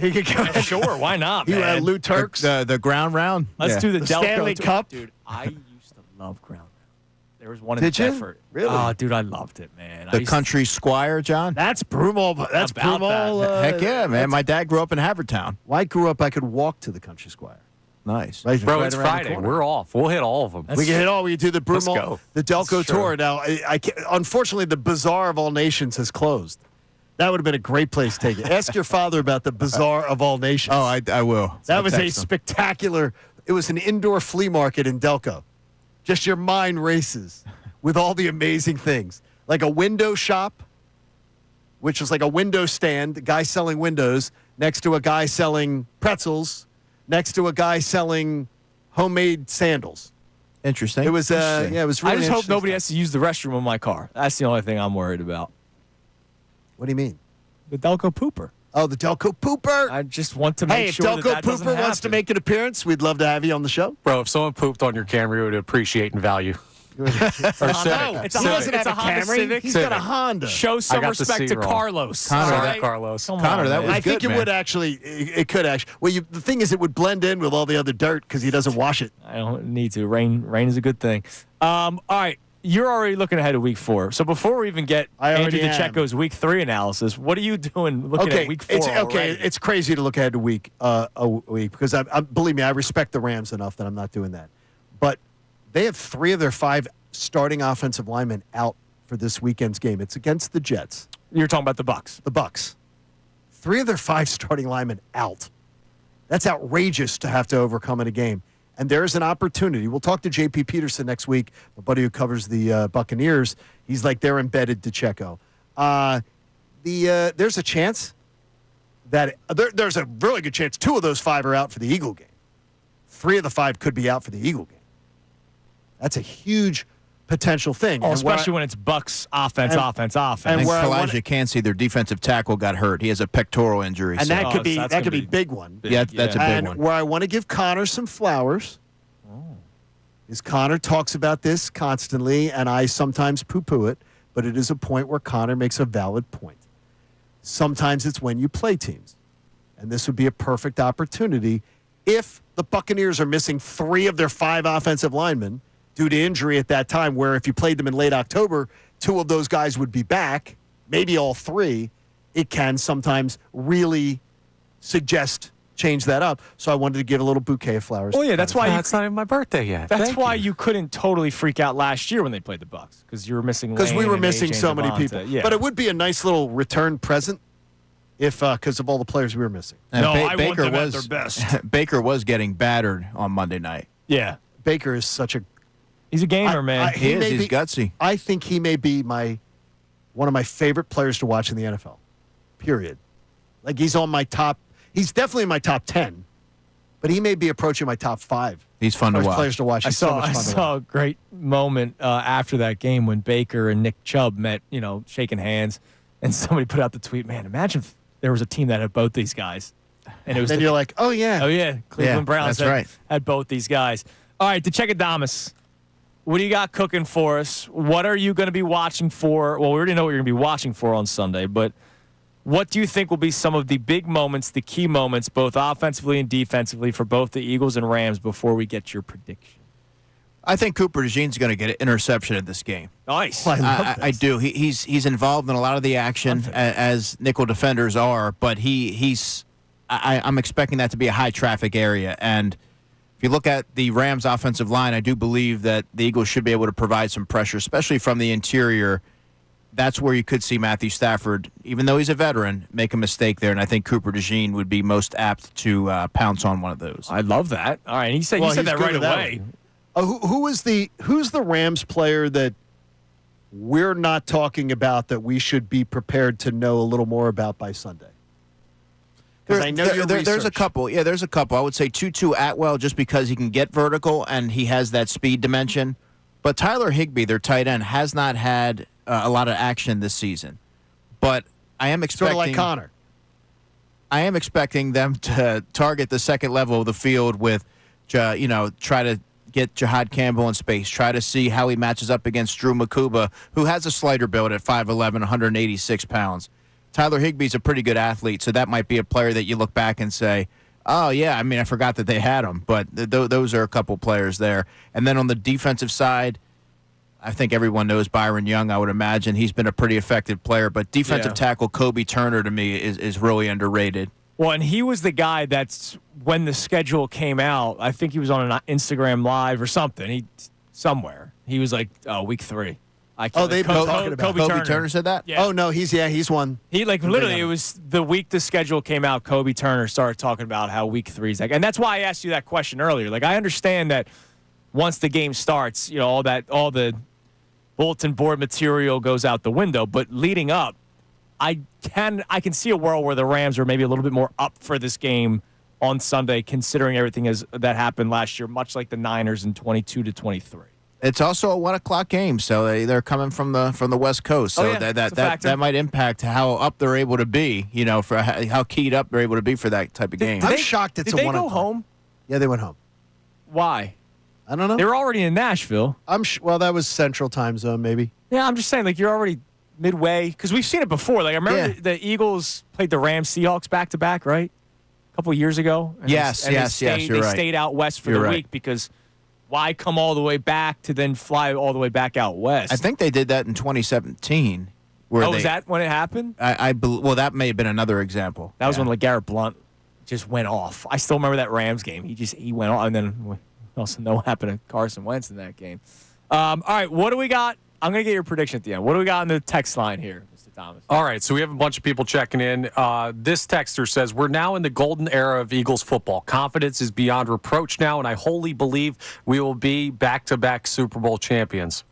Sure, why not, man? Lou Turks? The ground round? Let's do the Delco Stanley Cup. Dude, I used to love ground round. There was one in Did you? Bedford. Really? Oh, dude, I loved it, man. The Country Squire, John? That's Broomall. That's About Broomall. Heck yeah, man. My dad grew up in Havertown. Well, I grew up, I could walk to the Country Squire. Nice. Right, Bro, right it's around the Friday. corner. We're off. We'll hit all of them. We can hit all. We can do the Let's Broomall, go. the Delco That's true. Tour. Now, I can't, unfortunately, the Bazaar of All Nations has closed. That would have been a great place to take it. Ask your father about the Bazaar of All Nations. Oh, I will. That I'll was a text him. spectacular. It was an indoor flea market in Delco. Just your mind races with all the amazing things, like a window shop, which was like a window stand, a guy selling windows next to a guy selling pretzels, next to a guy selling homemade sandals. Interesting. It was, Interesting. yeah, it was really I just hope interesting nobody stuff. has to use the restroom in my car. That's the only thing I'm worried about. What do you mean? The Delco Pooper. Oh, the Delco Pooper. I just want to make Hey, if sure Delco that doesn't Pooper wants to happen. make an appearance, we'd love to have you on the show. Bro, if someone pooped on your Camry, we would appreciate and value. No, It's a he Civic. doesn't have It's a a Honda Camry. Civic. He's got a Civic. Honda. Show some got the respect C to wrong. Carlos. Connor, all that right? Carlos. Come Connor, on, that man. was I think good, it would man. actually. It could actually. Well, the thing is, it would blend in with all the other dirt because he doesn't wash it. I don't need to. Rain is a good thing. All right. You're already looking ahead to week 4. So before we even get I Andrew already am. DeCecco's week 3 analysis, what are you doing looking at week 4 it's already? It's crazy to look ahead to a week because I believe me, I respect the Rams enough that I'm not doing that. But they have 3 of their 5 starting offensive linemen out for this weekend's game. It's against the Jets. You're talking about the Bucks. The Bucks. 3 of their 5 starting linemen out. That's outrageous to have to overcome in a game. And there's an opportunity. We'll talk to J.P. Peterson next week, my buddy who covers the Buccaneers. He's like they're embedded to Checo. There's a chance that there's a really good chance 2 of those 5 are out for the Eagle game. 3 of the 5 could be out for the Eagle game. That's a huge potential thing. Oh, And where especially when it's Bucks offense. And I think where I wanna- Elijah Cansey, their defensive tackle, got hurt. He has a pectoral injury. And so- that could be that's that gonna could be be big one. yeah, that's a big And one. where I want to give Connor some flowers is Connor talks about this constantly, and I sometimes poo-poo it, but it is a point where Connor makes a valid point. Sometimes it's when you play teams, and this would be a perfect opportunity if the Buccaneers are missing 3 of their 5 offensive linemen due to injury at that time, where if you played them in late October, 2 of those guys would be back, maybe all 3. It can sometimes really change that up. So I wanted to give a little bouquet of flowers. Oh yeah, that's why It's not even my birthday yet. That's Thank why you. you couldn't totally freak out last year when they played the Bucks because you were missing. Because we Lane were and missing AJ so and many Devonta. people. Yeah. But it would be a nice little return present if because of all the players we were missing. And No, I want Baker them at was their best. Baker was getting battered on Monday night. Yeah, Baker is such a he's a gamer, man. He is. may He's be- gutsy. I think he may be one of my favorite players to watch in the NFL. Period. Like he's on my top. He's definitely in my top 10, but he may be approaching my top 5. He's fun to As watch. players to watch. I He's so saw much I fun to saw watch. a great moment after that game when Baker and Nick Chubb met, shaking hands, and somebody put out the tweet, "Man, imagine if there was a team that had both these guys." And it was Then you're like, oh yeah. oh yeah, Cleveland Browns that's right. had both these guys. All right, DeCecadamus, what do you got cooking for us? What are you going to be watching for? Well, we already know what you're going to be watching for on Sunday, but what do you think will be some of the big moments, the key moments, both offensively and defensively for both the Eagles and Rams before we get your prediction? I think Cooper DeJean's going to get an interception in this game. Nice. I do. He's involved in a lot of the action as nickel defenders are, but I'm expecting that to be a high traffic area. And if you look at the Rams offensive line, I do believe that the Eagles should be able to provide some pressure, especially from the interior. That's where you could see Matthew Stafford, even though he's a veteran, make a mistake there. And I think Cooper DeJean would be most apt to pounce on one of those. I love that. All right, and you said Well, you said he's that good right at that away. Who's the Rams player that we're not talking about that we should be prepared to know a little more about by Sunday? Because I know there's a couple. Yeah, there's a couple. I would say Tutu Atwell just because he can get vertical and he has that speed dimension. But Tyler Higbee, their tight end, has not had a lot of action this season. But I am expecting sort of like Connor. I am expecting them to target the second level of the field with, try to get Jihad Campbell in space, try to see how he matches up against Drew Makuba, who has a slighter build at 5'11", 186 pounds. Tyler Higbee's a pretty good athlete, so that might be a player that you look back and say, oh, yeah, I forgot that they had him. But those are a couple players there. And then on the defensive side, I think everyone knows Byron Young, I would imagine. He's been a pretty effective player. But defensive tackle Kobe Turner, to me, is really underrated. Well, and he was the guy that's when the schedule came out. I think he was on an Instagram Live or something. Somewhere he was like, week 3. They've been talking about Kobe Turner said that? Yeah. Oh no, he's one. He literally it was the week the schedule came out. Kobe Turner started talking about how week 3 is like, and that's why I asked you that question earlier. Like I understand that once the game starts, all the bulletin board material goes out the window, but leading up, I can see a world where the Rams are maybe a little bit more up for this game on Sunday, considering everything that happened last year, much like the Niners in 22-23. It's also a 1:00 game, so they're coming from the West Coast, so that might impact how up they're able to be, for how keyed up they're able to be for that type of game. I'm shocked it's a 1:00. Did they go home? Yeah, they went home. Why? I don't know. They were already in Nashville. Well, that was Central Time Zone, maybe. Yeah, I'm just saying, like, you're already midway. Because we've seen it before. Like, I remember the Eagles played the Rams Seahawks back-to-back, right? A couple of years ago. And yes, you're right. They stayed out west for the week because why come all the way back to then fly all the way back out west? I think they did that in 2017. Was that when it happened? Well, that may have been another example. That was when LeGarrette Blount just went off. I still remember that Rams game. He went off, and then we also know what happened to Carson Wentz in that game. All right, what do we got? I'm going to get your prediction at the end. What do we got on the text line here, Mr. Thomas? All right, so we have a bunch of people checking in. This texter says, we're now in the golden era of Eagles football. Confidence is beyond reproach now, and I wholly believe we will be back-to-back Super Bowl champions.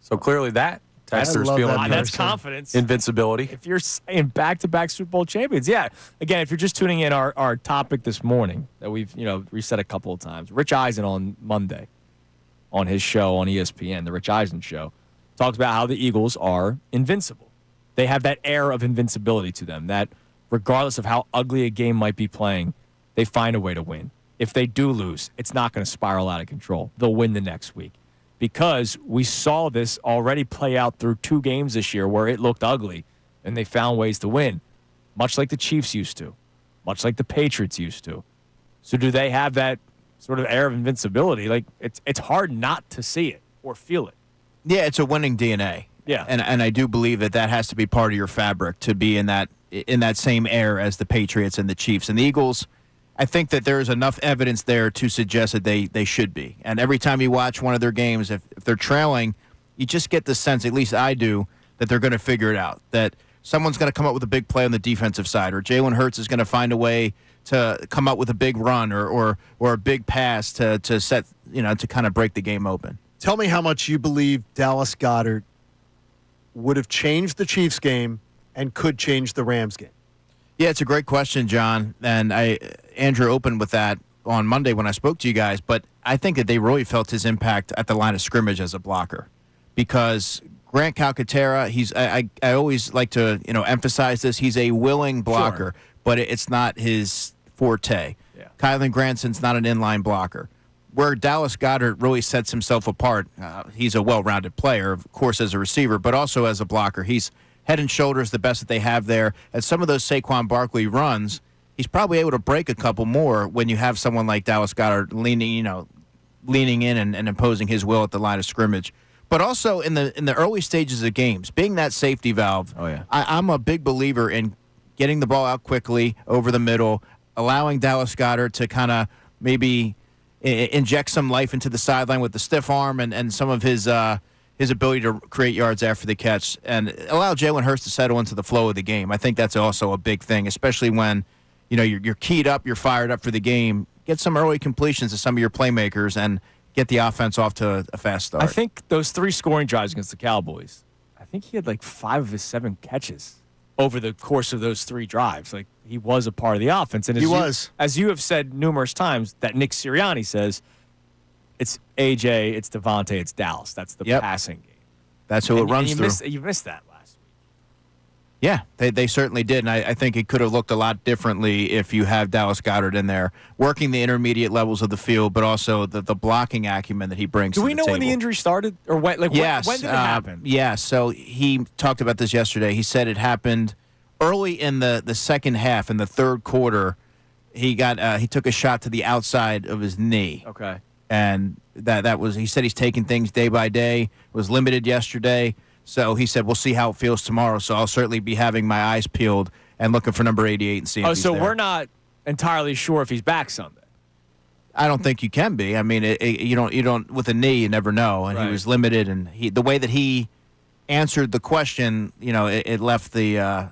So clearly that texter's feeling that's confidence. Invincibility. If you're saying back-to-back Super Bowl champions, yeah. Again, if you're just tuning in, our topic this morning that we've reset a couple of times, Rich Eisen on Monday on his show on ESPN, the Rich Eisen Show, talks about how the Eagles are invincible. They have that air of invincibility to them, that regardless of how ugly a game might be playing, they find a way to win. If they do lose, it's not going to spiral out of control. They'll win the next week. Because we saw this already play out through 2 games this year where it looked ugly, and they found ways to win, much like the Chiefs used to, much like the Patriots used to. So do they have that sort of air of invincibility? Like, it's hard not to see it or feel it. Yeah, it's a winning DNA. Yeah. And I do believe that has to be part of your fabric to be in that same air as the Patriots and the Chiefs. And the Eagles, I think that there is enough evidence there to suggest that they should be. And every time you watch one of their games, if they're trailing, you just get the sense, at least I do, that they're going to figure it out, that someone's going to come up with a big play on the defensive side, or Jalen Hurts is going to find a way to come up with a big run or a big pass to set, to kind of break the game open. Tell me how much you believe Dallas Goedert would have changed the Chiefs game and could change the Rams game. Yeah, it's a great question, John. And Andrew opened with that on Monday when I spoke to you guys, but I think that they really felt his impact at the line of scrimmage as a blocker. Because Grant Calcaterra, I always like to emphasize this, he's a willing blocker, but it's not his forte. Yeah. Kylan Granson's not an inline blocker. Where Dallas Goedert really sets himself apart, he's a well-rounded player, of course, as a receiver, but also as a blocker. He's head and shoulders the best that they have there. At some of those Saquon Barkley runs, he's probably able to break a couple more when you have someone like Dallas Goedert leaning in and imposing his will at the line of scrimmage. But also in the early stages of games, being that safety valve, I'm a big believer in getting the ball out quickly over the middle, allowing Dallas Goedert to kind of maybe inject some life into the sideline with the stiff arm and some of his ability to create yards after the catch, and allow Jalen Hurts to settle into the flow of the game. I think that's also a big thing, especially when you're keyed up, you're fired up for the game. Get some early completions to some of your playmakers and get the offense off to a fast start. I think those 3 scoring drives against the Cowboys, I think he had like 5 of his 7 catches over the course of those 3 drives. Like, he was a part of the offense. And as you have said numerous times, that Nick Sirianni says, it's AJ, it's Devontae, it's Dallas. That's the passing game. That's who it runs through. You missed that last week. Yeah, they certainly did. And I think it could have looked a lot differently if you have Dallas Goedert in there working the intermediate levels of the field, but also the blocking acumen that he brings to the table. Do we know when the injury started? Or when did it happen? Yeah, so he talked about this yesterday. He said it happened early in the second half, in the third quarter. He took a shot to the outside of his knee. Okay. And that was, he said he's taking things day by day, was limited yesterday. So he said, we'll see how it feels tomorrow. So I'll certainly be having my eyes peeled and looking for number 88 and seeing if he's so there. we're not entirely sure if he's back Sunday. I don't think you can be. I mean, you don't with a knee, you never know. And Right. he was limited, and the way that he answered the question, it left the.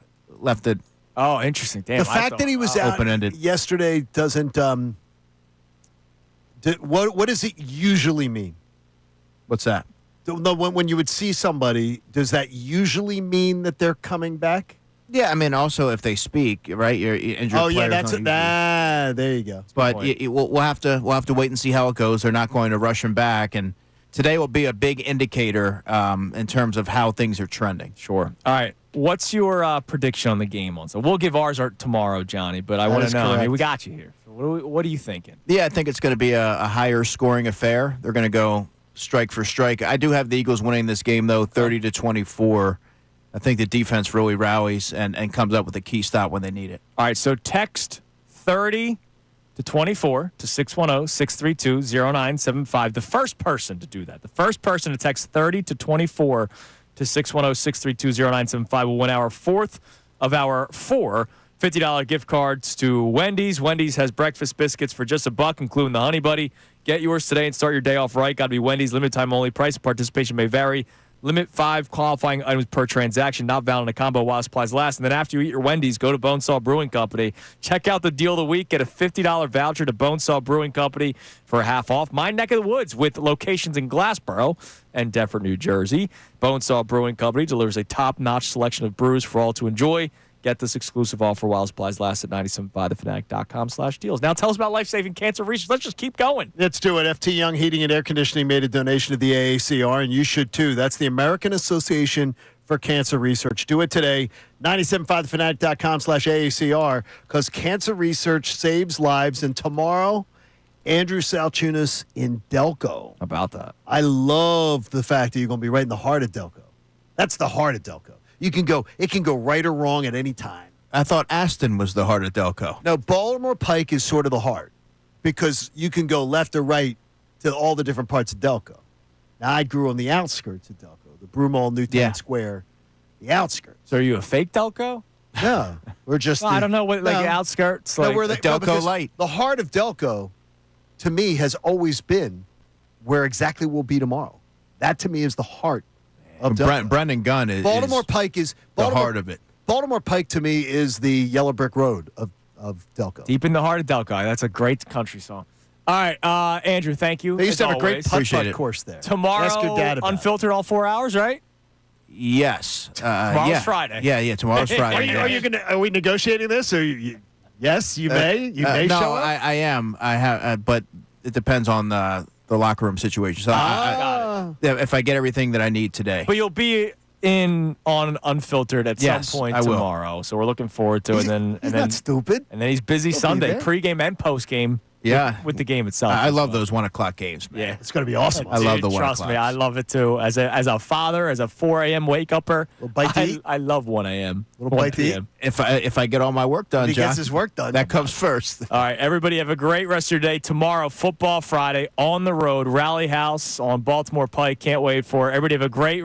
Oh, interesting. Damn, The fact that he was out open-ended. yesterday doesn't. What does it usually mean? What's that? When you would see somebody, does that usually mean that they're coming back? Yeah, I mean, also if they speak, right? You're injured. Oh yeah, players that's don't it. There you go. But we'll have to wait and see how it goes. They're not going to rush him back, and today will be a big indicator in terms of how things are trending. Sure. All right. What's your prediction on the game on? So we'll give ours tomorrow, Johnny. But I want to know. correct. I mean, we got you here. So what are you thinking? Yeah, I think it's going to be a higher scoring affair. They're going to go strike for strike. I do have the Eagles winning this game though, 30-24. I think the defense really rallies and comes up with a key stop when they need it. All right. So text 30-24 to 610-632-0975. The first person to do that, the first person to text 30-24 to 610-632-0975 will win our fourth of our four $50 gift cards to Wendy's. Wendy's has breakfast biscuits for just $1, including the Honey Buddy. Get yours today and start your day off right. Got to be Wendy's. Limited time only. Price and participation may vary. Limit 5 qualifying items per transaction. Not valid in a combo while supplies last. And then after you eat your Wendy's, go to Bonesaw Brewing Company. Check out the deal of the week. Get a $50 voucher to Bonesaw Brewing Company for half off. My neck of the woods with locations in Glassboro and Deptford, New Jersey. Bonesaw Brewing Company delivers a top-notch selection of brews for all to enjoy. Get this exclusive offer while supplies last at 975thefanatic.com/deals. Now tell us about life-saving cancer research. Let's just keep going. Let's do it. FT Young Heating and Air Conditioning made a donation to the AACR, and you should too. That's the American Association for Cancer Research. Do it today. 975thefanatic.com/AACR, because cancer research saves lives. And tomorrow, Andrew Salciunas in Delco. About that. I love the fact that you're going to be right in the heart of Delco. That's the heart of Delco. It can go right or wrong at any time. I thought Aston was the heart of Delco. No, Baltimore Pike is sort of the heart because you can go left or right to all the different parts of Delco. Now, I grew on the outskirts of Delco, the Broomall, Newtown Square, the outskirts. So are you a fake Delco? No, we're just. I don't know what the outskirts. No, Like, we're Delco Light. The heart of Delco, to me, has always been where exactly we'll be tomorrow. That to me is the heart of Delco. Brendan Gunn is Baltimore Pike is the heart of it. Baltimore Pike to me is the yellow brick road of Delco. Deep in the heart of Delco. That's a great country song. All right, Andrew, thank you. They used to have a great Appreciate putt-putt it. course there. Tomorrow, Ask your dad about it. unfiltered all 4 hours, right? Yes. Tomorrow's Friday. Yeah, tomorrow's Friday. Are we negotiating this? Or yes, you may. You may no, show up. I am. I have, but it depends on the locker room situation. So if I get everything that I need today. But you'll be on unfiltered at Yes, some point I will. tomorrow. So we're looking forward to it. And He's then not stupid. And then he's busy He'll be Sunday, there. pregame and postgame. Yeah. With the game itself. I as love well. those 1 o'clock games, man. Yeah. It's going to be awesome. I love the Dude, 1 trust o'clock. me, I love it too. As a father, as a 4 a.m. wake upper, bite to eat? I love 1 a.m. Little 1 bite to eat? p.m. If I get all my work done, He John, gets his work done. that comes first. All right, everybody have a great rest of your day. Tomorrow, Football Friday on the road, Rally House on Baltimore Pike. Can't wait for it. Everybody have a great